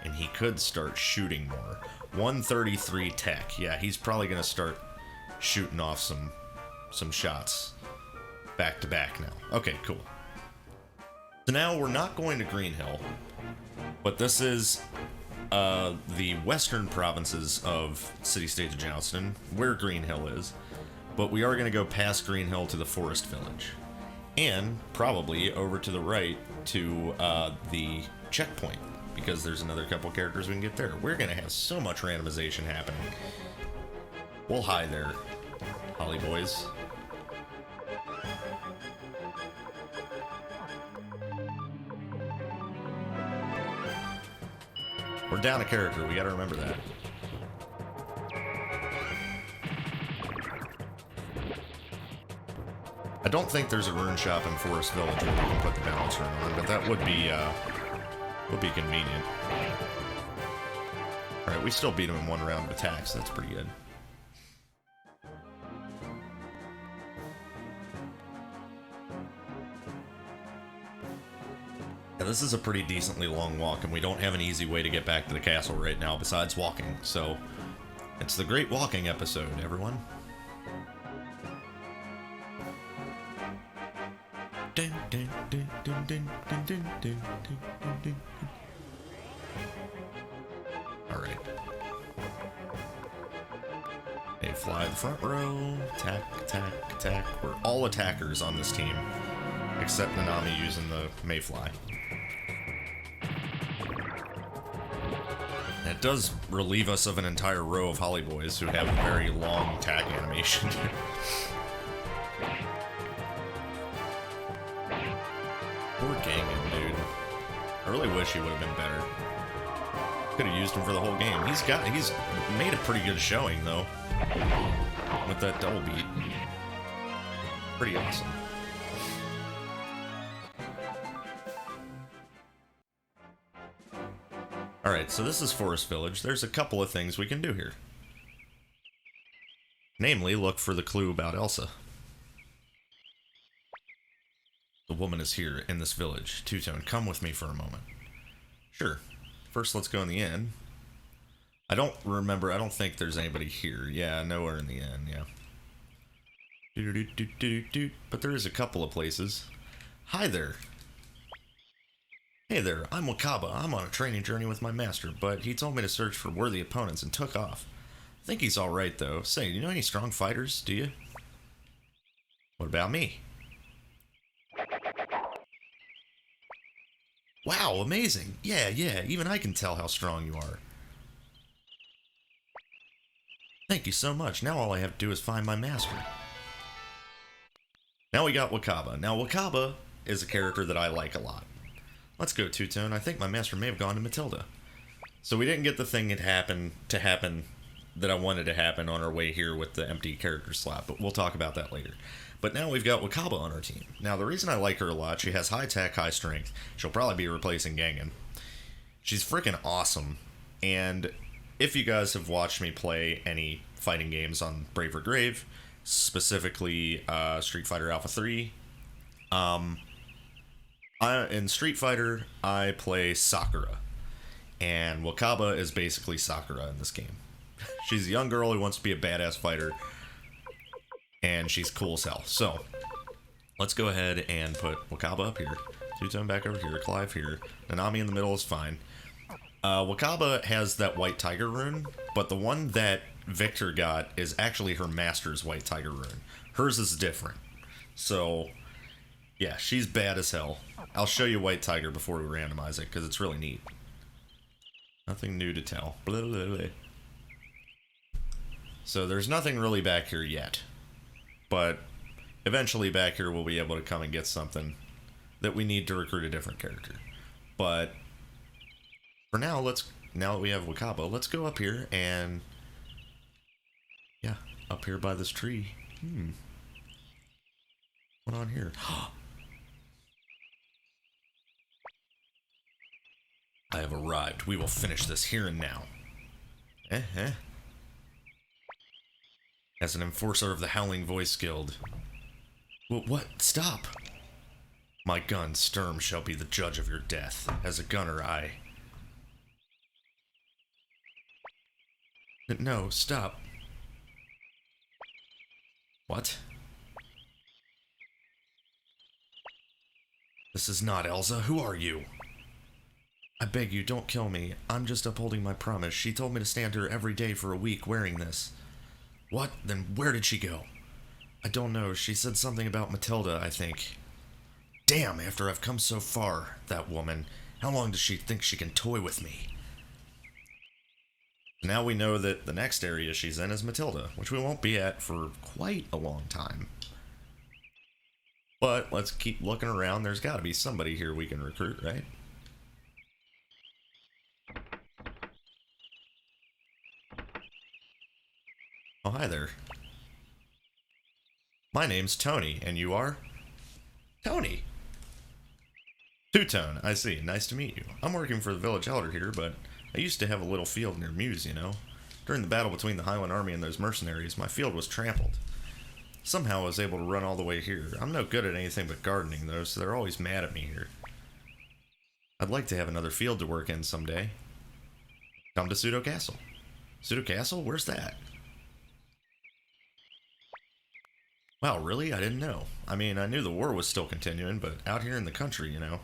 and he could start shooting more. 133 tech. Yeah, he's probably going to start shooting off some shots back to back now. Okay, cool. So now we're not going to Green Hill, but this is the western provinces of City-State of Joustin, where Green Hill is, but we are going to go past Green Hill to the Forest Village. And probably over to the right to the checkpoint, because there's another couple characters we can get there. We're going to have so much randomization happening. We'll hide there, Holly boys. We're down a character, we gotta remember that. I don't think there's a rune shop in Forest Village where we can put the balance rune on, but that would be convenient. Alright, we still beat him in one round of attacks, that's pretty good. Yeah, this is a pretty decently long walk, and we don't have an easy way to get back to the castle right now besides walking, so it's the great walking episode, everyone. Alright. Hey, fly the front row. Attack, attack, attack. We're all attackers on this team, except Nanami using the Mayfly. It does relieve us of an entire row of Holly Boys who have a very long attack animation. Poor Gangan, dude. I really wish he would have been better. Could have used him for the whole game. He's made a pretty good showing though, with that double beat. Pretty awesome. Alright, so this is Forest Village. There's a couple of things we can do here. Namely, look for the clue about Elsa. The woman is here, in this village. Two-Tone, come with me for a moment. Sure. First, let's go in the inn. I don't think there's anybody here. Yeah, nowhere in the inn, yeah. But there is a couple of places. Hi there. Hey there, I'm Wakaba. I'm on a training journey with my master, but he told me to search for worthy opponents and took off. I think he's alright, though. Say, do you know any strong fighters, do you? What about me? Wow, amazing. Yeah, even I can tell how strong you are. Thank you so much. Now all I have to do is find my master. Now we got Wakaba. Now Wakaba is a character that I like a lot. Let's go, Two-Tone. I think my master may have gone to Matilda. So we didn't get the thing that I wanted to happen on our way here with the empty character slot, but we'll talk about that later. But now we've got Wakaba on our team. Now, the reason I like her a lot, she has high attack, high strength. She'll probably be replacing Gangan. She's freaking awesome. And if you guys have watched me play any fighting games on Brave or Grave, specifically Street Fighter Alpha 3, in Street Fighter, I play Sakura. And Wakaba is basically Sakura in this game. She's a young girl who wants to be a badass fighter. And she's cool as hell. So, let's go ahead and put Wakaba up here. Two-Tone back over here. Clive here. Nanami in the middle is fine. Wakaba has that white tiger rune, but the one that Victor got is actually her master's white tiger rune. Hers is different. So, yeah, she's bad as hell. I'll show you white tiger before we randomize it, because it's really neat. Nothing new to tell. Blah, blah, blah. So there's nothing really back here yet. But eventually back here we'll be able to come and get something that we need to recruit a different character. But for now, now that we have Wakaba, let's go up here and yeah, up here by this tree. What on here? I have arrived. We will finish this here and now. As an enforcer of the Howling Voice Guild. What? Stop! My gun, Sturm, shall be the judge of your death. As a gunner, No, stop. What? This is not Elsa. Who are you? I beg you, don't kill me. I'm just upholding my promise. She told me to stand here every day for a week wearing this. What? Then where did she go? I don't know. She said something about Matilda, I think. Damn, after I've come so far, that woman. How long does she think she can toy with me? Now we know that the next area she's in is Matilda, which we won't be at for quite a long time. But let's keep looking around. There's got to be somebody here we can recruit, right? hi there. My name's Tony, and you are? Tony! Two-Tone, I see. Nice to meet you. I'm working for the village elder here, but I used to have a little field near Muse, you know. During the battle between the Highland Army and those mercenaries, my field was trampled. Somehow I was able to run all the way here. I'm no good at anything but gardening, though, so they're always mad at me here. I'd like to have another field to work in someday. Come to Pseudo Castle. Pseudo Castle? Where's that? Wow, really? I didn't know. I mean, I knew the war was still continuing, but out here in the country, you know.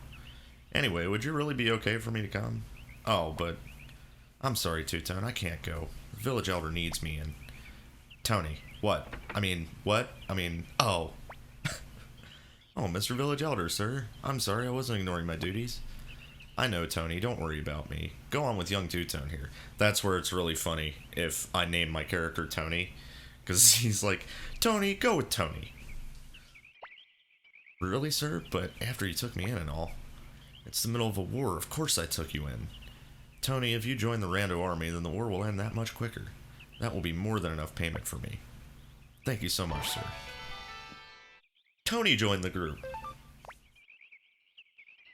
Anyway, would you really be okay for me to come? Oh, but... I'm sorry, Two-Tone, I can't go. The village elder needs me, and... Tony, what? I mean, what? I mean, oh. Oh, Mr. Village Elder, sir. I'm sorry, I wasn't ignoring my duties. I know, Tony, don't worry about me. Go on with young Two-Tone here. That's where it's really funny if I name my character Tony. Because he's like, Tony, go with Tony. Really, sir? But after you took me in and all. It's the middle of a war, of course I took you in. Tony, if you join the Rando army, then the war will end that much quicker. That will be more than enough payment for me. Thank you so much, sir. Tony joined the group.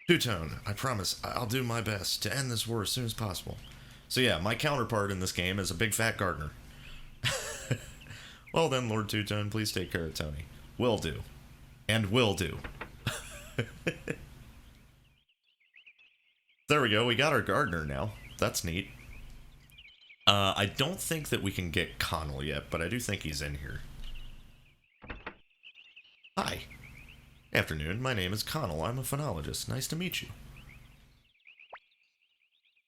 Two-Tone, I promise I'll do my best to end this war as soon as possible. So yeah, my counterpart in this game is a big fat gardener. Well then, Lord Two-Tone, please take care of Tony. Will do. And will do. There we go, we got our gardener now. That's neat. I don't think that we can get Connell yet, but I do think he's in here. Hi. Afternoon, my name is Connell. I'm a phonologist. Nice to meet you.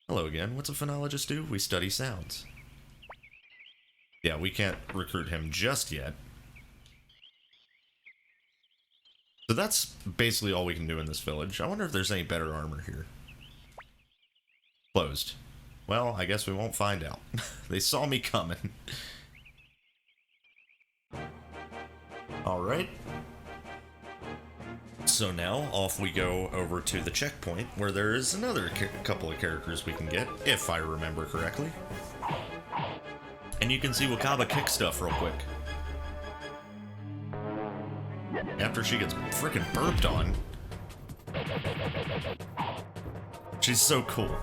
Hello again. What's a phonologist do? We study sounds. Yeah, we can't recruit him just yet. So that's basically all we can do in this village. I wonder if there's any better armor here. Closed. Well, I guess we won't find out. They saw me coming. Alright. So now, off we go over to the checkpoint, where there is another couple of characters we can get, if I remember correctly. And you can see Wakaba kick stuff real quick. After she gets frickin' burped on. She's so cool.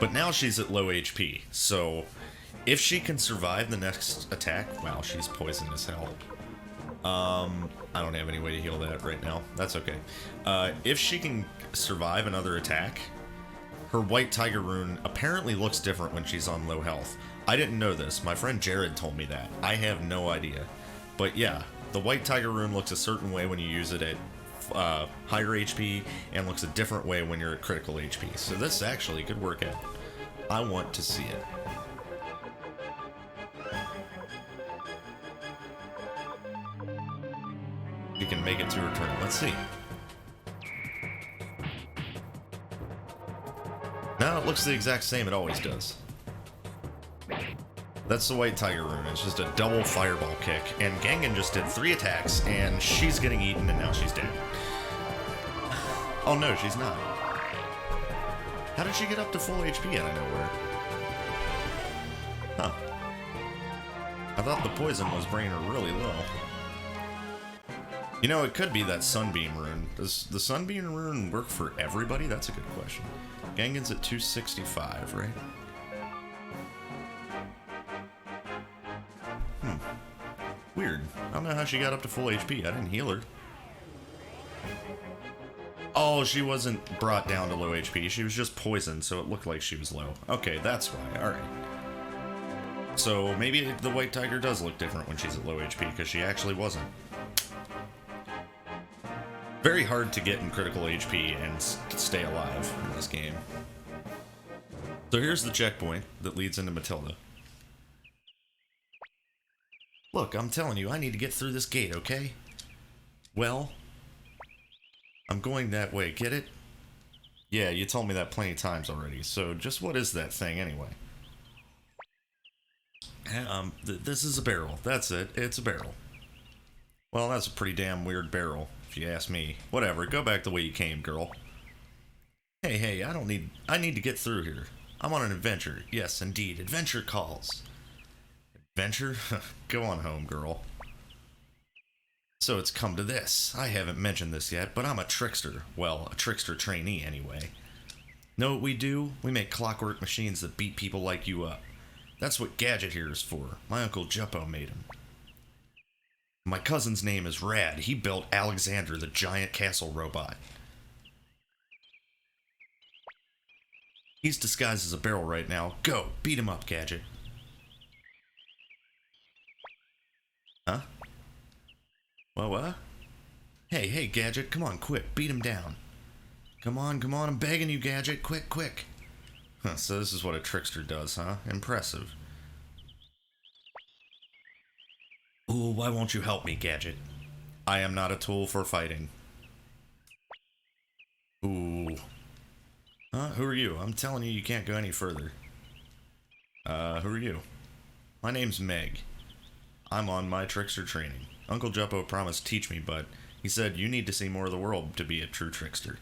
But now she's at low HP, so if she can survive the next attack... Wow, she's poisoned as hell. I don't have any way to heal that right now. That's okay. If she can survive another attack, her white tiger rune apparently looks different when she's on low health. I didn't know this. My friend Jared told me that. I have no idea. But yeah, the white tiger rune looks a certain way when you use it at higher HP, and looks a different way when you're at critical HP. So this actually could work out. I want to see it. You can make it to her turn. Let's see. No, it looks the exact same. It always does. That's the white tiger rune. It's just a double fireball kick. And Gangan just did 3 attacks, and she's getting eaten, and now she's dead. Oh no, she's not. How did she get up to full HP out of nowhere? Huh. I thought the poison was bringing her really low. You know, it could be that Sunbeam rune. Does the Sunbeam rune work for everybody? That's a good question. Gangan's at 265, right? Weird. I don't know how she got up to full HP. I didn't heal her. Oh, she wasn't brought down to low HP. She was just poisoned, so it looked like she was low. Okay, that's why. Alright. So maybe the white tiger does look different when she's at low HP, because she actually wasn't. Very hard to get in critical HP and stay alive in this game. So here's the checkpoint that leads into Matilda. Look, I'm telling you, I need to get through this gate, okay? Well, I'm going that way, get it? Yeah, you told me that plenty of times already, so just what is that thing anyway? This is a barrel, that's it, it's a barrel. Well, that's a pretty damn weird barrel, if you ask me. Whatever, go back the way you came, girl. Hey, I need to get through here. I'm on an adventure, yes indeed, adventure calls. Venture? Go on home, girl. So it's come to this. I haven't mentioned this yet, but I'm a trickster. Well, a trickster trainee anyway. Know what we do? We make clockwork machines that beat people like you up. That's what Gadget here is for. My Uncle Juppo made him. My cousin's name is Rad. He built Alexander, the giant castle robot. He's disguised as a barrel right now. Go, beat him up, Gadget. Huh? What? Hey, Gadget, come on, quick, beat him down. Come on, I'm begging you, Gadget, quick. Huh, so this is what a trickster does, huh? Impressive. Ooh, why won't you help me, Gadget? I am not a tool for fighting. Ooh. Huh? Who are you? I'm telling you, you can't go any further. Who are you? My name's Meg. I'm on my trickster training. Uncle Juppo promised to teach me, but he said you need to see more of the world to be a true trickster.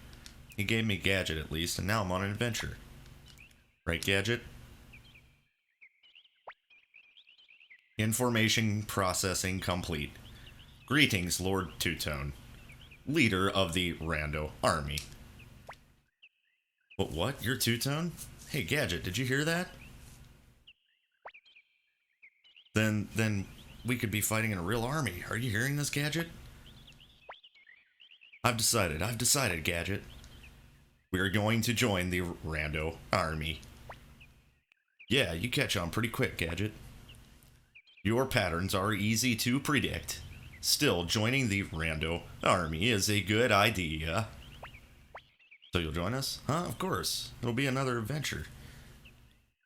He gave me Gadget at least, and now I'm on an adventure. Right, Gadget? Information processing complete. Greetings, Lord Two-Tone, leader of the Rando Army. What? You're Two-Tone? Hey, Gadget, did you hear that? Then we could be fighting in a real army. Are you hearing this, Gadget? I've decided, Gadget. We are going to join the Rando Army. Yeah, you catch on pretty quick, Gadget. Your patterns are easy to predict. Still, joining the Rando Army is a good idea. So you'll join us? Huh? Of course. It'll be another adventure.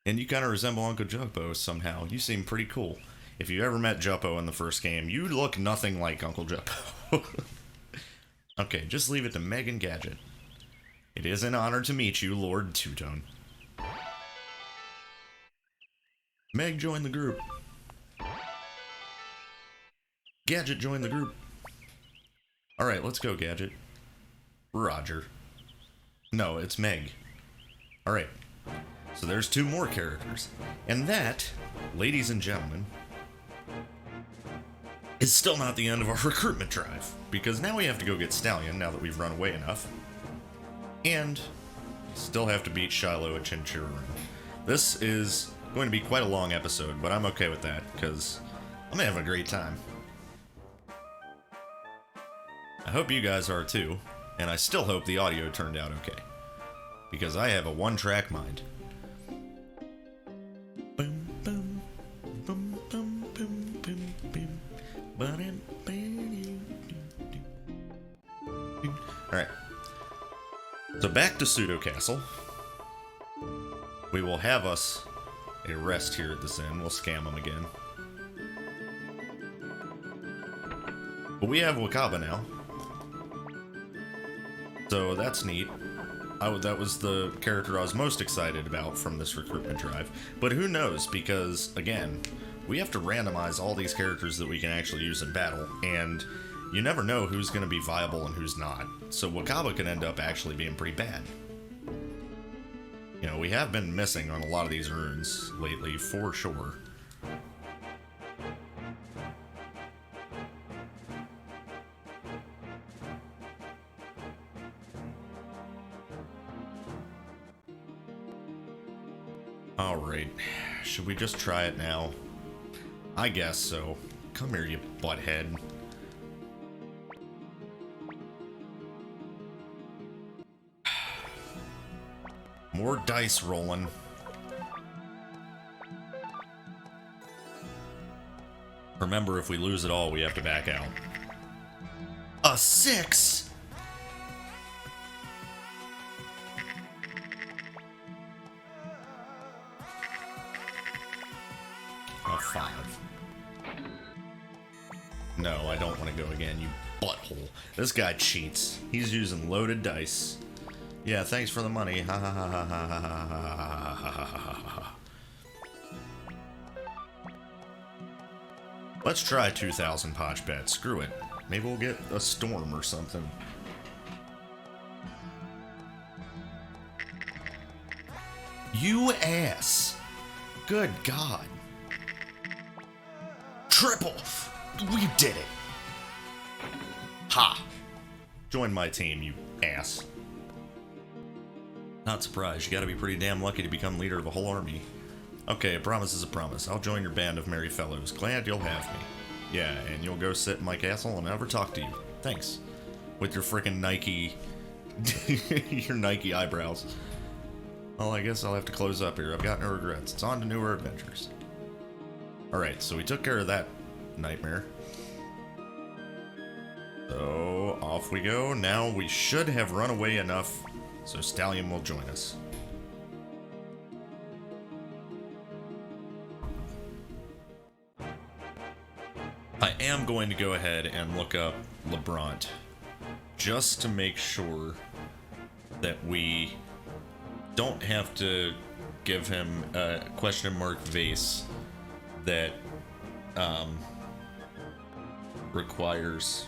And you kind of resemble Uncle Juppo somehow. You seem pretty cool. If you ever met Juppo in the first game, you look nothing like Uncle Juppo. Okay, just leave it to Meg and Gadget. It is an honor to meet you, Lord Two-Tone. Meg joined the group. Gadget joined the group. Alright, let's go, Gadget. Roger. No, it's Meg. Alright, so there's 2 more characters. And that, ladies and gentlemen, is still not the end of our recruitment drive. Because now we have to go get Stallion, now that we've run away enough. And still have to beat Shiloh at Rune. This is going to be quite a long episode, but I'm okay with that, because I'm having a great time. I hope you guys are too, and I still hope the audio turned out okay, because I have a one-track mind. Alright, so back to Pseudo Castle. We will have us a rest here at this inn. We'll scam them again. But we have Wakaba now. So that's neat. That was the character I was most excited about from this recruitment drive. But who knows, because, again, we have to randomize all these characters that we can actually use in battle, and you never know who's going to be viable and who's not. So Wakaba could end up actually being pretty bad. You know, we have been missing on a lot of these runes lately, for sure. Alright, should we just try it now? I guess so. Come here, you butthead. More dice rolling. Remember, if we lose it all, we have to back out. A 6?! A 5. No, I don't want to go again, you butthole. This guy cheats. He's using loaded dice. Yeah, thanks for the money. Ha ha ha ha ha ha ha ha ha ha. Let's try 2,000 potch bets. Screw it. Maybe we'll get a storm or something. You ass. Good God. triple! We did it! Ha! Join my team, you ass. Not surprised. You gotta be pretty damn lucky to become leader of a whole army. Okay, a promise is a promise. I'll join your band of merry fellows. Glad you'll have me. Yeah, and you'll go sit in my castle and never talk to you. Thanks. With your frickin' Nike... your Nike eyebrows. Well, I guess I'll have to close up here. I've got no regrets. It's on to newer adventures. Alright, so we took care of that nightmare. So, off we go. Now we should have run away enough so Stallion will join us. I am going to go ahead and look up LeBrant just to make sure that we don't have to give him a question mark vase that requires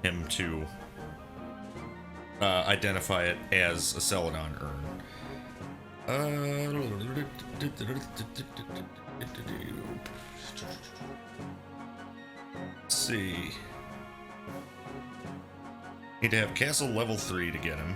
him to identify it as a Celadon urn. Let's see. Need to have castle level 3 to get him.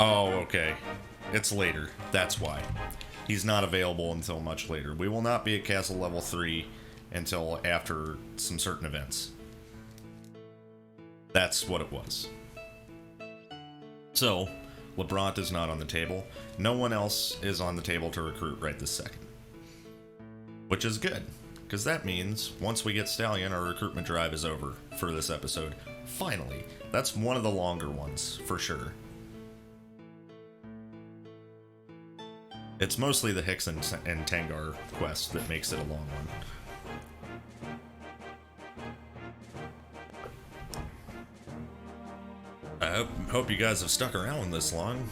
Oh, okay. It's later. That's why. He's not available until much later. We will not be at castle level 3 until after some certain events. That's what it was. So, LeBrant is not on the table. No one else is on the table to recruit right this second. Which is good, because that means once we get Stallion, our recruitment drive is over for this episode. Finally. That's one of the longer ones, for sure. It's mostly the Hicks and Tangar quest that makes it a long one. I hope you guys have stuck around this long,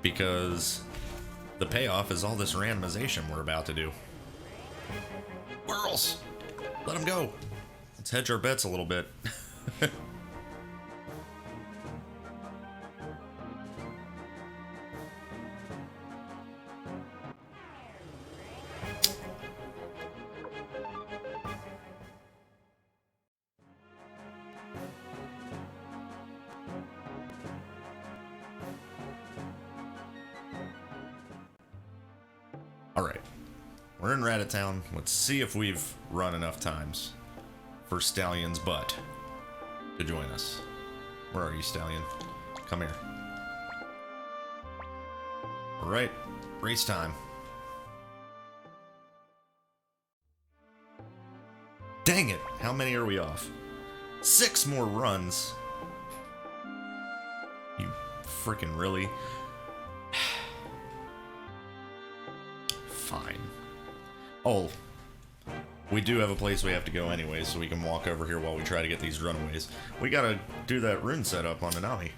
because the payoff is all this randomization we're about to do. Whirls! Let him go! Let's hedge our bets a little bit. Alright, we're in Ratatown. Let's see if we've run enough times for Stallion's butt to join us. Where are you, Stallion? Come here. Alright, race time. Dang it! How many are we off? 6 more runs! You freaking really? Fine. Oh, we do have a place we have to go anyway, so we can walk over here while we try to get these runaways. We gotta do that rune setup on Nanami.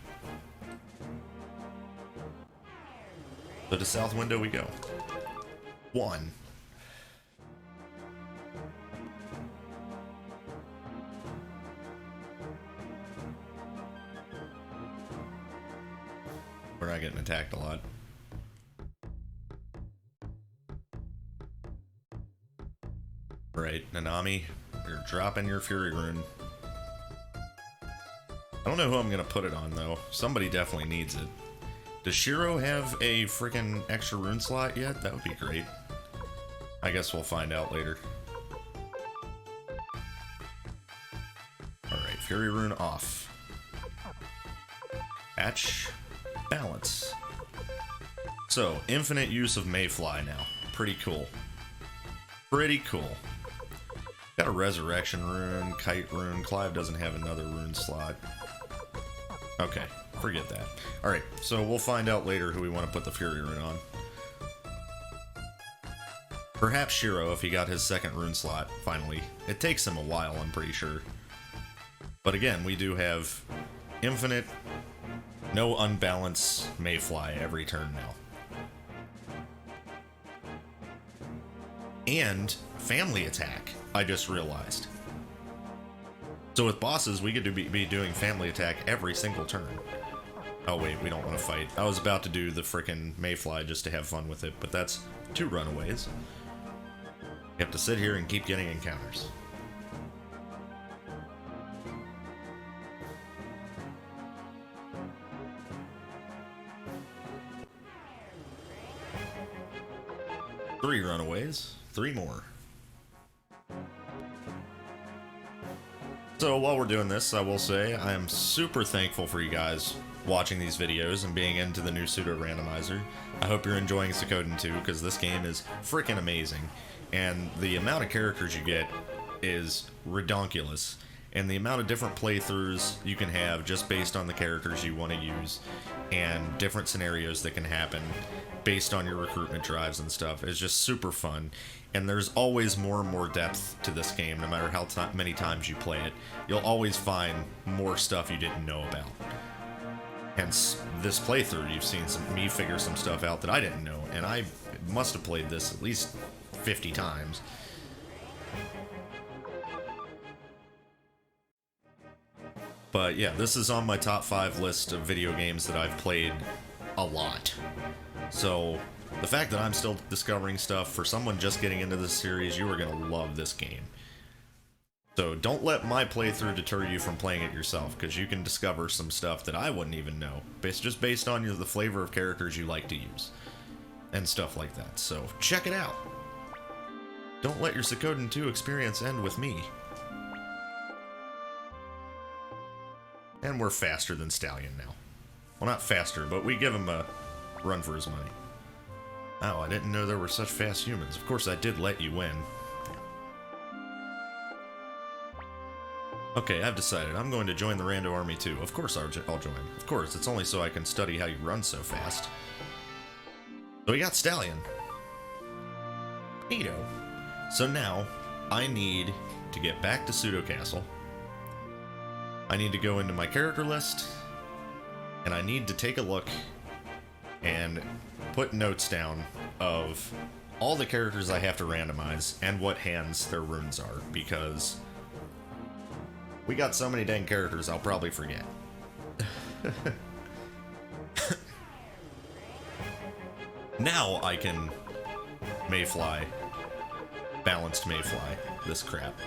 So to South Window we go. 1. We're not getting attacked a lot. Right, Nanami, you're dropping your Fury Rune. I don't know who I'm gonna put it on, though. Somebody definitely needs it. Does Shiro have a freaking extra rune slot yet? That would be great. I guess we'll find out later. Alright, Fury Rune off. Patch. Balance. So, infinite use of Mayfly now. Pretty cool. Pretty cool. Got a Resurrection Rune, Kite Rune. Clive doesn't have another rune slot. Okay, forget that. Alright, so we'll find out later who we want to put the Fury Rune on. Perhaps Shiro, if he got his second rune slot, finally. It takes him a while, I'm pretty sure. But again, we do have infinite, no unbalance Mayfly every turn now. And family attack, I just realized. So with bosses, we get to be doing family attack every single turn. Oh wait, we don't want to fight. I was about to do the frickin' Mayfly just to have fun with it, but that's 2 runaways. You have to sit here and keep getting encounters. Three runaways, 3 more. So while we're doing this, I will say I am super thankful for you guys watching these videos and being into the new Pseudo Randomizer. I hope you're enjoying Suikoden 2, because this game is freaking amazing. And the amount of characters you get is redonkulous. And the amount of different playthroughs you can have just based on the characters you want to use, and different scenarios that can happen based on your recruitment drives and stuff is just super fun. And there's always more and more depth to this game, no matter how many times you play it. You'll always find more stuff you didn't know about. Hence, this playthrough, you've seen me figure some stuff out that I didn't know, and I must have played this at least 50 times. But yeah, this is on my top 5 list of video games that I've played a lot. So, the fact that I'm still discovering stuff, for someone just getting into this series, you are going to love this game. So don't let my playthrough deter you from playing it yourself, because you can discover some stuff that I wouldn't even know, just based on the flavor of characters you like to use, and stuff like that. So check it out. Don't let your Suikoden 2 experience end with me. And we're faster than Stallion now. Well, not faster, but we give him a run for his money. Oh, I didn't know there were such fast humans. Of course, I did let you win. Okay, I've decided. I'm going to join the Rando Army too. Of course I'll join. Of course, it's only so I can study how you run so fast. So we got Stallion. Neato. So now, I need to get back to Pseudo Castle. I need to go into my character list, and I need to take a look and put notes down of all the characters I have to randomize and what hands their runes are, because we got so many dang characters I'll probably forget. Now I can Mayfly, balanced Mayfly, this crap.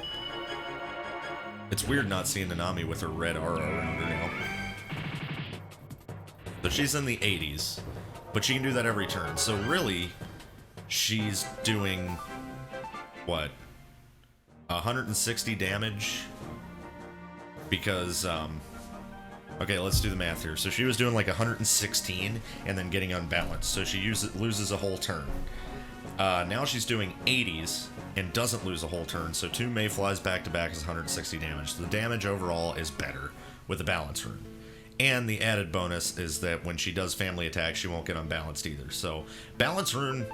It's weird not seeing Nanami with her red aura around her now. So she's in the 80s, but she can do that every turn. So really, she's doing, what, 160 damage? Because, okay, let's do the math here. So she was doing like 116 and then getting unbalanced. So she loses a whole turn. Now she's doing 80s and doesn't lose a whole turn. So 2 Mayflies back to back is 160 damage. The damage overall is better with the balance rune. And the added bonus is that when she does family attack, she won't get unbalanced either. So balance rune,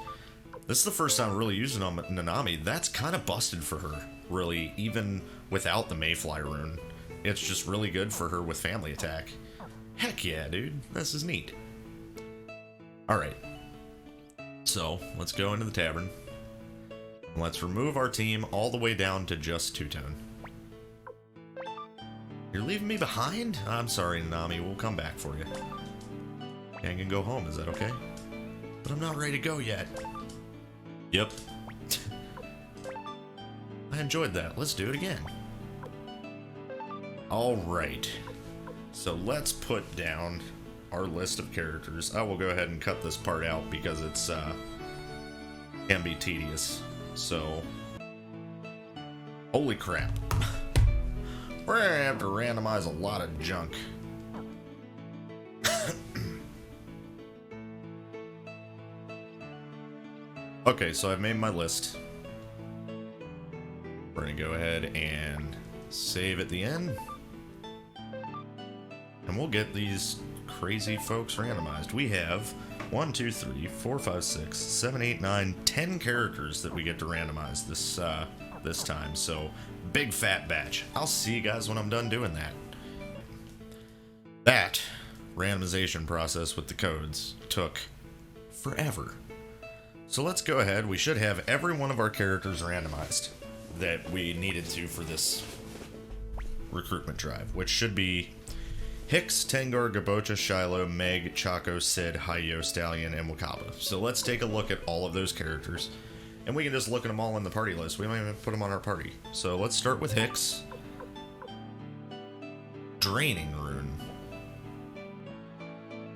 this is the first time really using on Nanami. That's kind of busted for her, really, even without the Mayfly rune. It's just really good for her with family attack. Heck yeah, dude. This is neat. Alright. So, let's go into the tavern. Let's remove our team all the way down to just two-tone. You're leaving me behind? I'm sorry, Nanami. We'll come back for you. I can go home. Is that okay? But I'm not ready to go yet. Yep. I enjoyed that. Let's do it again. Alright. So let's put down our list of characters. I will go ahead and cut this part out because it's can be tedious. So, holy crap. We're gonna have to randomize a lot of junk. Okay, so I've made my list. We're gonna go ahead and save at the end. And we'll get these crazy folks randomized. We have 1, 2, 3, 4, 5, 6, 7, 8, 9, 10 characters that we get to randomize this time. So, big fat batch. I'll see you guys when I'm done doing that. That randomization process with the codes took forever. So let's go ahead. We should have every one of our characters randomized that we needed to for this recruitment drive, which should be Hicks, Tengar, Gabocha, Shiloh, Meg, Chaco, Sid, Hayo, Stallion, and Wakaba. So let's take a look at all of those characters. And we can just look at them all in the party list. We don't even put them on our party. So let's start with Hicks. Draining Rune.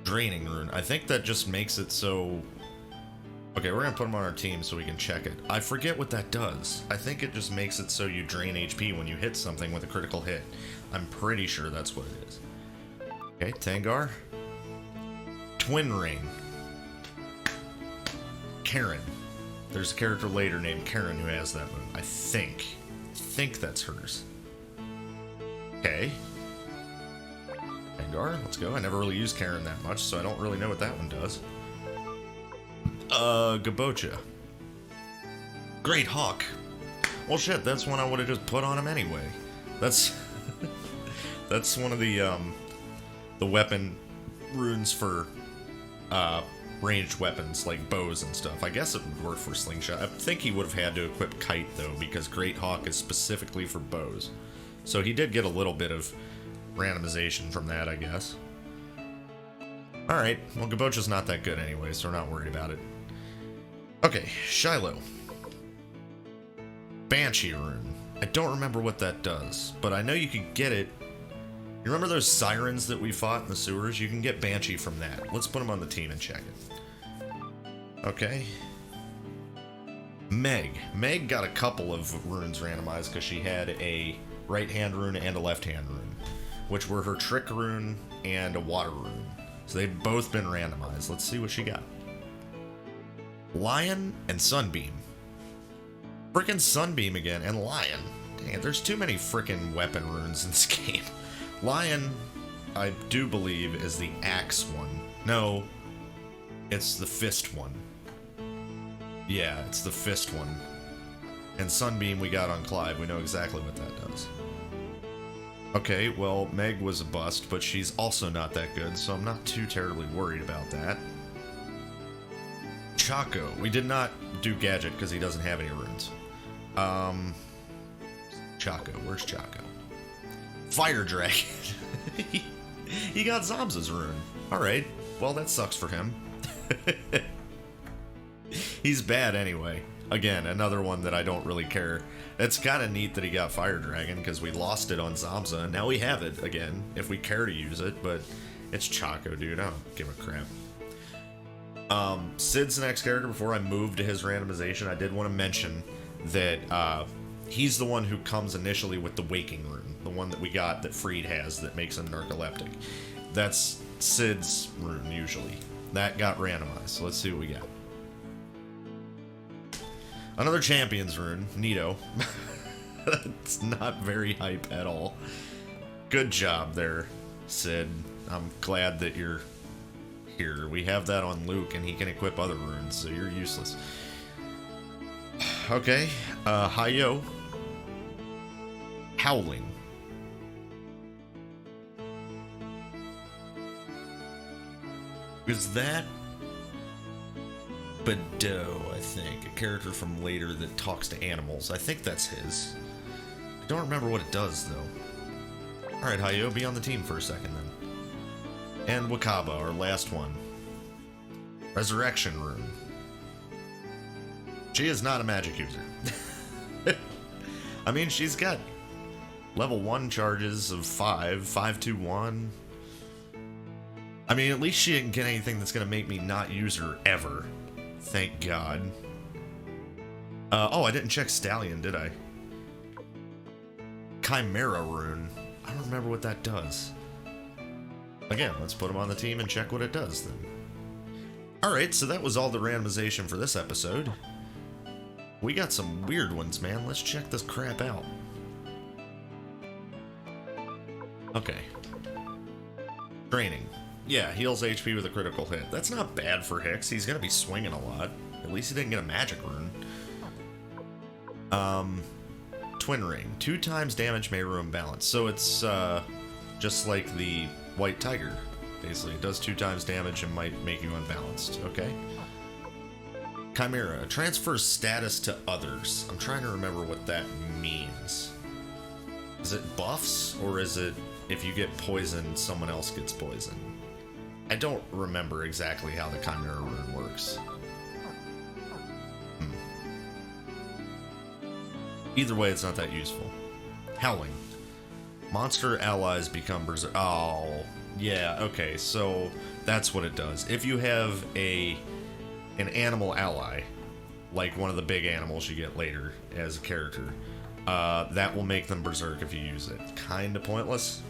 Draining Rune. I think that just makes it so... Okay, we're going to put him on our team so we can check it. I forget what that does. I think it just makes it so you drain HP when you hit something with a critical hit. I'm pretty sure that's what it is. Okay, Tengar. Twin Ring. Karen. There's a character later named Karen who has that move. I think that's hers. Okay. Tengar, let's go. I never really used Karen that much, so I don't really know what that one does. Gabocha. Great Hawk. Well, shit, that's one I would have just put on him anyway. That's... that's one of the weapon runes for, ranged weapons, like bows and stuff. I guess it would work for Slingshot. I think he would have had to equip Kite, though, because Great Hawk is specifically for bows. So he did get a little bit of randomization from that, I guess. Alright, well, Gabocha's not that good anyway, so we're not worried about it. Okay, Shiloh. Banshee Rune. I don't remember what that does, but I know you can get it. You remember those sirens that we fought in the sewers? You can get Banshee from that. Let's put him on the team and check it. Okay. Meg. Meg got a couple of runes randomized because she had a right-hand rune and a left-hand rune, which were her Trick Rune and a Water Rune. So they've both been randomized. Let's see what she got. Lion and Sunbeam. Frickin' Sunbeam again, and Lion. Dang it, there's too many frickin' weapon runes in this game. Lion, I do believe, is the axe one. No, it's the fist one. Yeah, it's the fist one. And Sunbeam we got on Clive. We know exactly what that does. Okay, well, Meg was a bust, but she's also not that good, so I'm not too terribly worried about that. Chaco. We did not do Gadget because he doesn't have any runes. Chaco. Where's Chaco? Fire Dragon. He got Zamza's rune. Alright, well, that sucks for him. He's bad anyway. Again, another one that I don't really care. It's kind of neat that he got Fire Dragon, because we lost it on Zamza, and now we have it again, if we care to use it, but it's Chaco, dude. I don't give a crap. Sid's the next character. Before I move to his randomization, I did want to mention that he's the one who comes initially with the Waking Rune, the one that we got that Freed has that makes him narcoleptic. That's Sid's rune, usually. That got randomized, so let's see what we got. Another Champion's rune, Nito. That's not very hype at all. Good job there, Sid. I'm glad that you're here. We have that on Luke, and he can equip other runes, so you're useless. Okay, Hayo. Howling. Is that Bedeau, I think, a character from later that talks to animals. I think that's his. I don't remember what it does, though. Alright, Hayo, be on the team for a second, then. And Wakaba, our last one. Resurrection Rune. She is not a magic user. I mean, she's got level 1 charges of 521. I mean, at least she didn't get anything that's going to make me not use her ever. Thank God. Oh, I didn't check Stallion, did I? Chimera Rune. I don't remember what that does. Again, let's put him on the team and check what it does, then. Alright, so that was all the randomization for this episode. We got some weird ones, man. Let's check this crap out. Okay. Training. Yeah, heals HP with a critical hit. That's not bad for Hicks. He's gonna be swinging a lot. At least he didn't get a magic rune. Twin Ring. 2 times damage may ruin balance. So it's just like the White Tiger. Basically, it does 2 times damage and might make you unbalanced. Okay. Chimera. Transfers status to others. I'm trying to remember what that means. Is it buffs, or is it if you get poisoned, someone else gets poisoned? I don't remember exactly how the Chimera Rune works. Either way, it's not that useful. Howling. Monster allies become berserk. Oh, yeah, okay, so that's what it does. If you have an animal ally, like one of the big animals you get later as a character, that will make them berserk if you use it. Kinda pointless.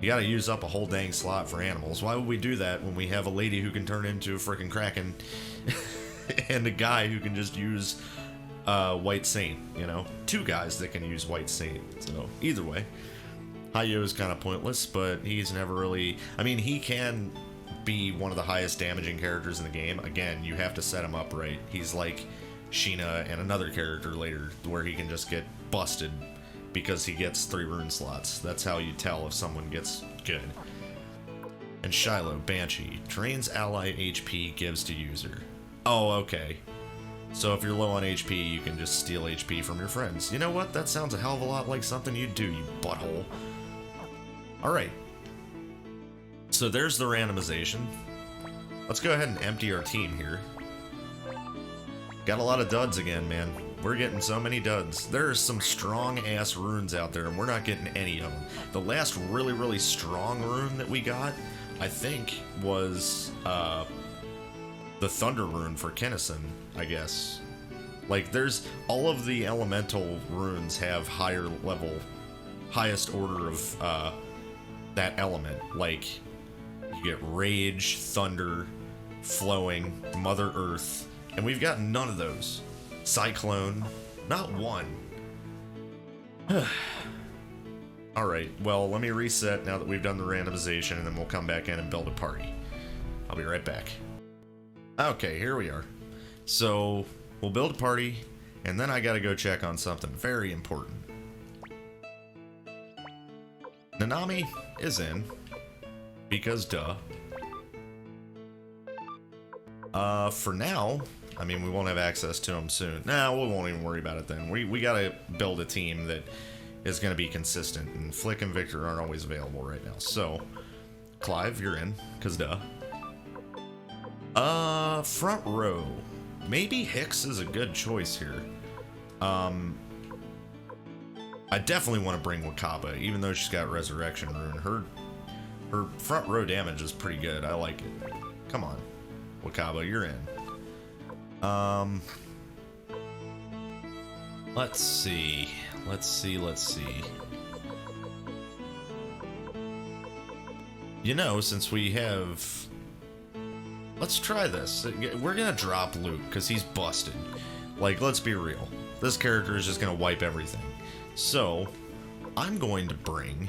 You gotta use up a whole dang slot for animals. Why would we do that when we have a lady who can turn into a frickin' kraken and a guy who can just use White Saint, you know? Two guys that can use White Saint. So, either way. Hayo is kind of pointless, but he's never really... I mean, he can be one of the highest damaging characters in the game. Again, you have to set him up right. He's like Sheena and another character later, where he can just get busted because he gets 3 rune slots. That's how you tell if someone gets good. And Shiloh, Banshee. Drains ally HP, gives to user. Oh, okay. So if you're low on HP, you can just steal HP from your friends. You know what? That sounds a hell of a lot like something you'd do, you butthole. Alright. So there's the randomization. Let's go ahead and empty our team here. Got a lot of duds again, man. We're getting so many duds. There's some strong-ass runes out there, and we're not getting any of them. The last really, really strong rune that we got, I think, was the Thunder rune for Kinnison, I guess. Like, there's... all of the elemental runes have higher level, highest order of that element. Like, you get Rage, Thunder, Flowing, Mother Earth, and we've got none of those. Cyclone, not one. Alright, well, let me reset now that we've done the randomization, and then we'll come back in and build a party. I'll be right back. Okay, here we are. So, we'll build a party, and then I gotta go check on something very important. Nanami is in, because duh. For now, I mean, we won't have access to him soon. Nah, we won't even worry about it then. We gotta build a team that is gonna be consistent, and Flick and Victor aren't always available right now. So, Clive, you're in, cause duh. Front row. Maybe Hicks is a good choice here. I definitely want to bring Wakaba, even though she's got Resurrection Rune. Her front row damage is pretty good. I like it. Come on, Wakaba, you're in. Let's see. You know, since we have... let's try this. We're gonna drop Luke, because he's busted. Like, let's be real. This character is just gonna wipe everything. So, I'm going to bring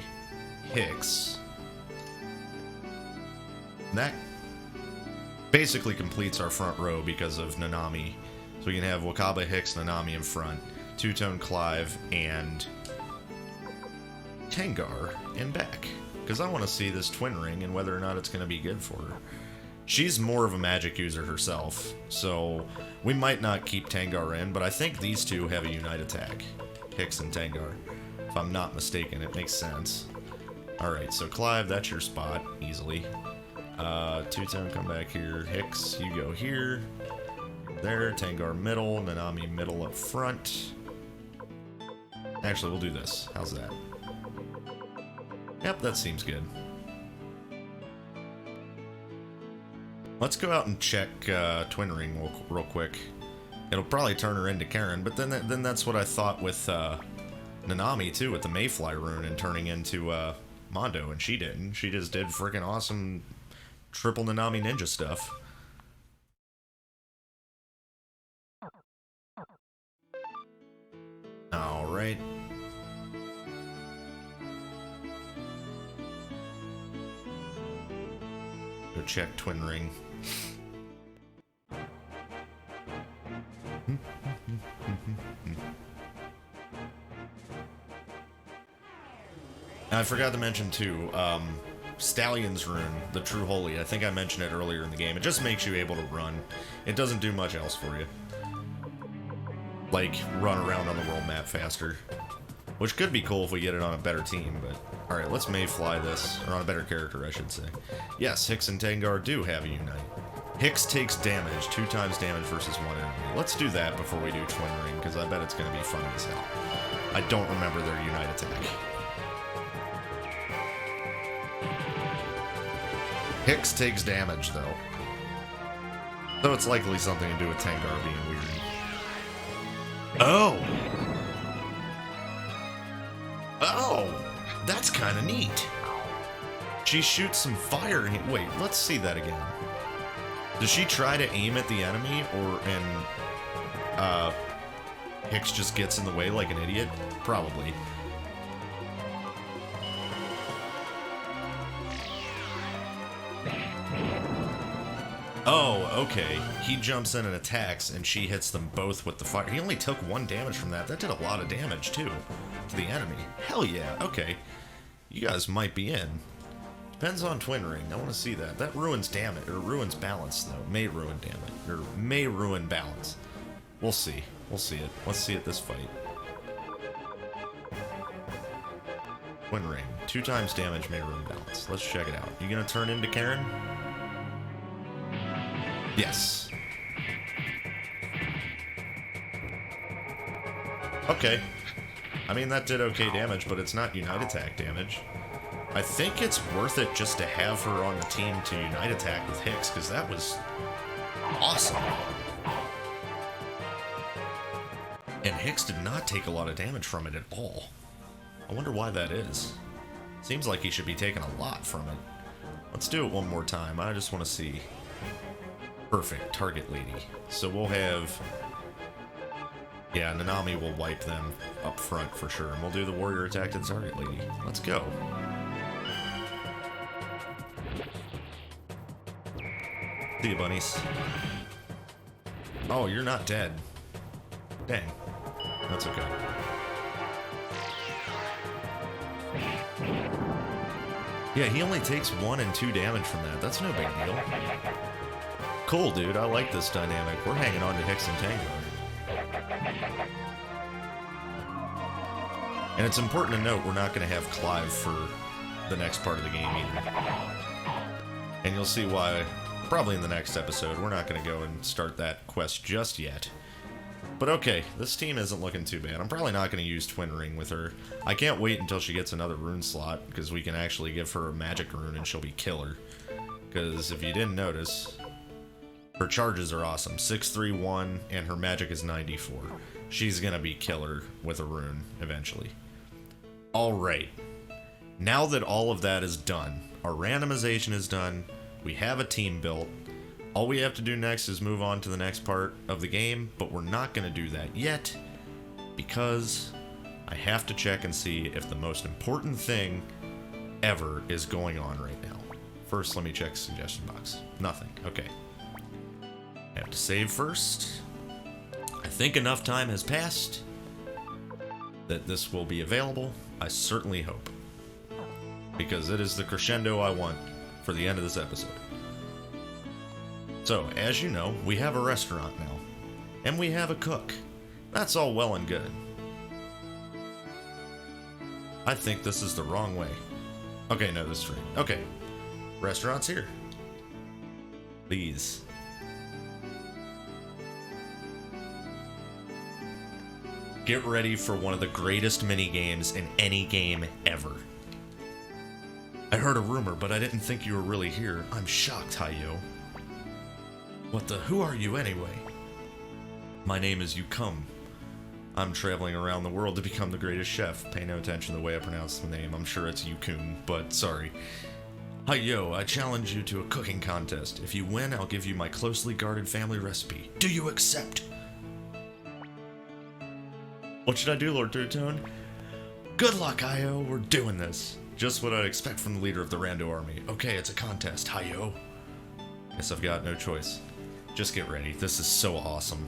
Hicks. That basically completes our front row because of Nanami. So we can have Wakaba, Hicks, Nanami in front, Two-Tone Clive, and Tengar in back. Because I want to see this twin ring and whether or not it's going to be good for her. She's more of a magic user herself, so we might not keep Tengar in, but I think these two have a unite attack. Hicks and Tengar. If I'm not mistaken, it makes sense. Alright, so Clive, that's your spot, easily. Two-Tone, come back here. Hicks, you go here. There, Tengar middle, Nanami middle up front. Actually, we'll do this. How's that? Yep, that seems good. Let's go out and check Twin Ring real quick. It'll probably turn her into Karen, but then that's what I thought with Nanami too, with the Mayfly rune and turning into Mondo, and she didn't. She just did freaking awesome triple Nanami ninja stuff. All right. Go check Twin Ring. I forgot to mention too, Stallion's Rune, the True Holy. I think I mentioned it earlier in the game. It just makes you able to run. It doesn't do much else for you. Like, run around on the world map faster. Which could be cool if we get it on a better team, but... Alright, let's Mayfly this, or on a better character, I should say. Yes, Hicks and Tengar do have a Unite. Hicks takes damage, 2 times damage versus 1 enemy. Let's do that before we do Twin Ring, because I bet it's going to be funny as hell. I don't remember their Unite attack. Hicks takes damage, though. So it's likely something to do with Tengar being weird. Oh! Oh! That's kind of neat. She shoots some fire. Wait, let's see that again. Does she try to aim at the enemy, and Hicks just gets in the way like an idiot? Probably. Oh, okay. He jumps in and attacks, and she hits them both with the fire. He only took 1 damage from that. That did a lot of damage, too, to the enemy. Hell yeah, okay. You guys might be in. Depends on Twin Ring. I want to see that. That ruins damage, or ruins balance, though. May ruin damage, or may ruin balance. We'll see. We'll see it. Let's see it this fight. Twin Ring. 2 times damage may ruin balance. Let's check it out. You gonna turn into Karen? Yes. Okay. I mean, that did okay damage, but it's not Unite Attack damage. I think it's worth it just to have her on the team to Unite Attack with Hicks, because that was awesome. And Hicks did not take a lot of damage from it at all. I wonder why that is. Seems like he should be taking a lot from it. Let's do it one more time. I just want to see. Perfect. Target lady. So we'll have... Yeah, Nanami will wipe them up front for sure. And we'll do the warrior attack to the target lady. Let's go. See you, bunnies. Oh, you're not dead. Dang. That's okay. Yeah, he only takes 1 and 2 damage from that. That's no big deal. Cool, dude. I like this dynamic. We're hanging on to Hicks and Tengar. And it's important to note we're not going to have Clive for the next part of the game either. And you'll see why probably in the next episode. We're not going to go and start that quest just yet. But okay, this team isn't looking too bad. I'm probably not going to use Twin Ring with her. I can't wait until she gets another rune slot, because we can actually give her a magic rune and she'll be killer. Because if you didn't notice, her charges are awesome. 631, and her magic is 94. She's going to be killer with a rune eventually. Alright. Now that all of that is done, our randomization is done, we have a team built, all we have to do next is move on to the next part of the game, but we're not going to do that yet, because I have to check and see if the most important thing ever is going on right now. First, let me check the suggestion box. Nothing. Okay. I have to save first. I think enough time has passed that this will be available. I certainly hope. Because it is the crescendo I want for the end of this episode. So, as you know, we have a restaurant now. And we have a cook. That's all well and good. I think this is the wrong way. Okay, no, this is right. Okay. Restaurant's here. Please. Get ready for one of the greatest mini-games in any game ever. I heard a rumor, but I didn't think you were really here. I'm shocked, Hayo. What the? Who are you anyway? My name is Yukum. I'm traveling around the world to become the greatest chef. Pay no attention to the way I pronounce the name. I'm sure it's Yukum, but sorry. Hayo, I challenge you to a cooking contest. If you win, I'll give you my closely guarded family recipe. Do you accept? What should I do, Lord Two-Tone? Good luck, Hayo. We're doing this. Just what I'd expect from the leader of the Rando army. Okay, it's a contest, Hayo. Guess I've got no choice. Just get ready. This is so awesome.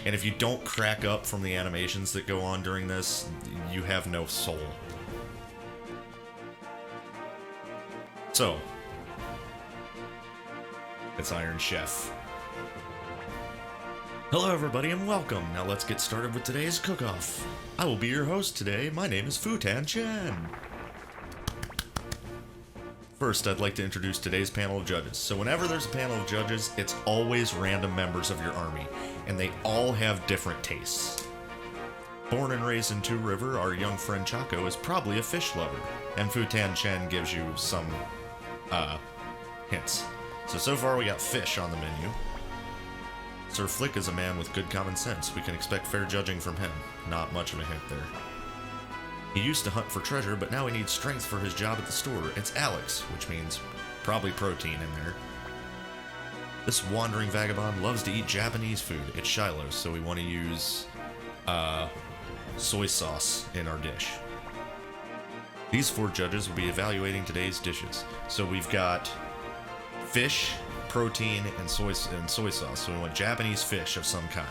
And if you don't crack up from the animations that go on during this, you have no soul. So, it's Iron Chef. Hello everybody and welcome. Now let's get started with today's cook-off. I will be your host today. My name is Futan Chen. First, I'd like to introduce today's panel of judges. So whenever there's a panel of judges, it's always random members of your army, and they all have different tastes. Born and raised in Two River, our young friend Chaco is probably a fish lover, and Futan Chen gives you some, hints. So far we got fish on the menu. Sir Flick is a man with good common sense. We can expect fair judging from him. Not much of a hint there. He used to hunt for treasure, but now he needs strength for his job at the store. It's Alex, which means probably protein in there. This wandering vagabond loves to eat Japanese food. It's Shiloh, so we want to use soy sauce in our dish. These four judges will be evaluating today's dishes. So we've got fish, protein, and soy sauce. So we want Japanese fish of some kind.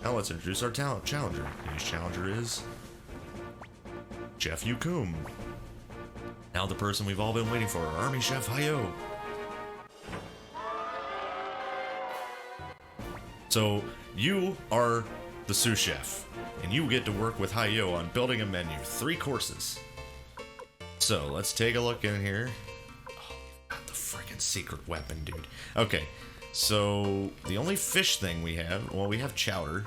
Now let's introduce our challenger. Today's challenger is Chef Yukum. Now the person we've all been waiting for, Army Chef Hayo. So you are the sous chef, and you get to work with Hayo on building a menu, 3 courses. So let's take a look in here. Secret weapon, dude. Okay, so the only fish thing we have, well, we have chowder,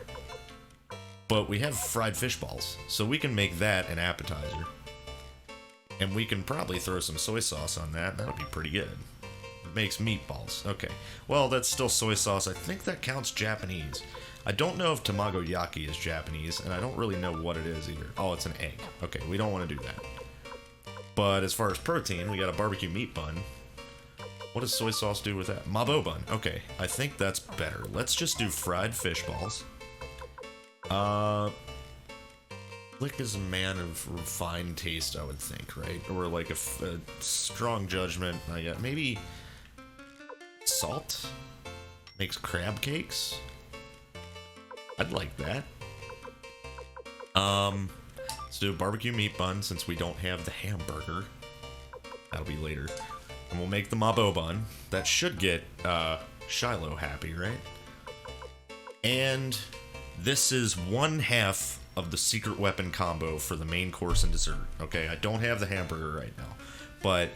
but we have fried fish balls, so we can make that an appetizer. And we can probably throw some soy sauce on that. That'll be pretty good. It makes meatballs. Okay, well, that's still soy sauce. I think that counts Japanese. I don't know if tamagoyaki is Japanese, and I don't really know what it is either. Oh, it's an egg. Okay, we don't want to do that. But as far as protein, we got a barbecue meat bun. What does soy sauce do with that? Mabo bun. Okay, I think that's better. Let's just do fried fish balls. Flick is a man of refined taste, I would think, right? Or like a strong judgment. I got maybe salt makes crab cakes. I'd like that. Let's do a barbecue meat bun since we don't have the hamburger. That'll be later. And we'll make the Mabo bun. That should get Shiloh happy, right? And this is 1/2 of the secret weapon combo for the main course and dessert. Okay, I don't have the hamburger right now. But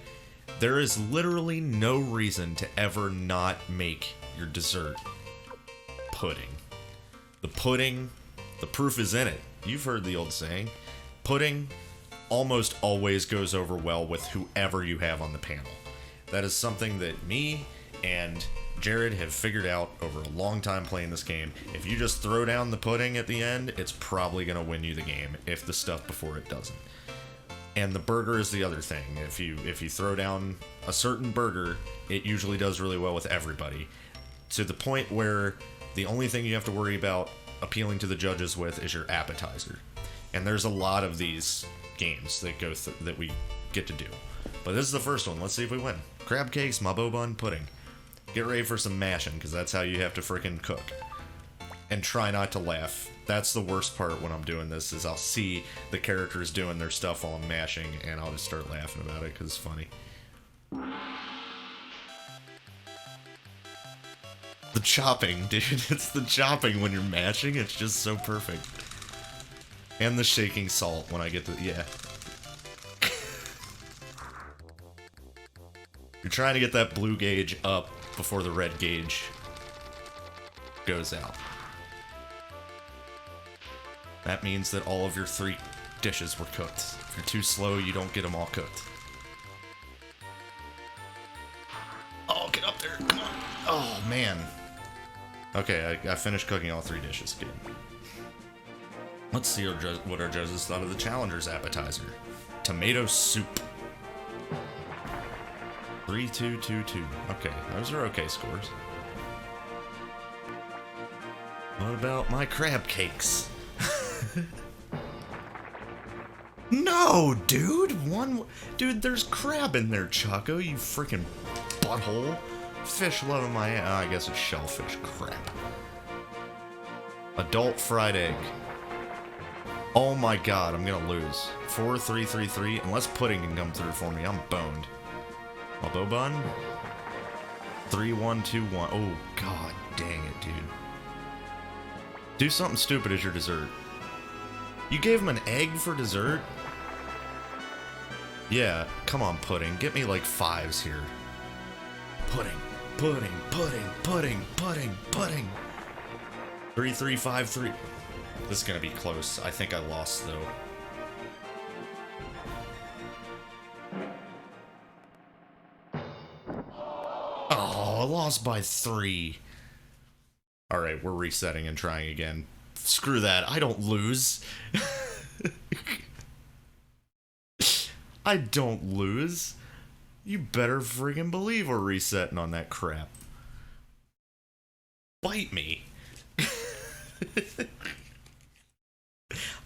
there is literally no reason to ever not make your dessert pudding. The pudding, the proof is in it. You've heard the old saying. Pudding almost always goes over well with whoever you have on the panel. That is something that me and Jared have figured out over a long time playing this game. If you just throw down the pudding at the end, it's probably going to win you the game if the stuff before it doesn't. And the burger is the other thing. If you throw down a certain burger, it usually does really well with everybody. To the point where the only thing you have to worry about appealing to the judges with is your appetizer. And there's a lot of these games that that we get to do. But this is the first one. Let's see if we win. Crab cakes, Mabo bun, pudding. Get ready for some mashing, because that's how you have to frickin' cook. And try not to laugh. That's the worst part when I'm doing this, is I'll see the characters doing their stuff while I'm mashing, and I'll just start laughing about it, because it's funny. The chopping, dude. It's the chopping when you're mashing. It's just so perfect. And the shaking salt when I get to... Yeah. You're trying to get that blue gauge up before the red gauge goes out. That means that all of your 3 dishes were cooked. If you're too slow, you don't get them all cooked. Oh, get up there. Come on. Oh, man. Okay, I finished cooking all 3 dishes. Good. Let's see what our judges thought of the challenger's appetizer. Tomato soup. 3-2-2-2. Okay, those are okay scores. What about my crab cakes? No, dude! Dude, there's crab in there, Chaco, you freaking butthole. Fish loving my I guess it's shellfish. Crap. Adult fried egg. Oh my god, I'm gonna lose. 4-3-3-3. Unless pudding can come through for me, I'm boned. Mabo bun? 3-1-2-1. Oh, god dang it, dude. Do something stupid as your dessert. You gave him an egg for dessert? Yeah, come on, pudding. Get me like 5s here. Pudding, pudding, pudding, pudding, pudding, pudding. 3, 3, 5, 3. This is gonna be close. I think I lost though. Oh, I lost by 3. Alright, we're resetting and trying again. Screw that, I don't lose. I don't lose. You better friggin' believe we're resetting on that crap. Bite me.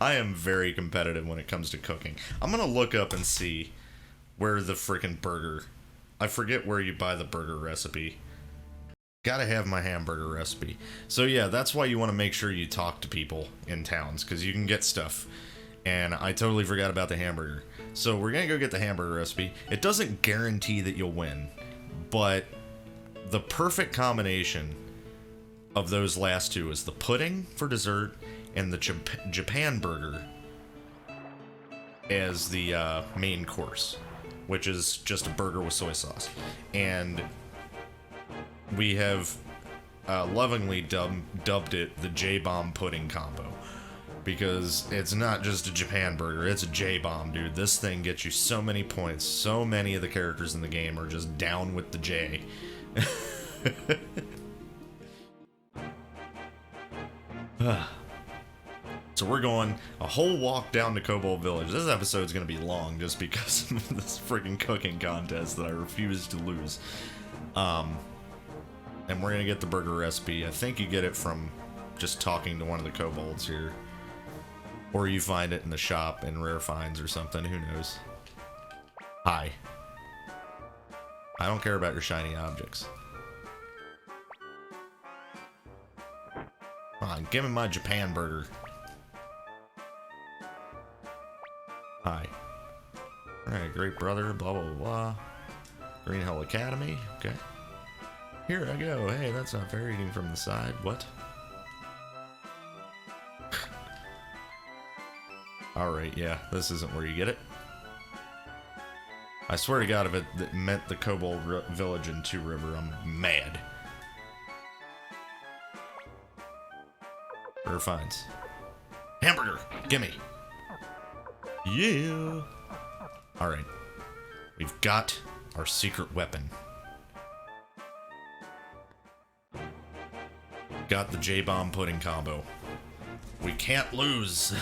I am very competitive when it comes to cooking. I'm gonna look up and see where the frickin' burger... I forget where you buy the burger recipe. Gotta have my hamburger recipe. So yeah, that's why you want to make sure you talk to people in towns, because you can get stuff. And I totally forgot about the hamburger. So we're gonna go get the hamburger recipe. It doesn't guarantee that you'll win, but the perfect combination of those last two is the pudding for dessert and the Japan burger as the main course, which is just a burger with soy sauce. And we have lovingly dubbed it the J-Bomb pudding combo, because it's not just a Japan burger, it's a J-Bomb, dude. This thing gets you so many points. So many of the characters in the game are just down with the J. So we're going a whole walk down to Kobold Village. This episode's gonna be long just because of this freaking cooking contest that I refuse to lose. And we're gonna get the burger recipe. I think you get it from just talking to one of the kobolds here. Or you find it in the shop in Rare Finds or something, who knows. Hi. I don't care about your shiny objects. Come on, give me my Japan burger. Hi. Alright, great brother, blah blah blah. Green Hell Academy, okay. Here I go. Hey, that's not fair, eating from the side. What? Alright, yeah, this isn't where you get it. I swear to God, if it meant the Kobold Village in Two River, I'm mad. Rare Finds. Hamburger! Gimme! Yeah! Alright. We've got our secret weapon. Got the J-Bomb pudding combo. We can't lose!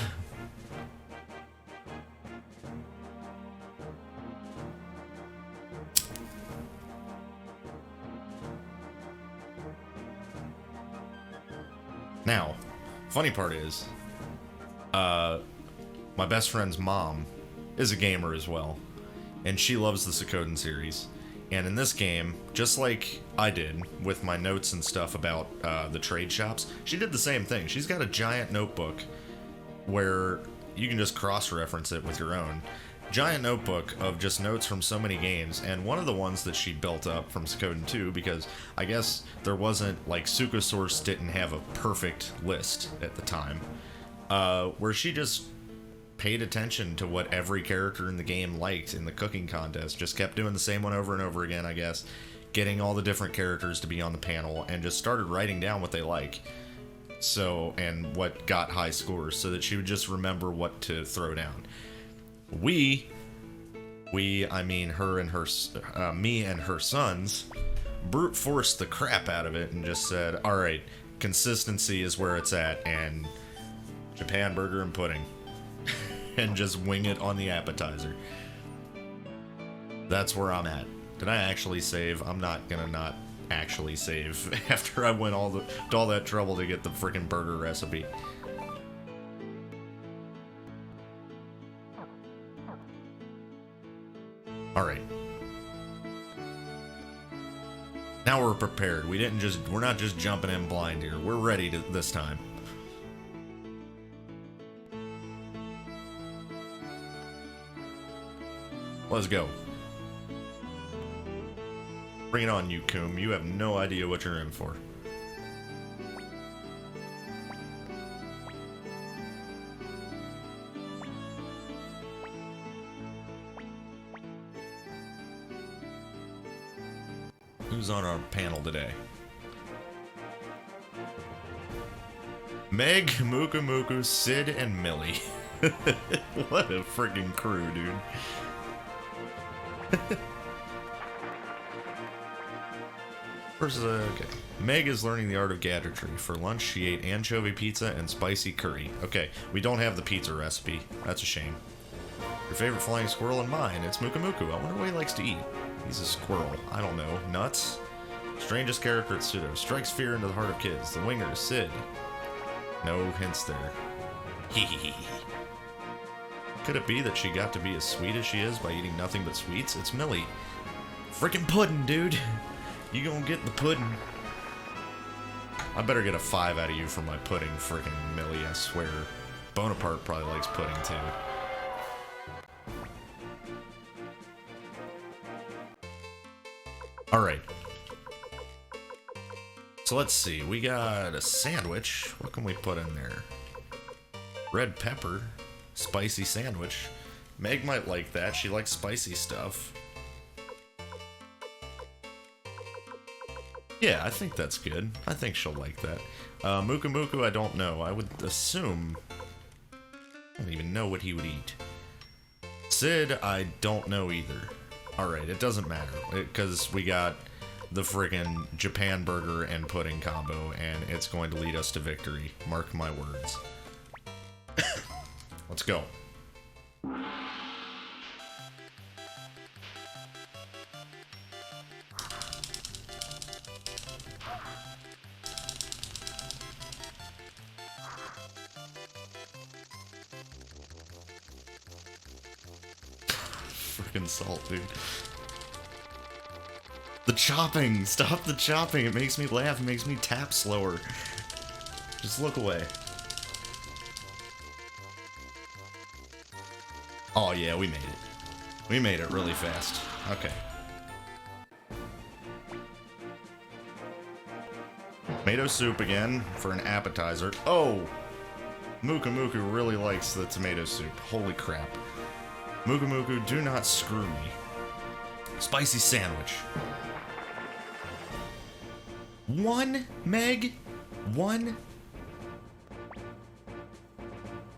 Now, funny part is, my best friend's mom is a gamer as well, and she loves the Suikoden series. And in this game, just like I did with my notes and stuff about the trade shops, she did the same thing. She's got a giant notebook where you can just cross-reference it with your own. Giant notebook of just notes from so many games, and one of the ones that she built up from Suikoden 2, because I guess there wasn't, like, Suikosource didn't have a perfect list at the time, where she just paid attention to what every character in the game liked in the cooking contest, just kept doing the same one over and over again, I guess, getting all the different characters to be on the panel, and just started writing down what they like, so, and what got high scores, so that she would just remember what to throw down. I mean her and her, me and her sons, brute forced the crap out of it and just said, alright, consistency is where it's at, and Japan burger and pudding. And just wing it on the appetizer. That's where I'm at. Did I actually save? I'm not gonna not actually save after I went all that trouble to get the freaking burger recipe. Alright. Now we're prepared. We're not just jumping in blind here. We're ready this time. Let's go. Bring it on, you coom. You have no idea what you're in for. Who's on our panel today? Meg, Muku Muku, Sid, and Millie. What a freaking crew, dude. Okay. Meg is learning the art of gadgetry. For lunch, she ate anchovy pizza and spicy curry. Okay, we don't have the pizza recipe. That's a shame. Your favorite flying squirrel and mine. It's Muku Muku. I wonder what he likes to eat. He's a squirrel. I don't know. Nuts? Strangest character at Pseudo. Strikes fear into the heart of kids. The winger, Sid. No hints there. Hehehe. Could it be that she got to be as sweet as she is by eating nothing but sweets? It's Millie. Frickin' pudding, dude. You gonna get the pudding. I better get a 5 out of you for my pudding, frickin' Millie, I swear. Bonaparte probably likes pudding, too. Alright. So let's see, we got a sandwich. What can we put in there? Red pepper. Spicy sandwich. Meg might like that. She likes spicy stuff. Yeah, I think that's good. I think she'll like that. Muku Muku, I don't know. I would assume... I don't even know what he would eat. Sid, I don't know either. Alright, it doesn't matter. Because we got the friggin' Japan burger and pudding combo, and it's going to lead us to victory. Mark my words. Let's go. Freaking salt, dude. The chopping! Stop the chopping! It makes me laugh, it makes me tap slower. Just look away. Oh yeah, we made it. We made it really fast. Okay. Tomato soup again for an appetizer. Oh! Muku Muku really likes the tomato soup. Holy crap. Muku Muku, do not screw me. Spicy sandwich. 1, Meg? 1?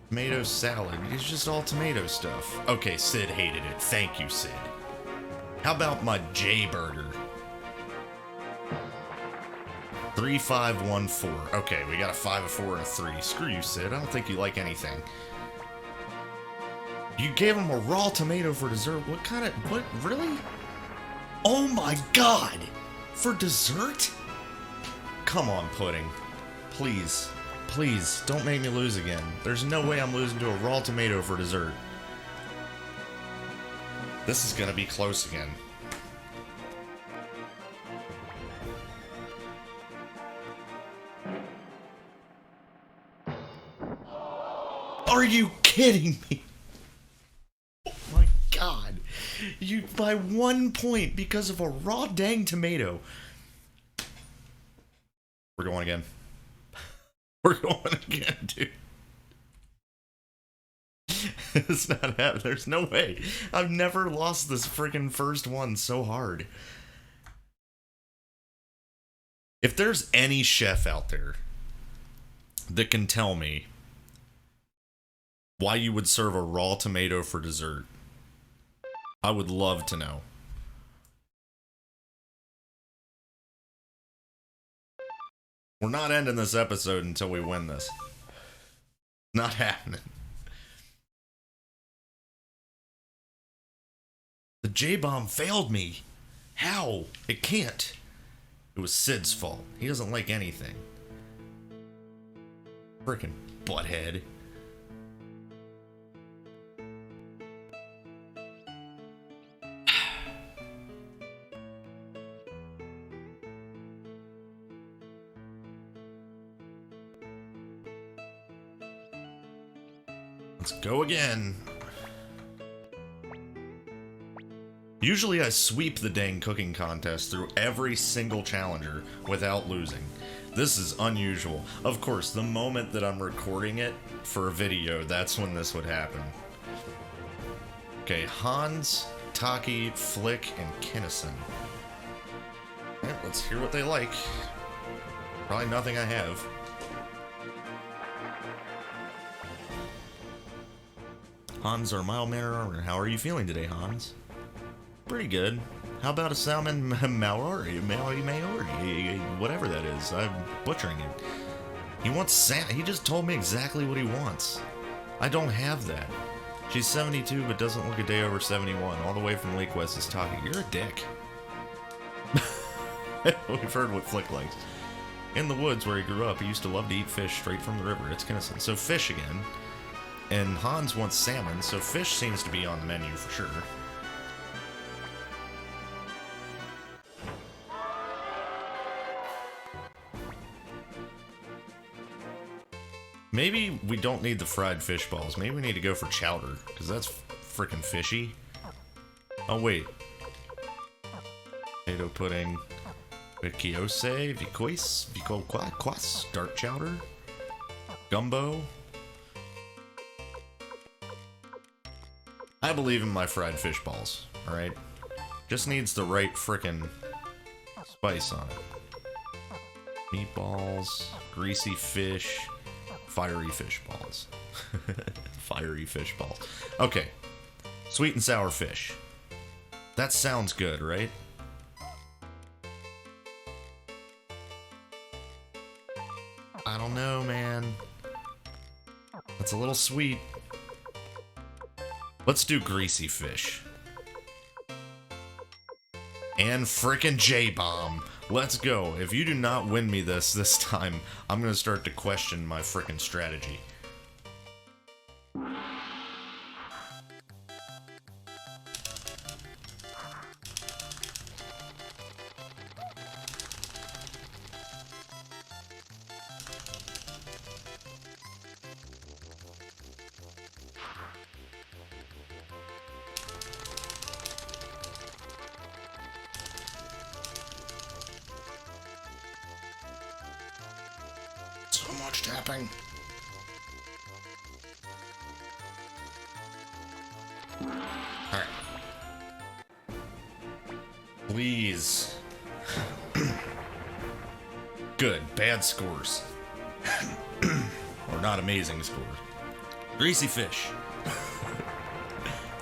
Tomato salad. It's just all tomato stuff. Okay, Sid hated it. Thank you, Sid. How about my J burger? 3, 5, 1, 4. Okay, we got a 5, a 4, and a 3. Screw you, Sid. I don't think you like anything. You gave him a raw tomato for dessert. What kind of... What? Really? Oh my god! For dessert? Come on, pudding. Please. Please, don't make me lose again. There's no way I'm losing to a raw tomato for dessert. This is gonna be close again. Are you kidding me? Oh my god. You, by 1 point because of a raw dang tomato. We're going again. We're going again, dude. It's not happening. There's no way. I've never lost this freaking first one so hard. If there's any chef out there that can tell me why you would serve a raw tomato for dessert, I would love to know. We're not ending this episode until we win this. Not happening. The J-bomb failed me. How? It can't. It was Sid's fault. He doesn't like anything. Frickin' butthead. Let's go again. Usually I sweep the dang cooking contest through every single challenger without losing. This is unusual. Of course, the moment that I'm recording it for a video, that's when this would happen. Okay, Hans, Taki, Flick, and Kinnison. let's hear what they like. Probably nothing I have. Hans, our mild-mannered armor. How are you feeling today, Hans? Pretty good. How about a salmon Maori, whatever that is. I'm butchering it. He wants salmon. He just told me exactly what he wants. I don't have that. She's 72, but doesn't look a day over 71. All the way from Lake West is talking. You're a dick. We've heard what Flick likes. In the woods where he grew up, he used to love to eat fish straight from the river. It's innocent. So fish again. And Hans wants salmon, so fish seems to be on the menu for sure. Maybe we don't need the fried fish balls. Maybe we need to go for chowder, because that's freaking fishy. Oh, wait. Potato pudding. Vikiose, Vikois, Vikoquas, dark chowder. Gumbo. I believe in my fried fish balls, alright? Just needs the right frickin' spice on it. Meatballs, greasy fish, fiery fish balls. Fiery fish balls. Okay. Sweet and sour fish. That sounds good, right? I don't know, man. That's a little sweet. Let's do greasy fish. And frickin' J-Bomb. Let's go. If you do not win me this time, I'm gonna start to question my frickin' strategy. So much tapping. Alright. Please. Good. Bad scores. Or not amazing scores. Greasy fish.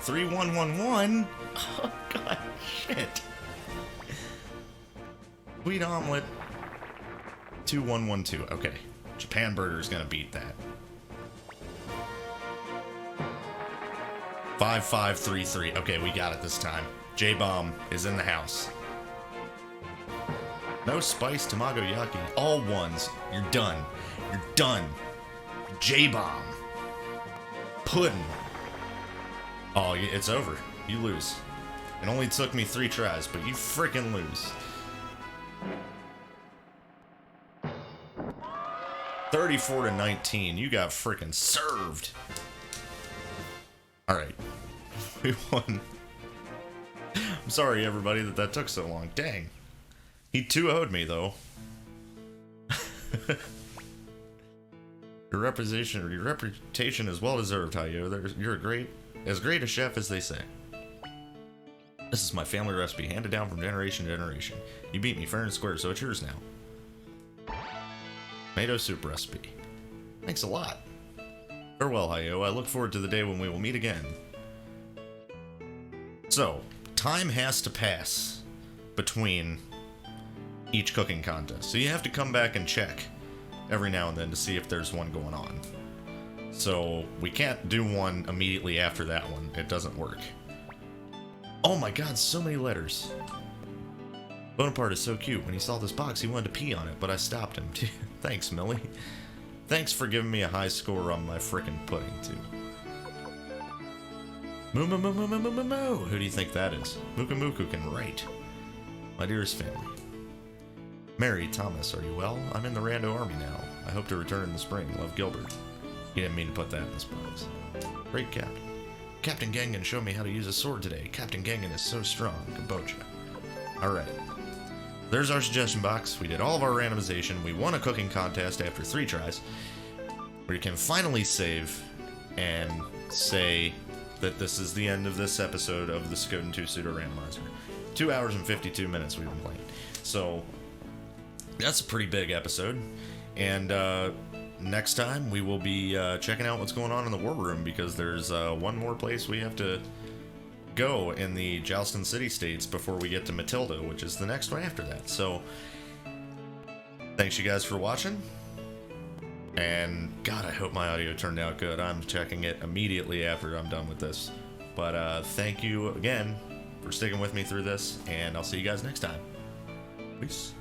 3111. Oh god, shit. Sweet omelet. 2112. Okay. Japan Burger's gonna beat that. 5533. Okay, we got it this time. J-Bomb is in the house. No spice tamagoyaki. All ones. You're done. You're done. J-Bomb. Pudding. Oh, it's over. You lose. It only took me 3 tries, but you freaking lose. 34-19. You got freaking served. Alright. We won. I'm sorry, everybody, that took so long. Dang. He 2-0'd me, though. Your reputation is well deserved, Hayo. You're as great a chef as they say. This is my family recipe, handed down from generation to generation. You beat me fair and square, so it's yours now. Tomato soup recipe. Thanks a lot. Farewell, Hayo. I look forward to the day when we will meet again. So, time has to pass between each cooking contest. So you have to come back and check every now and then to see if there's one going on. So, we can't do one immediately after that one. It doesn't work. Oh my god, so many letters. Bonaparte is so cute. When he saw this box, he wanted to pee on it, but I stopped him. Thanks, Millie. Thanks for giving me a high score on my frickin' pudding, too. Moo moo moo moo moo moo moo moo. Who do you think that is? Muka Muku can write. My dearest family. Mary, Thomas, are you well? I'm in the Rando army now. I hope to return in the spring. Love, Gilbert. He didn't mean to put that in this box. Great Captain. Captain Gangan showed me how to use a sword today. Captain Gangan is so strong. Kabocha. Alright. There's our suggestion box. We did all of our randomization. We won a cooking contest after 3 tries. We can finally save and say that this is the end of this episode of the Suikoden 2 Pseudo Randomizer. 2 hours and 52 minutes we've been playing. So that's a pretty big episode. And next time we will be checking out what's going on in the war room, because there's one more place we have to go in the Joustin City States before we get to Matilda, which is the next one after that. So thanks you guys for watching. And God, I hope my audio turned out good. I'm checking it immediately after I'm done with this. But thank you again for sticking with me through this, and I'll see you guys next time. Peace.